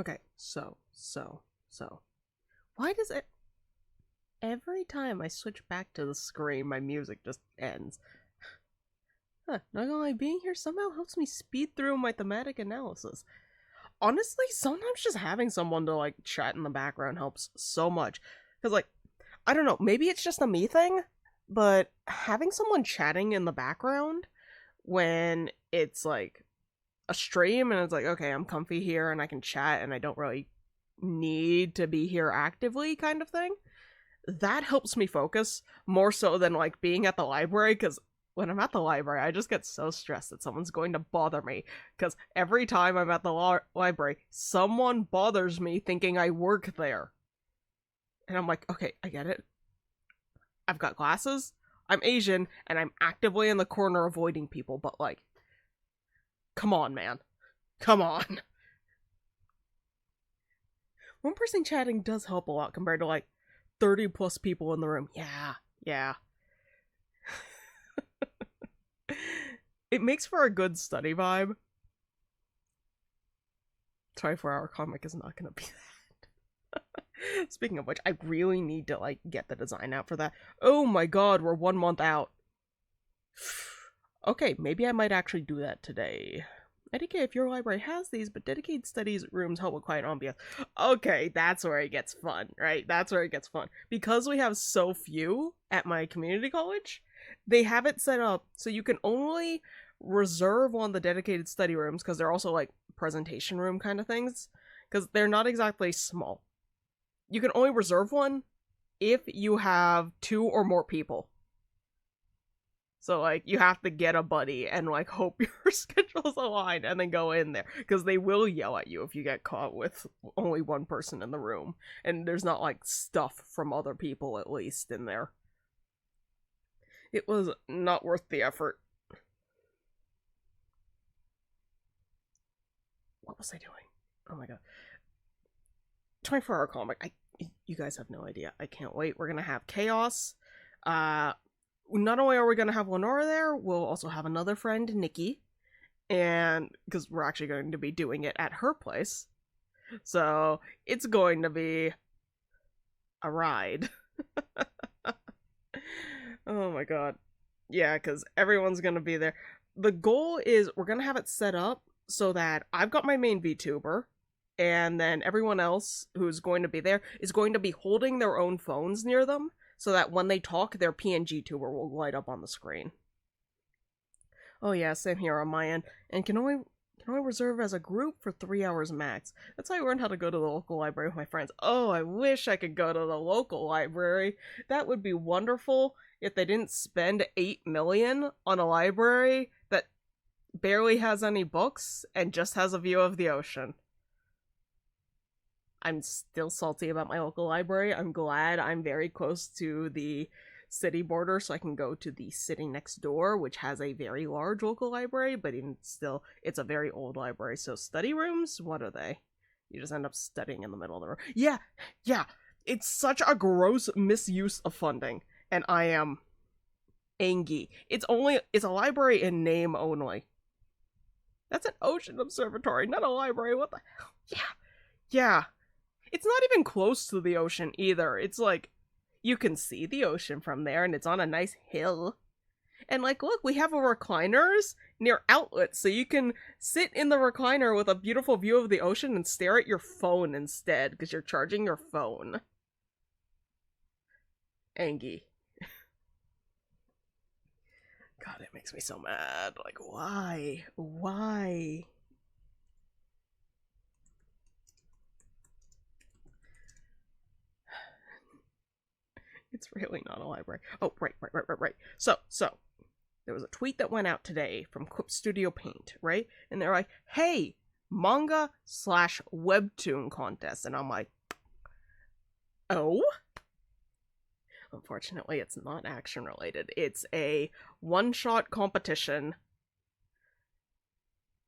Speaker 1: Okay, so. Why does it... Every time I switch back to the screen, my music just ends. Huh, not gonna lie, being here somehow helps me speed through my thematic analysis. Honestly, sometimes just having someone to, like, chat in the background helps so much. Because, like, I don't know, maybe it's just a me thing, but having someone chatting in the background when it's, like, a stream and it's like, okay, I'm comfy here and I can chat and I don't really need to be here actively kind of thing, that helps me focus more so than, like, being at the library, because when I'm at the library, I just get so stressed that someone's going to bother me, because every time I'm at the library, someone bothers me thinking I work there. And I'm like, okay, I get it. I've got glasses, I'm Asian, and I'm actively in the corner avoiding people, but, like, come on, man. Come on. One person chatting does help a lot compared to, like, 30 plus people in the room. Yeah. It makes for a good study vibe. 24-hour comic is not gonna be that. Speaking of which, I really need to, like, get the design out for that. Oh my god, we're 1 month out. Okay, maybe I might actually do that today. IDK, if your library has these, but dedicated studies rooms help with quiet ambiance. Okay, that's where it gets fun, right? That's where it gets fun. Because we have so few at my community college, they have it set up so you can only reserve one of the dedicated study rooms, because they're also, like, presentation room kind of things, because they're not exactly small. You can only reserve one if you have 2 or more people. So, like, you have to get a buddy and, like, hope your schedules align and then go in there. Because they will yell at you if you get caught with only one person in the room. And there's not, like, stuff from other people, at least, in there. It was not worth the effort. What was I doing? Oh my god. 24-hour comic. You guys have no idea. I can't wait. We're gonna have Chaos. Not only are we going to have Lenora there, we'll also have another friend, Nikki, and because we're actually going to be doing it at her place, so it's going to be a ride. Oh my god. Yeah, because everyone's going to be there. The goal is we're going to have it set up so that I've got my main VTuber, and then everyone else who's going to be there is going to be holding their own phones near them, so that when they talk, their PNG tuber will light up on the screen. Oh yeah, same here on my end. And can only reserve as a group for 3 hours max. That's how I learned how to go to the local library with my friends. Oh, I wish I could go to the local library. That would be wonderful if they didn't spend $8 million on a library that barely has any books and just has a view of the ocean. I'm still salty about my local library. I'm glad I'm very close to the city border, so I can go to the city next door, which has a very large local library, but even still, it's a very old library. So study rooms, what are they? You just end up studying in the middle of the room. Yeah. It's such a gross misuse of funding, and I am angry. It's a library in name only. That's an ocean observatory, not a library. What the hell? Yeah. It's not even close to the ocean either. It's like, you can see the ocean from there, and it's on a nice hill. And, like, look, we have recliners near outlets, so you can sit in the recliner with a beautiful view of the ocean and stare at your phone instead, because you're charging your phone. Angie. God, it makes me so mad. Like, why? Why? It's really not a library. Oh, right. So, there was a tweet that went out today from Quip Studio Paint, right? And they're like, hey, manga/webtoon contest. And I'm like, oh? Unfortunately, it's not action related. It's a one-shot competition.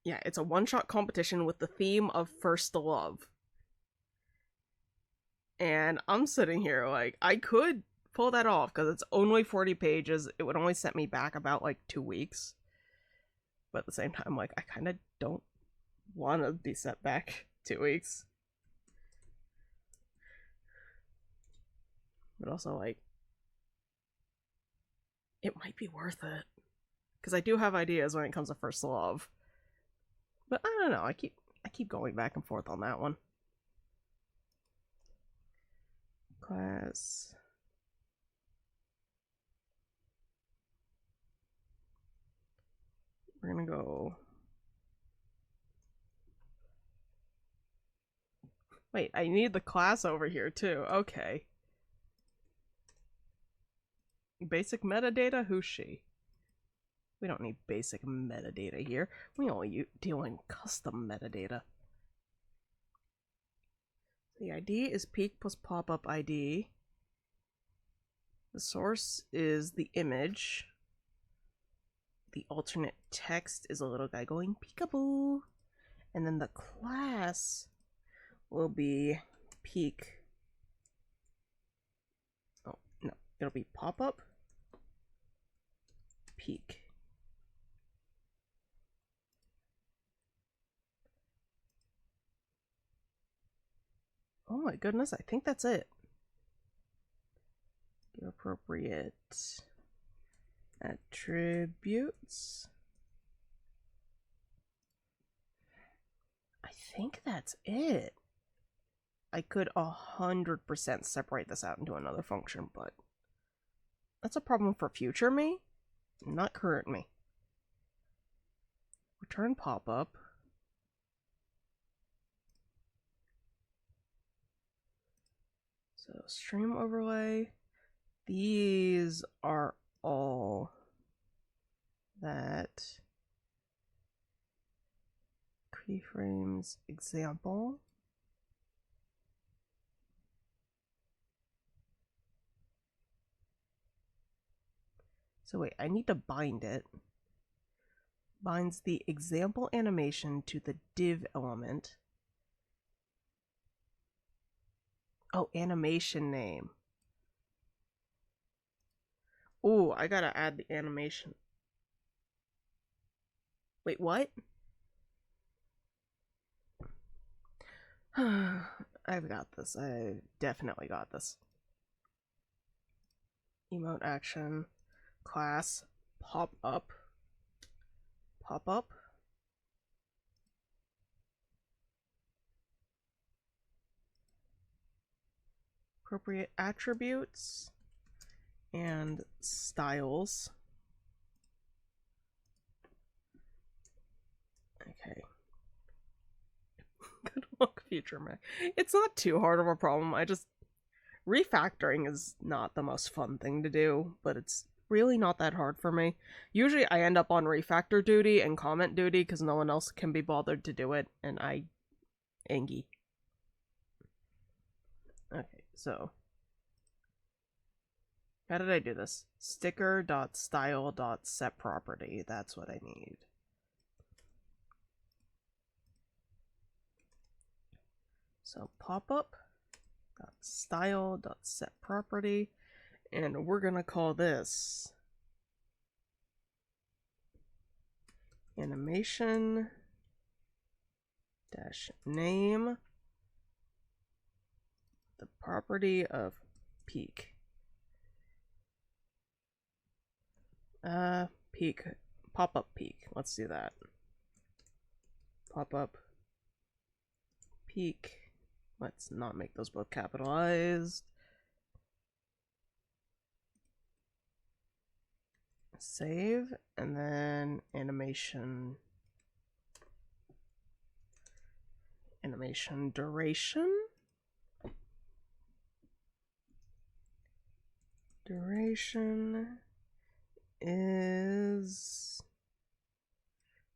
Speaker 1: Yeah, it's a one-shot competition with the theme of first love. And I'm sitting here like, I could pull that off because it's only 40 pages. It would only set me back about like 2 weeks. But at the same time, like, I kind of don't want to be set back 2 weeks. But also, like, it might be worth it. Because I do have ideas when it comes to First Love. But I don't know, I keep going back and forth on that one. Class. We're gonna go. Wait, I need the class over here too. Okay. Basic metadata? Who's she? We don't need basic metadata here. We only deal in custom metadata. The ID is peak plus pop-up ID. The source is the image. The alternate text is a little guy going peekaboo. And then the class will be peak. Oh, no. It'll be pop-up. Peak. Oh my goodness, I think that's it. Give appropriate attributes. I think that's it. I could 100% separate this out into another function, but that's a problem for future me, not current me. Return pop-up. So stream overlay. These are all that keyframes example. So wait, I need to bind it. Binds the example animation to the div element. Oh, animation name. Ooh, I gotta add the animation. Wait, what? I've got this. I definitely got this. Emote action. Class. Pop up. Pop up. Appropriate attributes. And styles. Okay. Good luck, future Mac. It's not too hard of a problem. Refactoring is not the most fun thing to do, but it's really not that hard for me. Usually I end up on refactor duty and comment duty because no one else can be bothered to do it, and I... Angie. Okay, so... How did I do this? Sticker.style.setProperty. That's what I need. So popup.style.setProperty, and we're gonna call this animation name, the property of peak. Peak, pop-up peak. Let's do that. Pop-up peak. Let's not make those both capitalized. Save, and then animation duration. Duration is...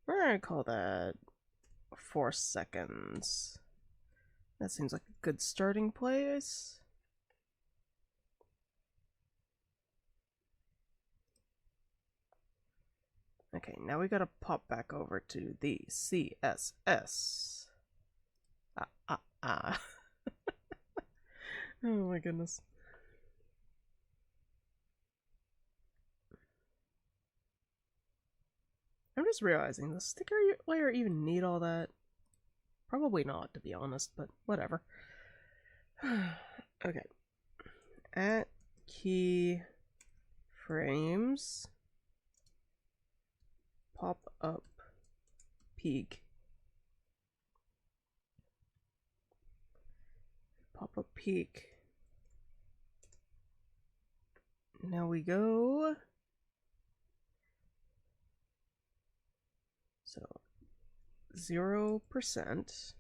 Speaker 1: we're gonna call that 4 seconds. That seems like a good starting place. Okay, now we gotta pop back over to the CSS. Oh my goodness. I'm just realizing, the sticker layer even need all that? Probably not, to be honest, but whatever. Okay. At key frames pop up peak. Pop up peak. Now we go. So 0%.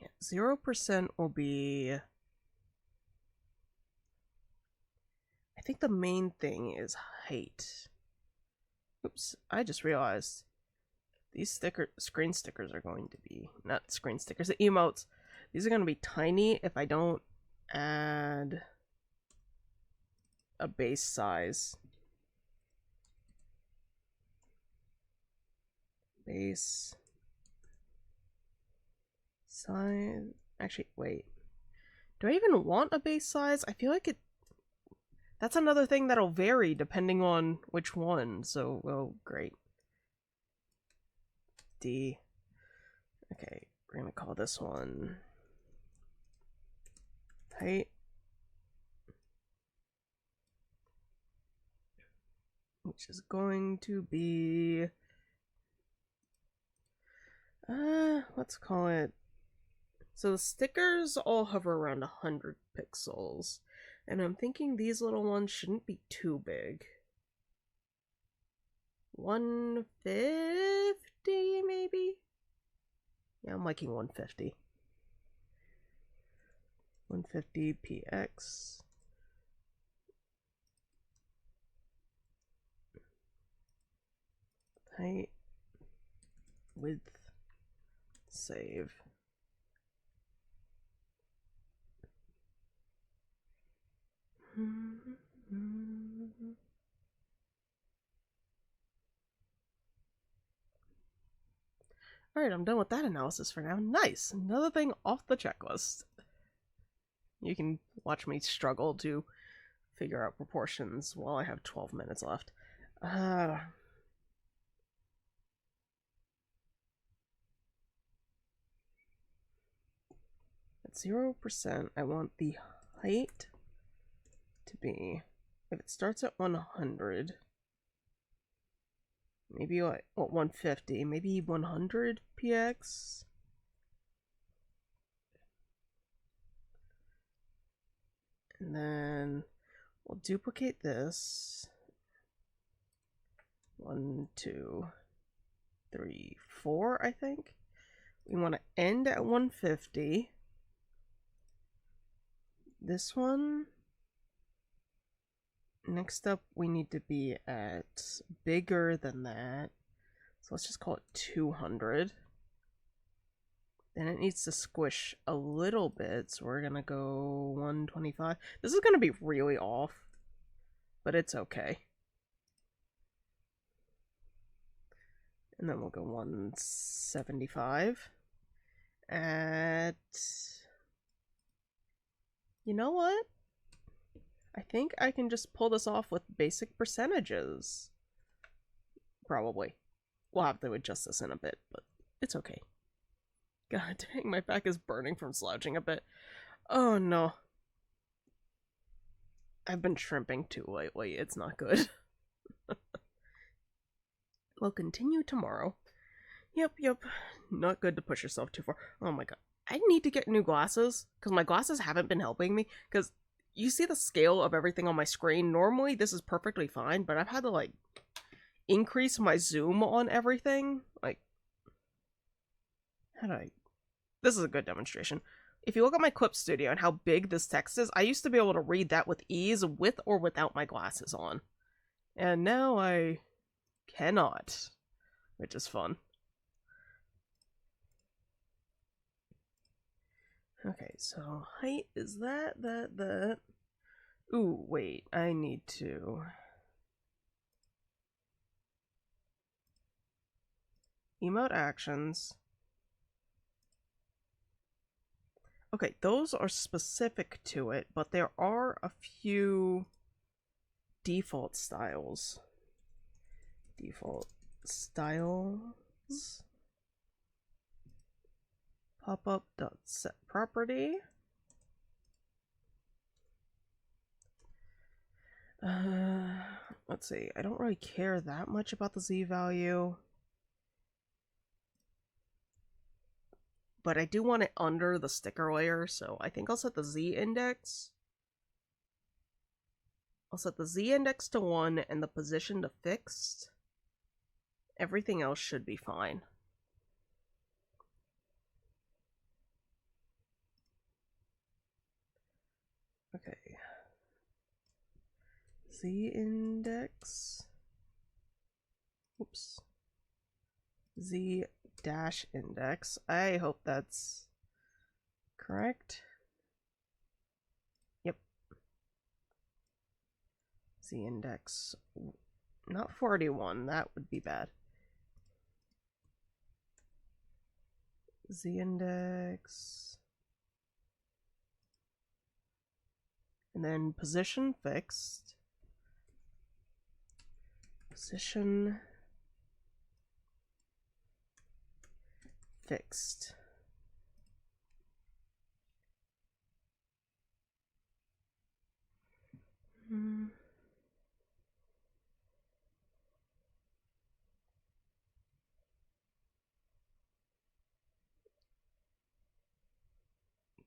Speaker 1: Yeah, 0% will be. I think the main thing is height. Oops, I just realized these screen stickers are going to be, not screen stickers, the emotes. These are going to be tiny if I don't add a base size. Base size. Actually, wait. Do I even want a base size? I feel like it. That's another thing that'll vary depending on which one. So, well, great. D. Okay, we're gonna call this one height. Which is going to be let's call it. So the stickers all hover around 100 pixels. And I'm thinking these little ones shouldn't be too big. 150 maybe? Yeah, I'm liking 150. 150 px. Height. Width. Save. Alright, I'm done with that analysis for now. Nice! Another thing off the checklist. You can watch me struggle to figure out proportions while I have 12 minutes left. At 0%, I want the height to be, if it starts at 100, maybe like, what, 150, maybe 100 px? And then we'll duplicate this. 1, 2, 3, 4, I think. We want to end at 150. This one. Next up, we need to be at bigger than that. So let's just call it 200. Then it needs to squish a little bit, so we're gonna go 125. This is gonna be really off, but it's okay. And then we'll go 175. At... You know what? I think I can just pull this off with basic percentages. Probably. We'll have to adjust this in a bit, but it's okay. God dang, my back is burning from slouching a bit. Oh no. I've been shrimping too lately. It's not good. We'll continue tomorrow. Yep. Not good to push yourself too far. Oh my god. I need to get new glasses, because my glasses haven't been helping me, because you see the scale of everything on my screen. Normally this is perfectly fine, but I've had to, like, increase my zoom on everything. Like, how do I... This is a good demonstration. If you look at my Clip Studio and how big this text is, I used to be able to read that with ease with or without my glasses on. And now I cannot, which is fun. Okay, so height is that. Ooh, wait, I need to... Emote actions. Okay, those are specific to it, but there are a few default styles. Default styles. popup.setProperty. Let's see. I don't really care that much about the z value, but I do want it under the sticker layer, so I think I'll set the z index. I'll set the z index to 1 and the position to fixed. Everything else should be fine. Okay. Z index. Oops. Z dash index. I hope that's correct. Yep. Z index. Not 41. That would be bad. Z index. And then position fixed. Position fixed.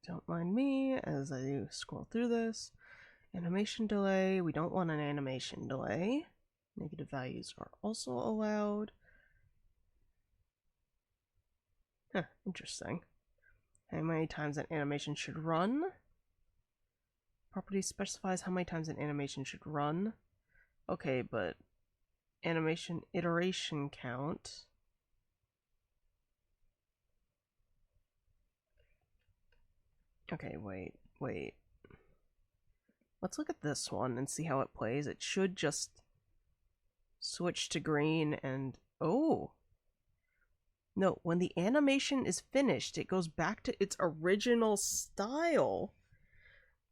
Speaker 1: Don't mind me as I scroll through this. Animation delay. We don't want an animation delay. Negative values are also allowed. Huh, interesting. How many times an animation should run. Property specifies how many times an animation should run. Okay, but animation iteration count. Okay, wait. Let's look at this one and see how it plays. It should just switch to green and... Oh! No, when the animation is finished, it goes back to its original style.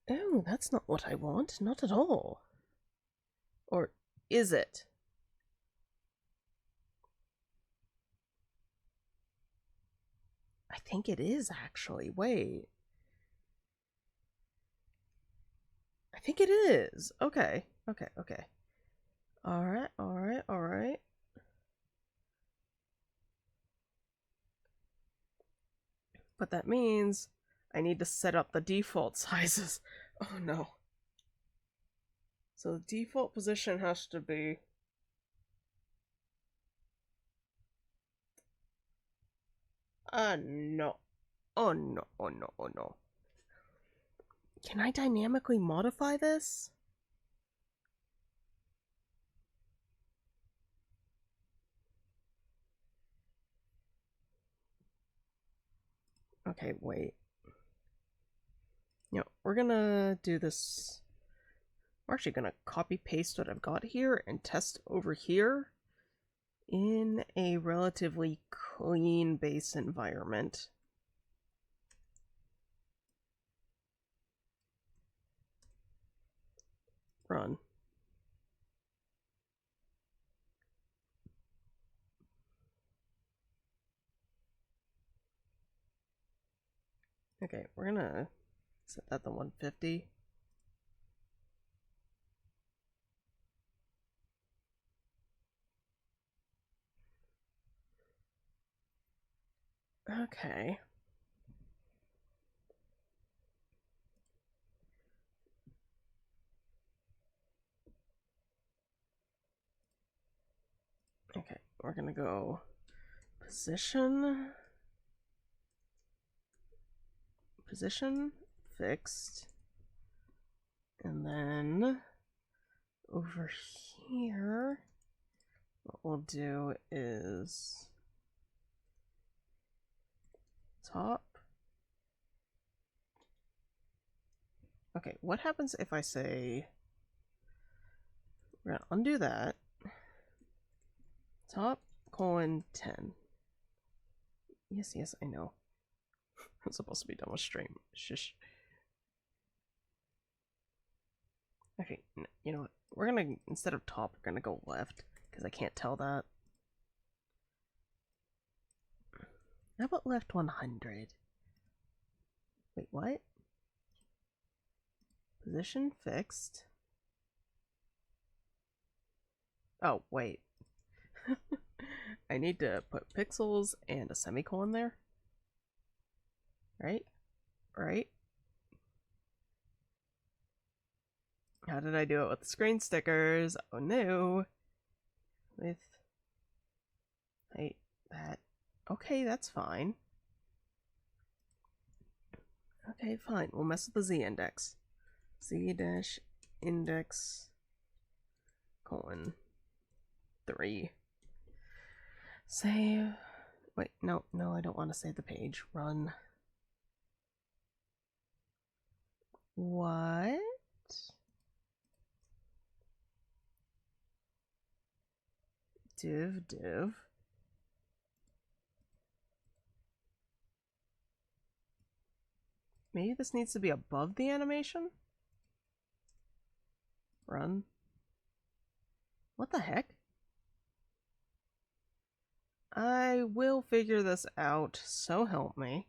Speaker 1: Oh, that's not what I want. Not at all. Or is it? I think it is, actually. Wait. I think it is. Okay. Alright. But that means I need to set up the default sizes. Oh no. So the default position has to be... no. Oh no. Can I dynamically modify this? Okay, wait. You know, we're gonna do this. We're actually gonna copy paste what I've got here and test over here in a relatively clean base environment. Run. Okay, we're gonna set that to 150. Okay. Okay, we're gonna go position fixed, and then over here what we'll do is top. Okay, what happens if I say, we're gonna undo that, top colon 10. Yes, I know. I'm supposed to be done with stream. Shush. Okay, you know what? We're gonna, instead of top, we're gonna go left, because I can't tell that. How about left 100? Wait, what? Position fixed. Oh, wait. I need to put pixels and a semicolon there. Right? Right? How did I do it with the screen stickers? Oh no. With height that. Okay, that's fine. Okay, fine. We'll mess with the z-index. Z-index colon 3. Save. Wait, no, I don't want to save the page. Run. What? Div. Maybe this needs to be above the animation? Run. What the heck? I will figure this out, so help me.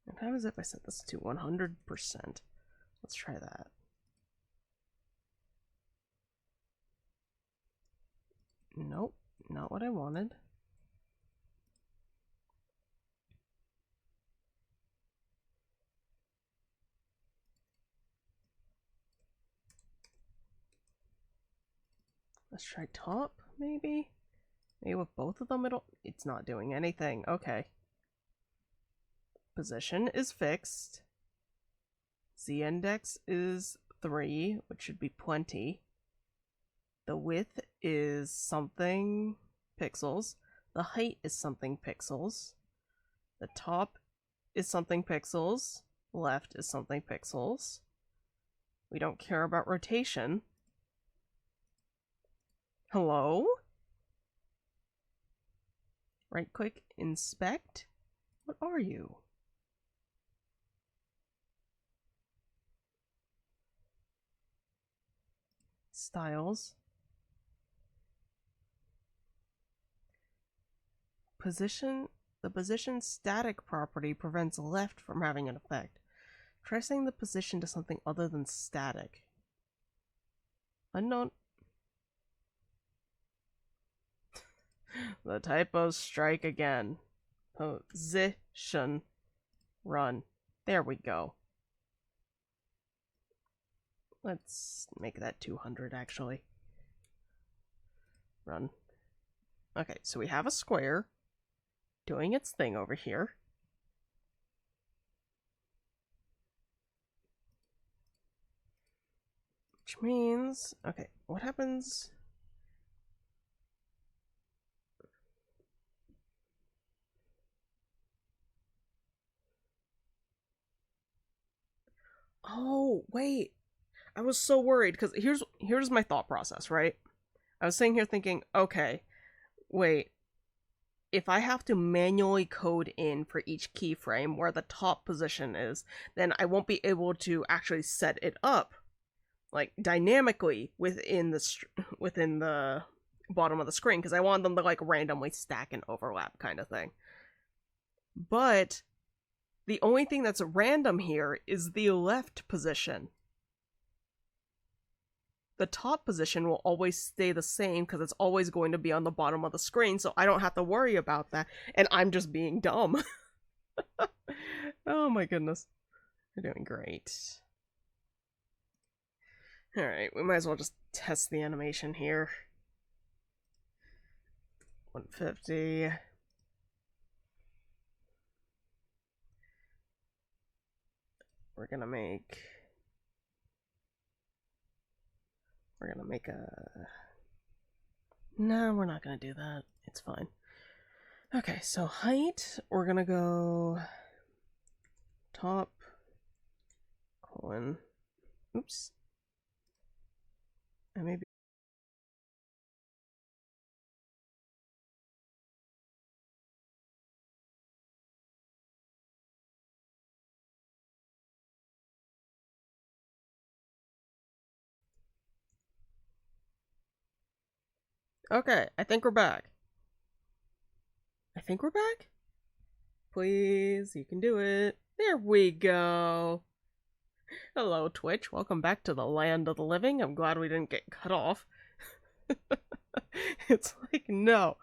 Speaker 1: What happens if I set this to 100%? Let's try that. Nope, not what I wanted. Let's try top, maybe? Maybe with both of them it's not doing anything. Okay. Position is fixed. Z-index is 3, which should be plenty. The width is something pixels. The height is something pixels. The top is something pixels. Left is something pixels. We don't care about rotation. Hello? Right click, inspect. What are you? Styles. Position. The position static property prevents left from having an effect. Try setting the position to something other than static. Unknown. The typos strike again. Position. Run. There we go. Let's make that 200 actually. Run. Okay, so we have a square doing its thing over here. Which means, okay, what happens? Oh, wait. I was so worried because here's my thought process, right? I was sitting here thinking, okay, wait, if I have to manually code in for each keyframe where the top position is, then I won't be able to actually set it up like dynamically within the bottom of the screen because I want them to like randomly stack and overlap kind of thing. But the only thing that's random here is the left position. The top position will always stay the same because it's always going to be on the bottom of the screen, so I don't have to worry about that, and I'm just being dumb. Oh my goodness. You're doing great. Alright, we might as well just test the animation here. 150. We're gonna make a... No, we're not gonna do that. It's fine. Okay, so height, we're gonna go top colon. Oops. I maybe Okay, I think we're back. I think we're back? Please, you can do it. There we go. Hello, Twitch. Welcome back to the land of the living. I'm glad we didn't get cut off. It's like, no,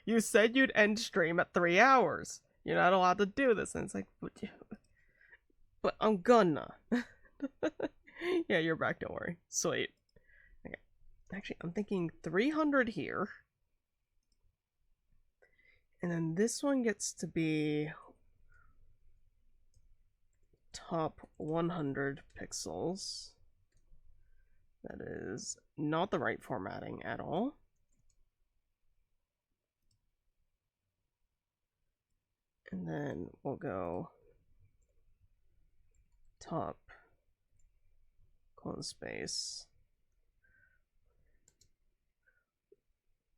Speaker 1: you said you'd end stream at 3 hours. You're not allowed to do this. And it's like, but I'm gonna. Yeah, you're back, don't worry. Sweet. Okay. Actually, I'm thinking 300 here. And then this one gets to be top 100 pixels. That is not the right formatting at all. And then we'll go top close space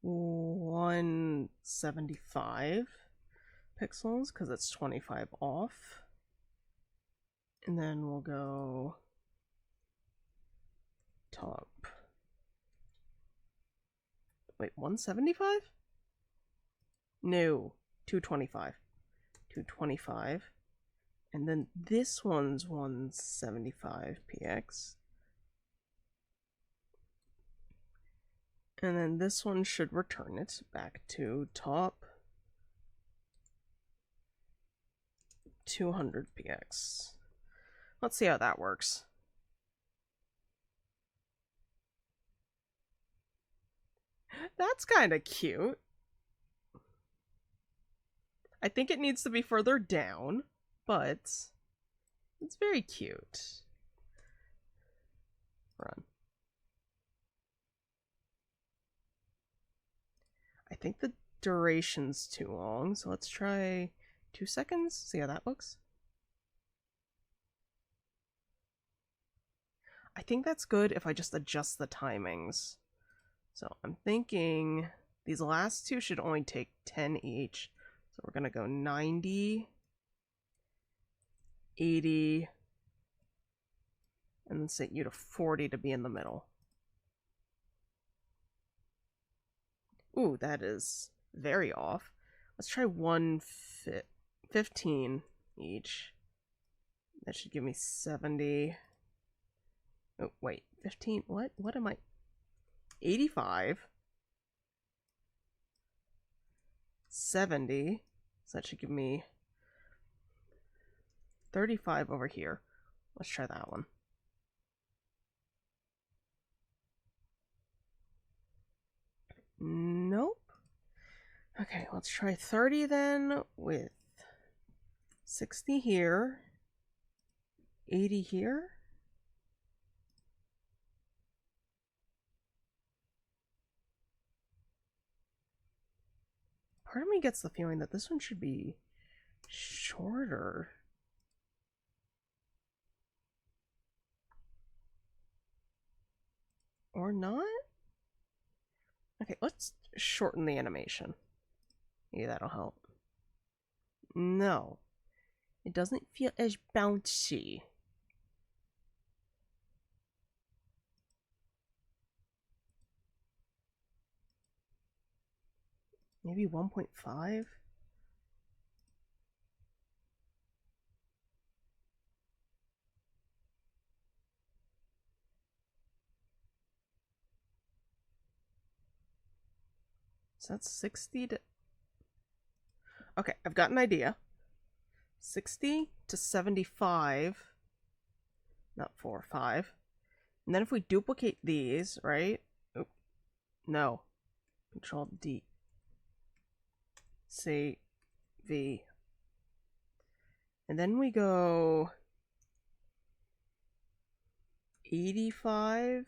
Speaker 1: 175 pixels because it's 25 off. And then we'll go top. Wait, 175? No, 225. 225. And then this one's 175 px. And then this one should return it back to top 200 px. Let's see how that works. That's kind of cute. I think it needs to be further down, but it's very cute. Run. I think the duration's too long, so let's try 2 seconds, see how that looks. I think that's good if I just adjust the timings. So I'm thinking these last two should only take 10 each. So we're gonna go 90, 80, and then set you to 40 to be in the middle. Ooh, that is very off. Let's try 15 each. That should give me 70. Oh, wait, 15, what am I? 85. 70. So that should give me 35 over here. Let's try that one. Nope. Okay, let's try 30 then with 60 here, 80 here. Part of me gets the feeling that this one should be shorter. Or not? Okay, let's shorten the animation. Maybe that'll help. No. It doesn't feel as bouncy. Maybe 1.5? So that's 60 to... Okay, I've got an idea. 60 to 75. Not 4, 5. And then if we duplicate these, right? Oop. No. Control D. C. V. And then we go 85.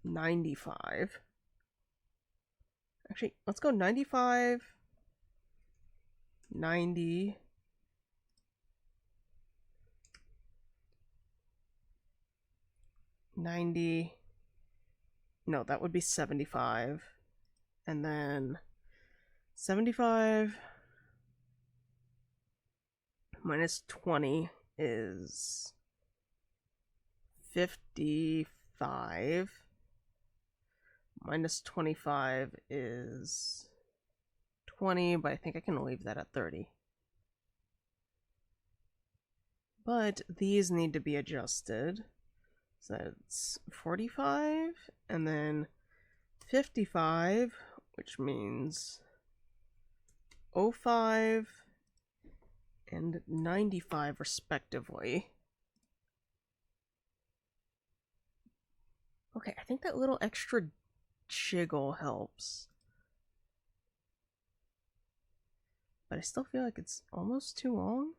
Speaker 1: 95. Actually, let's go 95, 90, 90. No, that would be 75. And then 75 minus 20 is 55. Minus 25 is 20, but I think I can leave that at 30. But these need to be adjusted. So it's 45, and then 55, which means 05 and 95 respectively. Okay, I think that little extra jiggle helps. But I still feel like it's almost too long.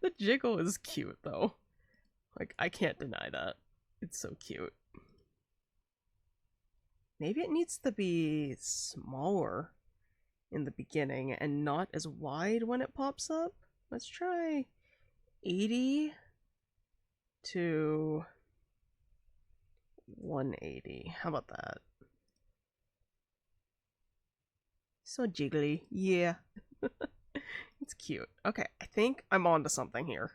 Speaker 1: The jiggle is cute though. Like, I can't deny that. It's so cute. Maybe it needs to be smaller in the beginning and not as wide when it pops up. Let's try 80 to 180. How about that? So jiggly. Yeah. It's cute. Okay, I think I'm onto something here.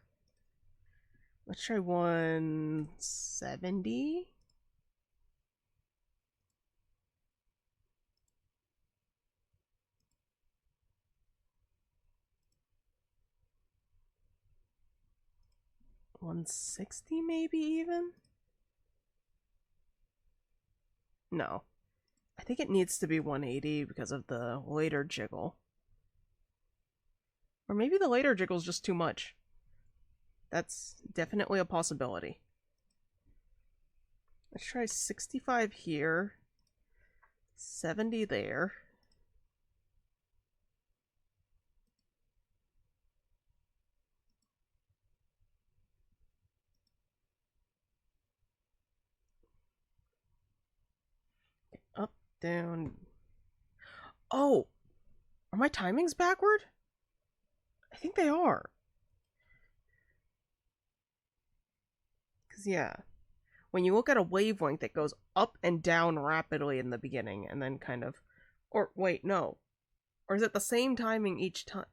Speaker 1: Let's try 170. $160 maybe even? No. I think it needs to be 180 because of the later jiggle. Or maybe the later jiggle is just too much. That's definitely a possibility. Let's try 65 here. 70 there. Up, down. Oh! Are my timings backward? I think they are. Because, yeah. When you look at a wavelength, it goes up and down rapidly in the beginning, and then kind of... Or, wait, no. Or is it the same timing each time?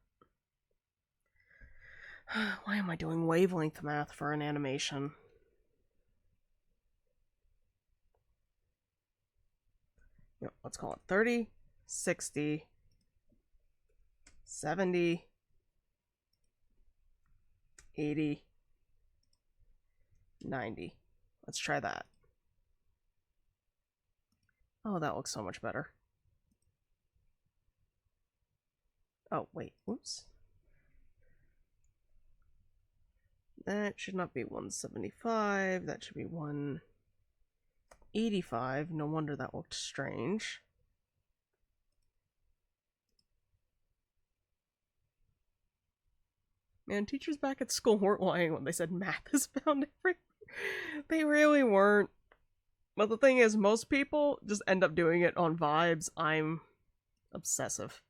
Speaker 1: Why am I doing wavelength math for an animation? Yep, let's call it 30, 60, 70, 80, 90. Let's try that. Oh, that looks so much better. Oh, wait, whoops. That should not be 175, that should be 185. No wonder that looked strange. Man, teachers back at school weren't lying when they said math is found everywhere. They really weren't. But the thing is, most people just end up doing it on vibes. I'm obsessive,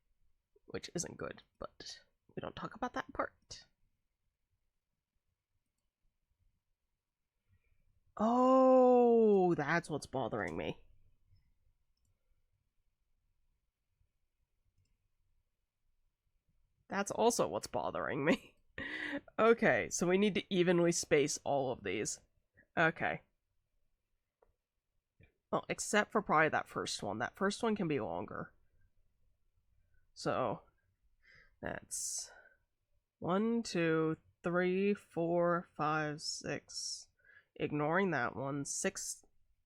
Speaker 1: which isn't good, but we don't talk about that part. Oh, that's what's bothering me. That's also what's bothering me. Okay, so we need to evenly space all of these. Okay. Well, except for probably that first one. That first one can be longer. So, that's 1, 2, 3, 4, 5, 6. Ignoring that one. 6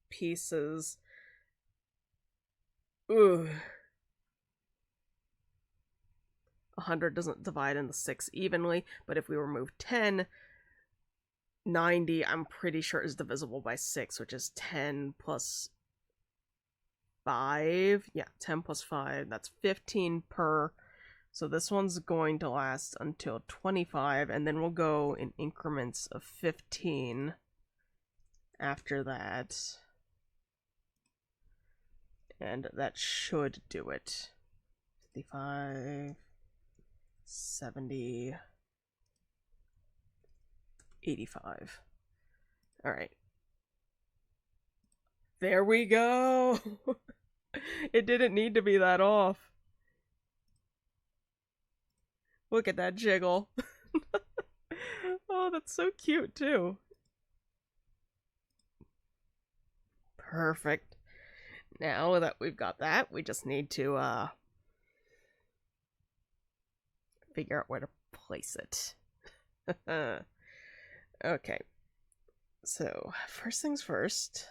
Speaker 1: pieces. Ugh. 100 doesn't divide into 6 evenly, but if we remove 10, 90, I'm pretty sure is divisible by 6, which is 10 plus 5. Yeah, 10 plus 5. That's 15 per. So this one's going to last until 25, and then we'll go in increments of 15 after that. And that should do it. 55, 70, 85. Alright. There we go. It didn't need to be that off. Look at that jiggle. Oh, that's so cute too. Perfect. Now that we've got that, we just need to figure out where to place it. Okay. So, first things first.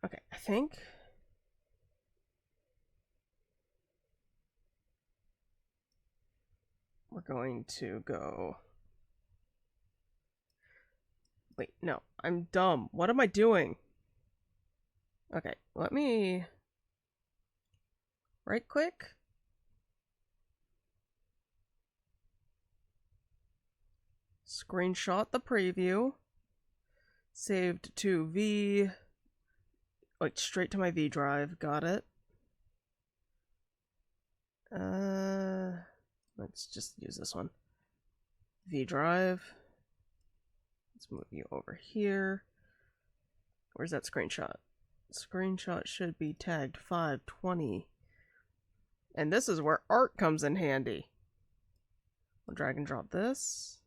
Speaker 1: Okay, I think we're going to go... Wait, no, I'm dumb. What am I doing? Okay, let me right click. Screenshot the preview. Saved to V, like straight to my V drive. Got it. Let's just use this one. V drive. Let's move you over here. Where's that screenshot? Screenshot should be tagged 520. And this is where art comes in handy. We'll drag and drop this.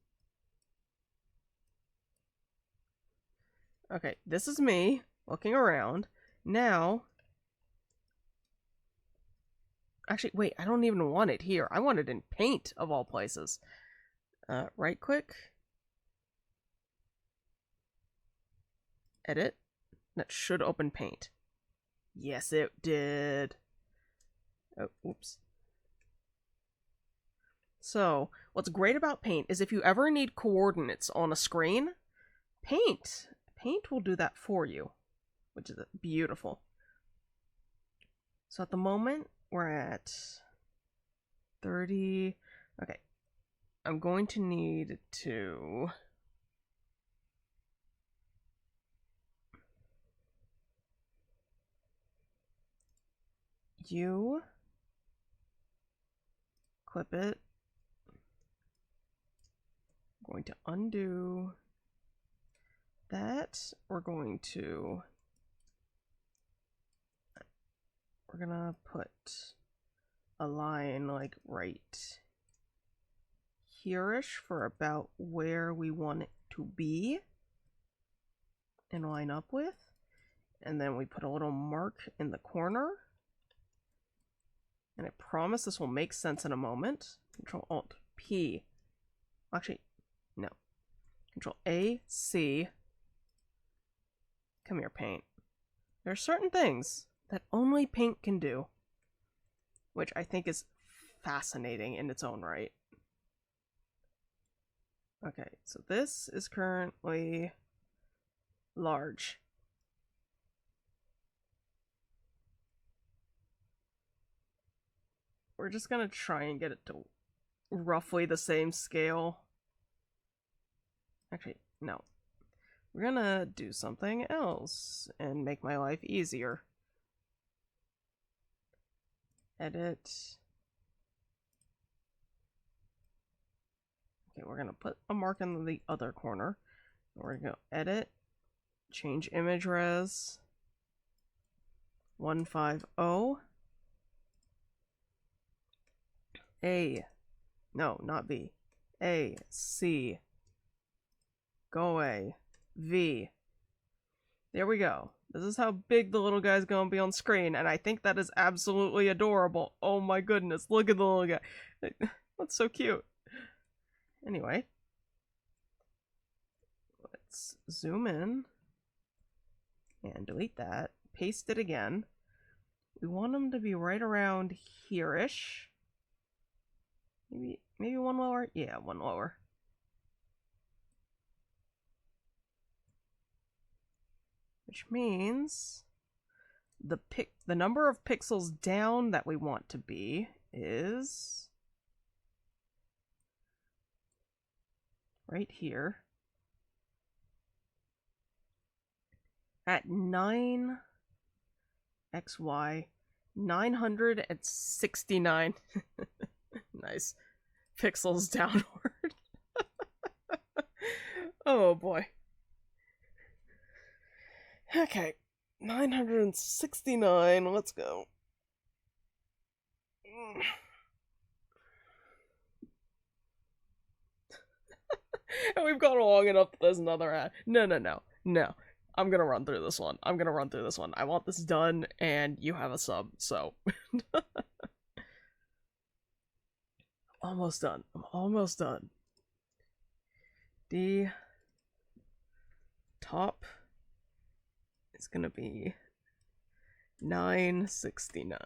Speaker 1: Okay, this is me looking around. Now, actually, wait, I don't even want it here. I want it in Paint, of all places. Right click. Edit. That should open Paint. Yes, it did. Oh, oops. So, what's great about Paint is if you ever need coordinates on a screen, Paint will do that for you, which is beautiful. So at the moment, we're at 30. Okay. I'm going to need to... clip it. I'm going to undo that. We're gonna put a line like right here-ish for about where we want it to be and line up with. And then we put a little mark in the corner. And I promise this will make sense in a moment. Control-Alt-P. Actually, no. Control-A-C. Come here, Paint. There are certain things that only Paint can do, which I think is fascinating in its own right. Okay, so this is currently large. We're just gonna try and get it to roughly the same scale. Actually, no. We're gonna do something else and make my life easier. Edit. Okay, we're gonna put a mark in the other corner. We're gonna go edit, change image res, 150. A, no, not B. A, C, go away, V. There we go. This is how big the little guy's gonna be on screen, and I think that is absolutely adorable. Oh my goodness, look at the little guy. That's so cute. Anyway, let's zoom in and delete that. Paste it again. We want them to be right around here-ish. Maybe one lower? Yeah, one lower. Which means the number of pixels down that we want to be is right here at 9 XY 969. Nice. pixels downward. Oh boy. Okay, 969, let's go. And we've gone long enough that there's another ad. No. I'm gonna run through this one. I want this done, and you have a sub, so. Almost done. I'm almost done. The top is gonna be 969.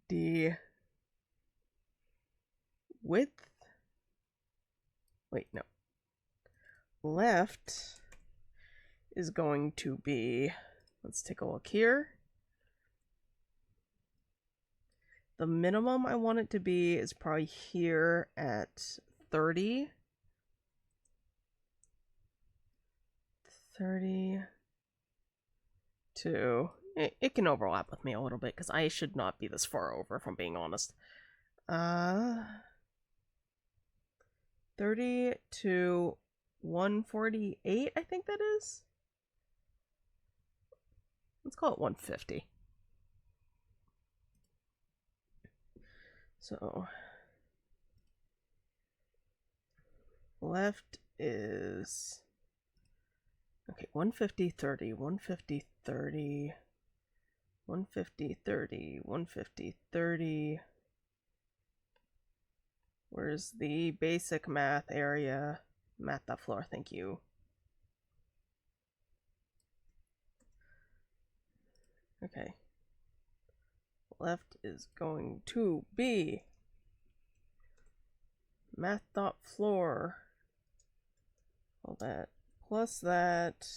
Speaker 1: The width, wait, no, left is going to be, let's take a look here. The minimum I want it to be is probably here at 30. 32. It can overlap with me a little bit because I should not be this far over, if I'm being honest. 30 to 148, I think that is. Let's call it 150. So left is, okay, 150, 30, 150, 30, 150, 30, 150, 30. Where's the basic math area? Math.floor, thank you. Okay. Left is going to be math.floor. All that plus that.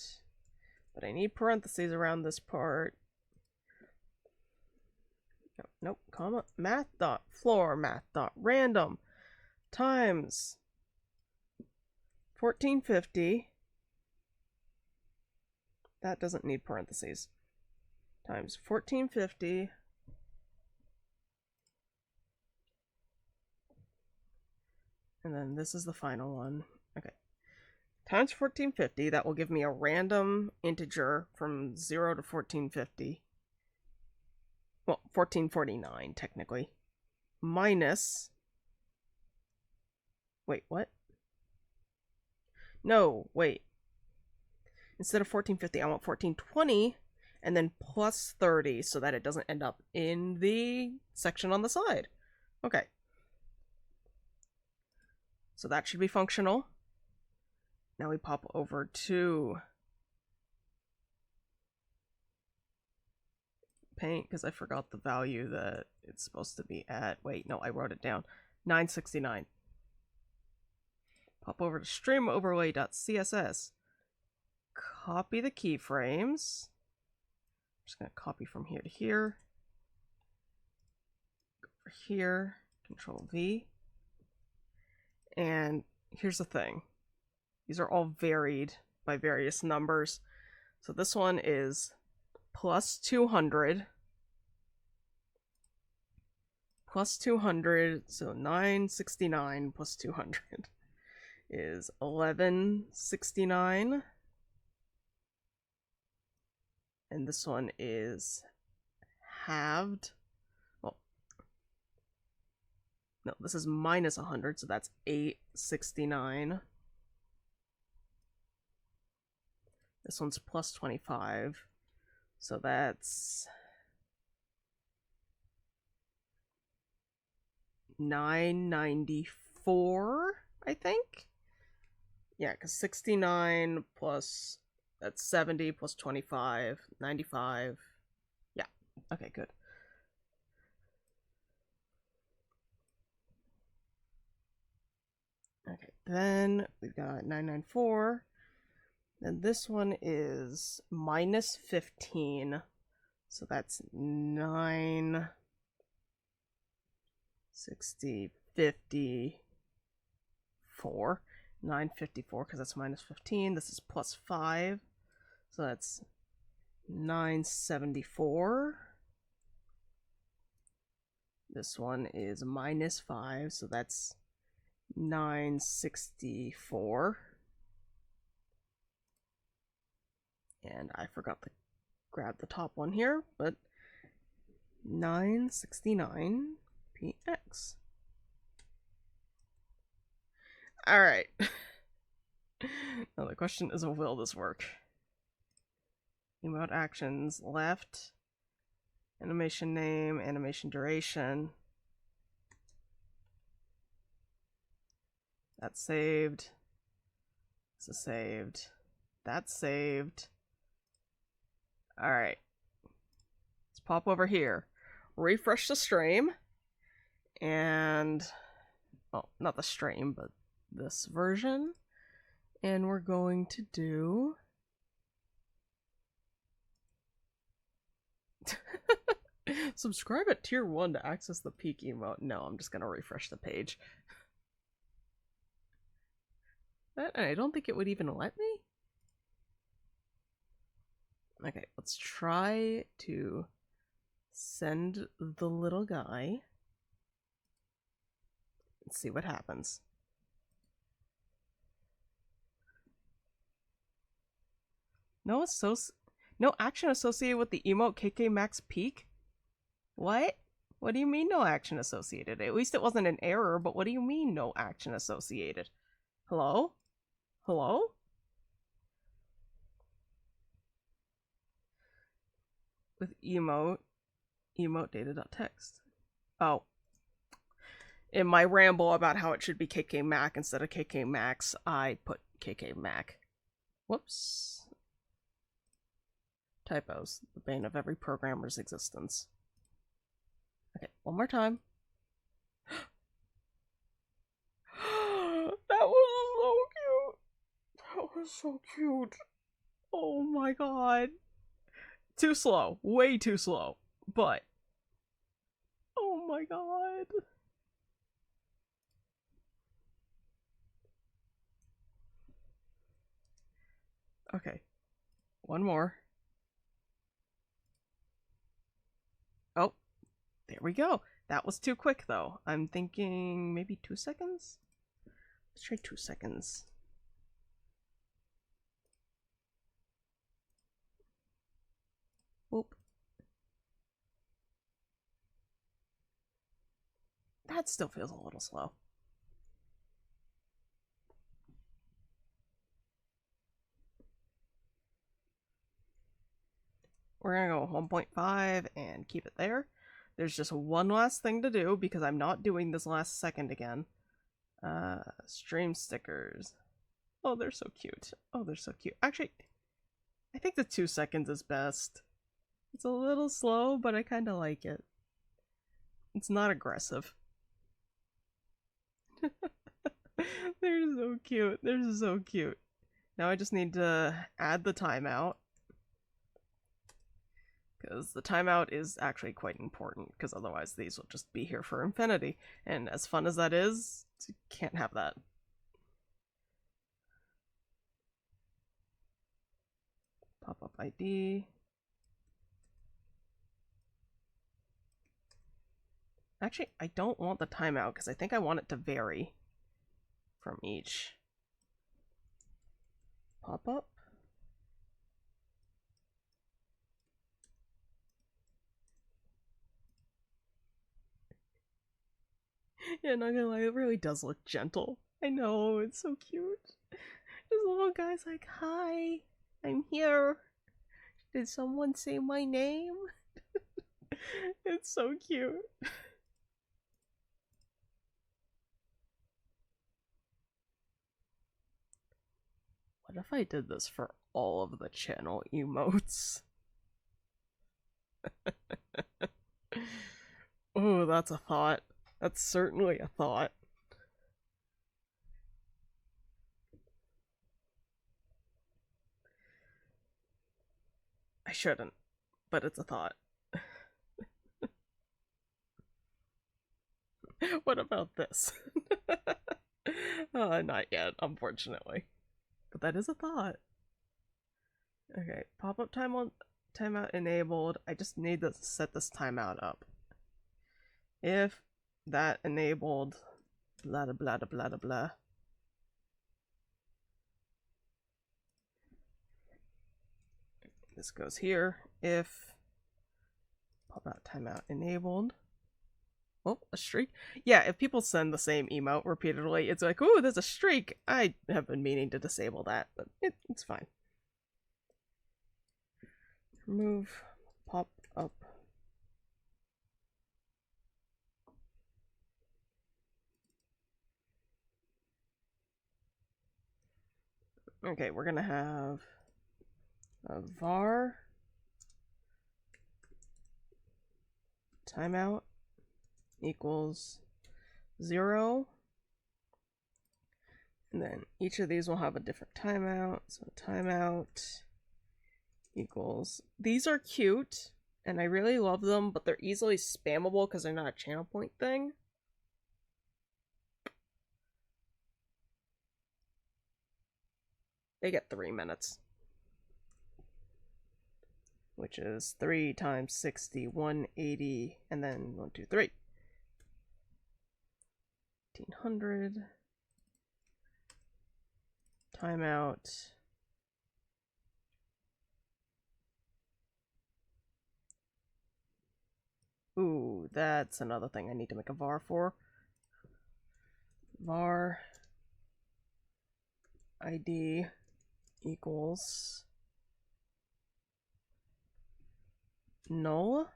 Speaker 1: But I need parentheses around this part. Nope, comma. Math.floor, math.random times 1450. That doesn't need parentheses. Times 1450. And then this is the final one. Okay. Times 1450, that will give me a random integer from 0 to 1450. Well, 1449, technically. Minus... Wait, what? No, wait. Instead of 1450, I want 1420, and then plus 30, so that it doesn't end up in the section on the side. Okay. So that should be functional. Now we pop over to paint, because I forgot the value that it's supposed to be at. Wait, no, I wrote it down. 969. Pop over to streamoverlay.css. Copy the keyframes. I'm just going to copy from here to here. Go over here. Control V. And here's the thing. These are all varied by various numbers. So this one is plus 200. Plus 200, so 969 plus 200 is 1169. And this one is halved. Well, no, this is minus 100, so that's 869. This one's plus 25, so that's 994, I think? Yeah, because 69 plus, that's 70 plus 25, 95. Yeah, okay, good. Okay, then we've got 994. Then this one is minus 15. So that's 954. 954 because that's minus 15. This is plus 5. So that's 974. This one is -5, so that's 964. And I forgot to grab the top one here, but 969 px. Alright. Now the question is, will this work? Emote actions, left. Animation name, animation duration. That's saved. This is saved. That's saved. Alright. Let's pop over here. Refresh the stream. And, well, not the stream, but this version. And we're going to do... Subscribe at tier 1 to access the peak emote. No, I'm just gonna refresh the page. I don't think it would even let me. Okay, let's try to send the little guy. Let's see what happens. No action associated with the emote KK Max peak? What? What do you mean no action associated? At least it wasn't an error, but what do you mean no action associated? Hello? Hello? With emote data.text. Oh. In my ramble about how it should be KK Mac instead of KK Max, I put KK Mac. Whoops. Typos, the bane of every programmer's existence. Okay, one more time. That was so cute. That was so cute. Oh my god. Too slow. Way too slow. But... oh my god. Okay. One more. Oh. There we go. That was too quick, though. I'm thinking maybe 2 seconds? Let's try 2 seconds. Whoop. That still feels a little slow. We're gonna go 1.5 and keep it there. There's just one last thing to do because I'm not doing this last second again. Stream stickers. Oh, they're so cute. Oh, they're so cute. Actually, I think the 2 seconds is best. It's a little slow, but I kind of like it. It's not aggressive. They're so cute. They're so cute. Now I just need to add the timeout. Because the timeout is actually quite important, because otherwise these will just be here for infinity. And as fun as that is, you can't have that. Pop-up ID. Actually, I don't want the timeout, because I think I want it to vary from each. Pop-up. Yeah, not gonna lie, it really does look gentle. I know, it's so cute. This little guy's like, hi, I'm here. Did someone say my name? It's so cute. What if I did this for all of the channel emotes? Oh, that's a thought. That's certainly a thought. I shouldn't, but it's a thought. What about this? Not yet, unfortunately. But that is a thought. Okay, pop-up timeout enabled. I just need to set this timeout up. if that enabled blah blah blah blah blah blah. This goes here if pop out timeout enabled. Oh, a streak? Yeah, if people send the same emote repeatedly, it's like, ooh, there's a streak. I have been meaning to disable that, but it's fine. Remove pop up. Okay, we're gonna have a var timeout equals 0. And then each of these will have a different timeout. So timeout equals, these are cute and I really love them, but they're easily spammable because they're not a channel point thing. They get 3 minutes, which is 3 times 60, 180, and then 1, 2, 3. 1500. Timeout. Ooh, that's another thing I need to make a var for. Var ID equals null.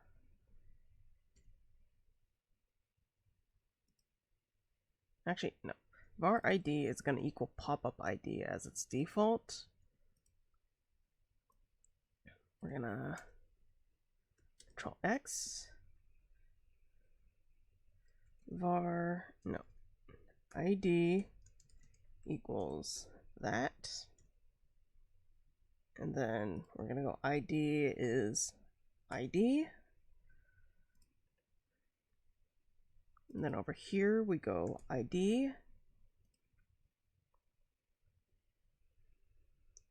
Speaker 1: Actually, no. Var ID is going to equal pop-up ID as its default. We're going to Control X. Var, no. ID equals that. And then we're going to go ID is ID. And then over here we go ID.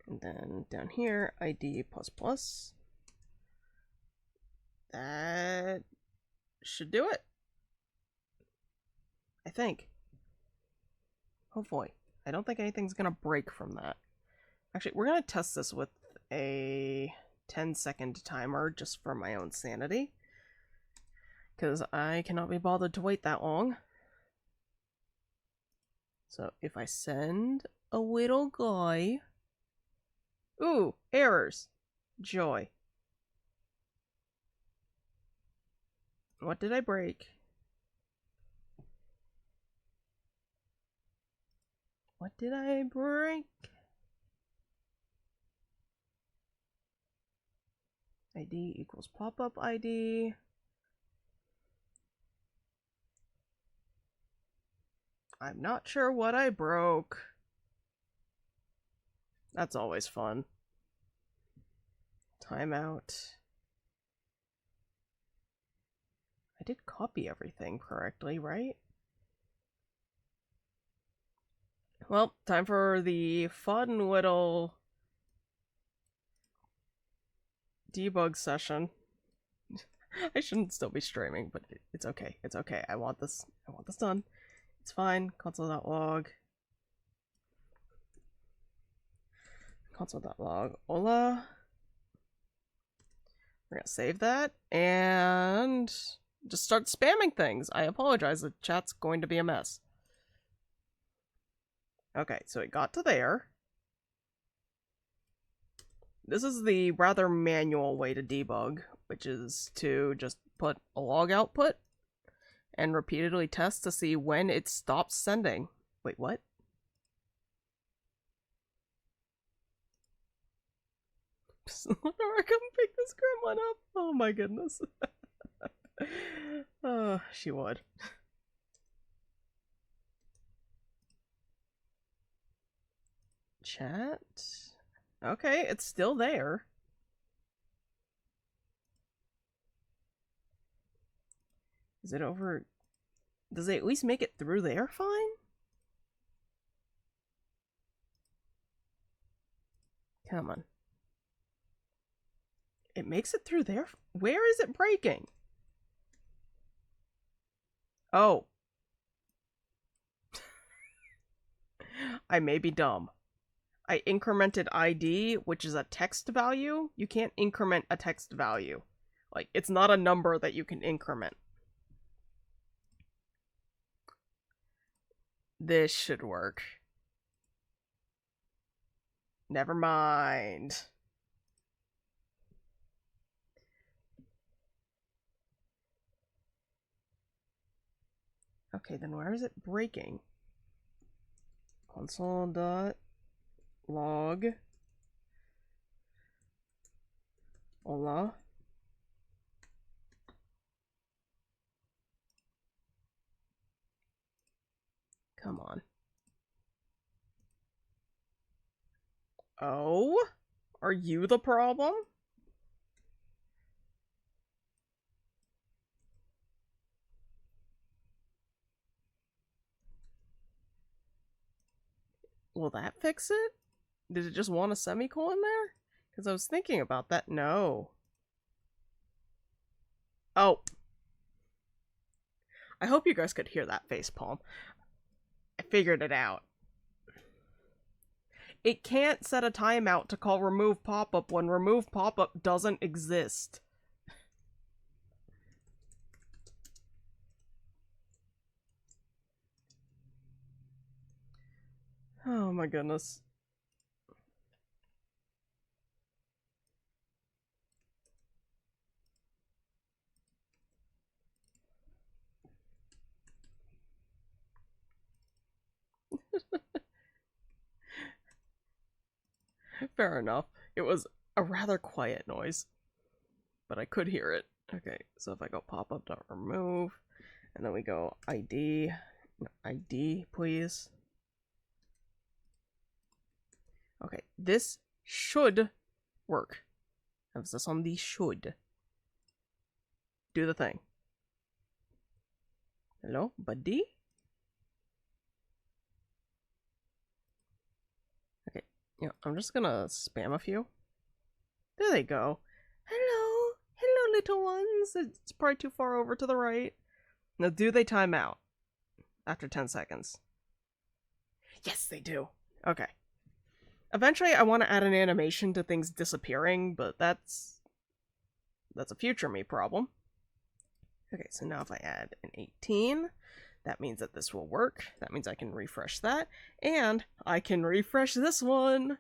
Speaker 1: And then down here, ID plus plus. That should do it. I think. Hopefully. I don't think anything's gonna break from that. Actually, we're gonna test this with a 10-second timer just for my own sanity. Because I cannot be bothered to wait that long. So if I send a little guy... Ooh, errors. Joy. What did I break? What did I break? ID equals pop-up ID. I'm not sure what I broke. That's always fun. Timeout. I did copy everything correctly, right? Well, time for the fun little debug session. I shouldn't still be streaming, but it's okay. It's okay. I want this done. It's fine. Console.log. Console.log. Hola. We're gonna save that and just start spamming things. I apologize, the chat's going to be a mess. Okay, so it got to there. This is the rather manual way to debug, which is to just put a log output and repeatedly test to see when it stops sending. Wait, what? Whenever I come pick this gremlin up. Oh my goodness. Oh, she would. Chat. Okay, it's still there. Is it over? Does it at least make it through there fine? Come on. It makes it through there? Where is it breaking? Oh. I may be dumb. I incremented ID, which is a text value. You can't increment a text value. Like, it's not a number that you can increment. This should work. Never mind. Okay, then where is it breaking? Console.log. Hola. Come on. Oh? Are you the problem? Will that fix it? Did it just want a semicolon there? Because I was thinking about that. No. Oh. I hope you guys could hear that facepalm. I figured it out. It can't set a timeout to call remove pop-up when remove pop-up doesn't exist. Oh my goodness. Fair enough. It was a rather quiet noise, but I could hear it. Okay, so if I go pop-up.remove, and then we go ID, please. Okay, this should work. Emphasis on the should. Do the thing. Hello, buddy? Okay, yeah, I'm just gonna spam a few. There they go. Hello, hello, little ones. It's probably too far over to the right. Now, do they time out after 10 seconds? Yes, they do. Okay. Eventually, I want to add an animation to things disappearing, but that's a future me problem. Okay, so now if I add an 18, that means that this will work. That means I can refresh that, and I can refresh this one.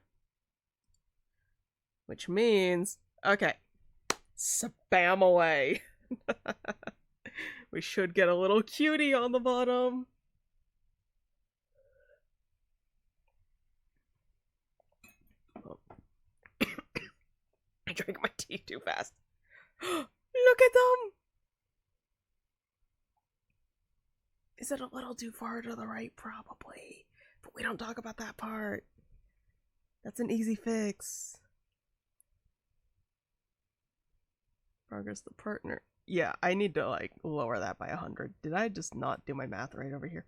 Speaker 1: Which means, okay, spam away. We should get a little cutie on the bottom. I drank my tea too fast. Look at them! Is it a little too far to the right? Probably. But we don't talk about that part. That's an easy fix. Progress the partner. Yeah, I need to, like, lower that by 100. Did I just not do my math right over here?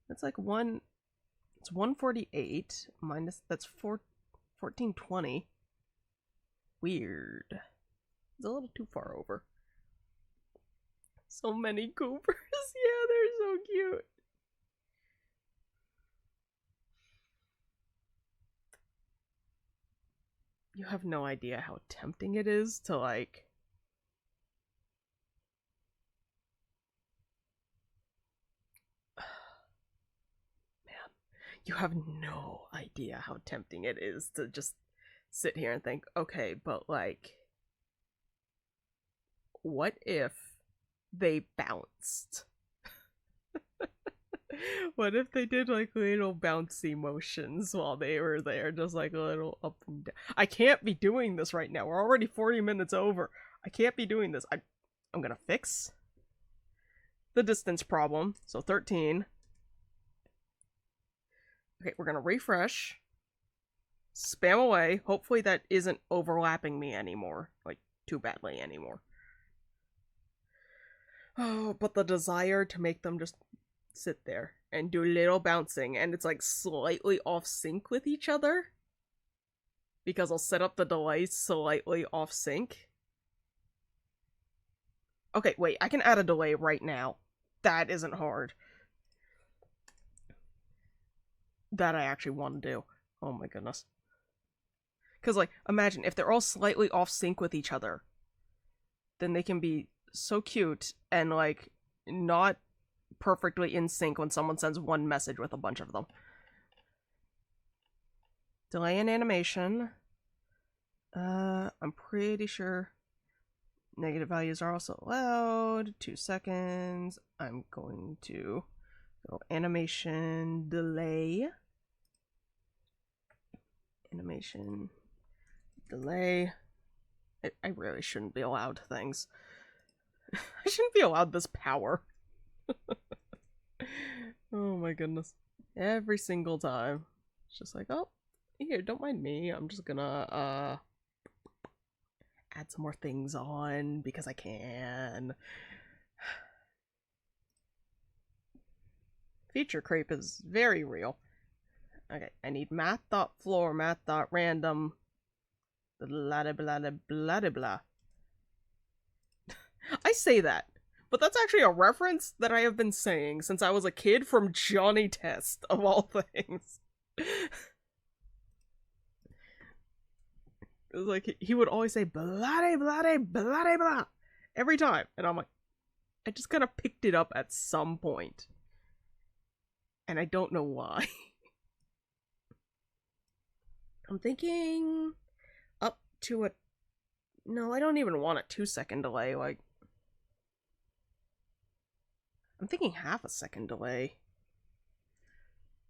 Speaker 1: That's like it's 148 minus, that's 1420. Weird. It's a little too far over. So many Coopers. Yeah, they're so cute. You have no idea how tempting it is to, like... Man, you have no idea how tempting it is to just sit here and think, okay, but, like... What if they bounced? What if they did like little bouncy motions while they were there, just like a little up and down? I can't be doing this right now. We're already 40 minutes over. I can't be doing this. I'm gonna fix the distance problem. So 13. Okay, we're gonna refresh. Spam away. Hopefully that isn't overlapping me anymore. Like, too badly anymore. Oh, but the desire to make them just sit there and do a little bouncing, and it's like slightly off sync with each other because I'll set up the delay slightly off sync. Okay, wait, I can add a delay right now. That isn't hard. That I actually want to do. Oh my goodness. Because, like, imagine if they're all slightly off sync with each other, then they can be so cute and, like, not perfectly in sync when someone sends one message with a bunch of them. Delay in animation. I'm pretty sure negative values are also allowed. 2 seconds. I'm going to go animation delay. Animation delay. I really shouldn't be allowed things. I shouldn't be allowed this power. Oh my goodness. Every single time. It's just like, oh, here, don't mind me. I'm just gonna, add some more things on because I can. Feature creep is very real. Okay, I need math.floor, math.random, blah blah blah blah blah blah. I say that, but that's actually a reference that I have been saying since I was a kid from Johnny Test, of all things. It was like, he would always say blah blah blah blah every time, and I'm like, I just kind of picked it up at some point. And I don't know why. I'm thinking up to a... No, I don't even want a 2-second delay, like... I'm thinking half a second delay.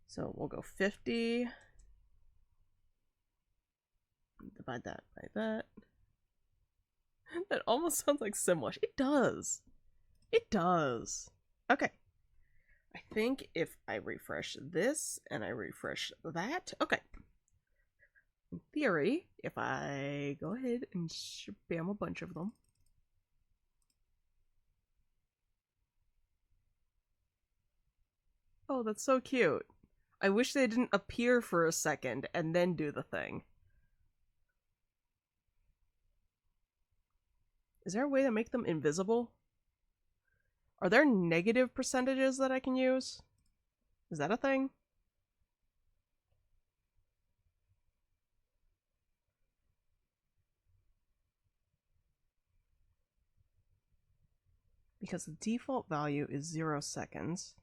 Speaker 1: So we'll go 50. Divide that by that. That almost sounds like Simlish. It does. It does. Okay. I think if I refresh this and I refresh that... Okay. In theory, if I go ahead and spam a bunch of them... Oh, that's so cute. I wish they didn't appear for a second and then do the thing. Is there a way to make them invisible? Are there negative percentages that I can use? Is that a thing? Because the default value is 0 seconds.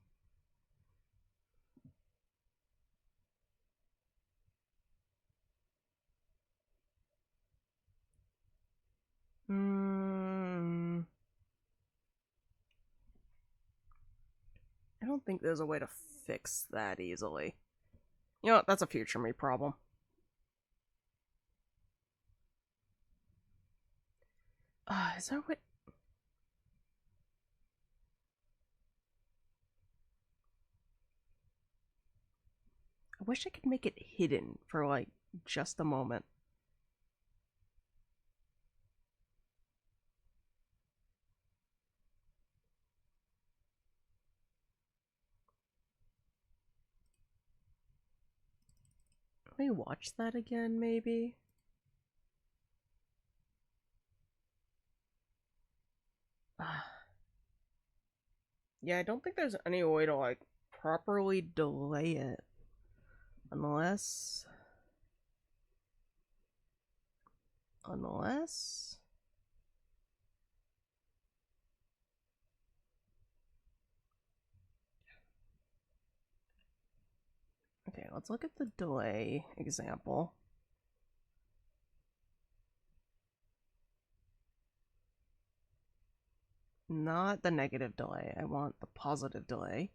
Speaker 1: I don't think there's a way to fix that easily. You know what? That's a future me problem. Is there a way... I wish I could make it hidden for, like, just a moment. Let me watch that again, maybe? Yeah, I don't think there's any way to, like, properly delay it. Unless... Okay, let's look at the delay example. Not the negative delay. I want the positive delay.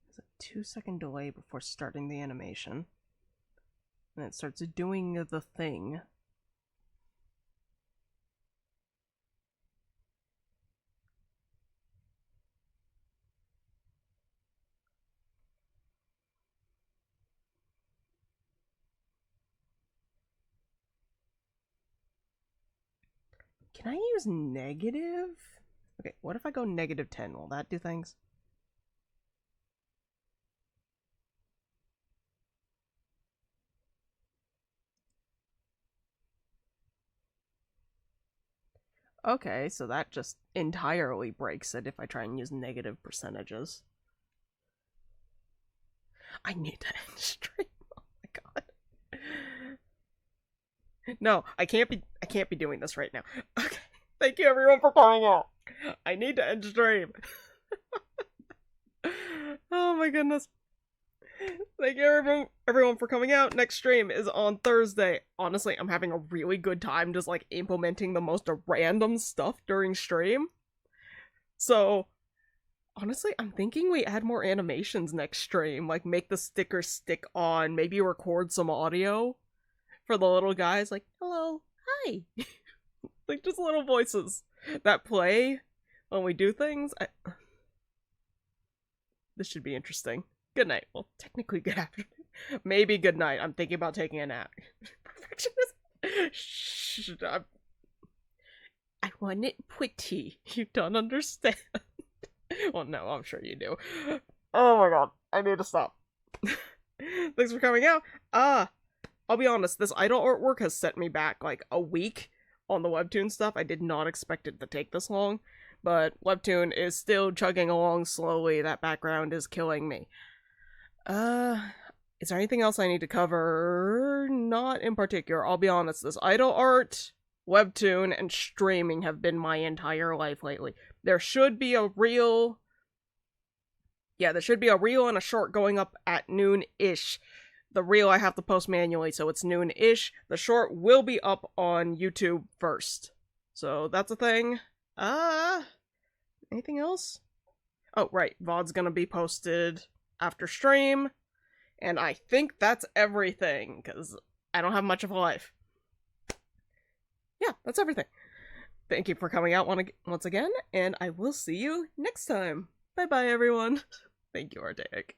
Speaker 1: There's a 2-second delay before starting the animation. And it starts doing the thing. Can I use negative? Okay, what if I go -10? Will that do things? Okay, so that just entirely breaks it if I try and use negative percentages. I need to end stream. Oh my god. No, I can't be doing this right now. Okay. Thank you everyone for coming out. I need to end stream. Oh my goodness. Thank you everyone for coming out. Next stream is on Thursday. Honestly, I'm having a really good time just like implementing the most random stuff during stream. So, honestly, I'm thinking we add more animations next stream. Like make the stickers stick on, maybe record some audio for the little guys like, "Hello, hi." Like just little voices that play when we do things. This should be interesting. Good night. Well, technically good afternoon. Maybe good night. I'm thinking about taking a nap. Perfectionist. Shh. I want it pretty. You don't understand. Well, no, I'm sure you do. Oh my god. I need to stop. Thanks for coming out. I'll be honest. This idol artwork has set me back like a week on the webtoon stuff. I did not expect it to take this long. But webtoon is still chugging along slowly. That background is killing me. Is there anything else I need to cover? Not in particular. I'll be honest, this idol art, webtoon, and streaming have been my entire life lately. There should be a reel. Yeah, there should be a reel and a short going up at noon-ish. The reel I have to post manually, so it's noon-ish. The short will be up on YouTube first. So that's a thing. Anything else? Oh, right. VOD's gonna be posted after stream. And I think that's everything, because I don't have much of a life. Yeah, that's everything. Thank you for coming out once again, and I will see you next time. Bye-bye, everyone. Thank you, Artaic.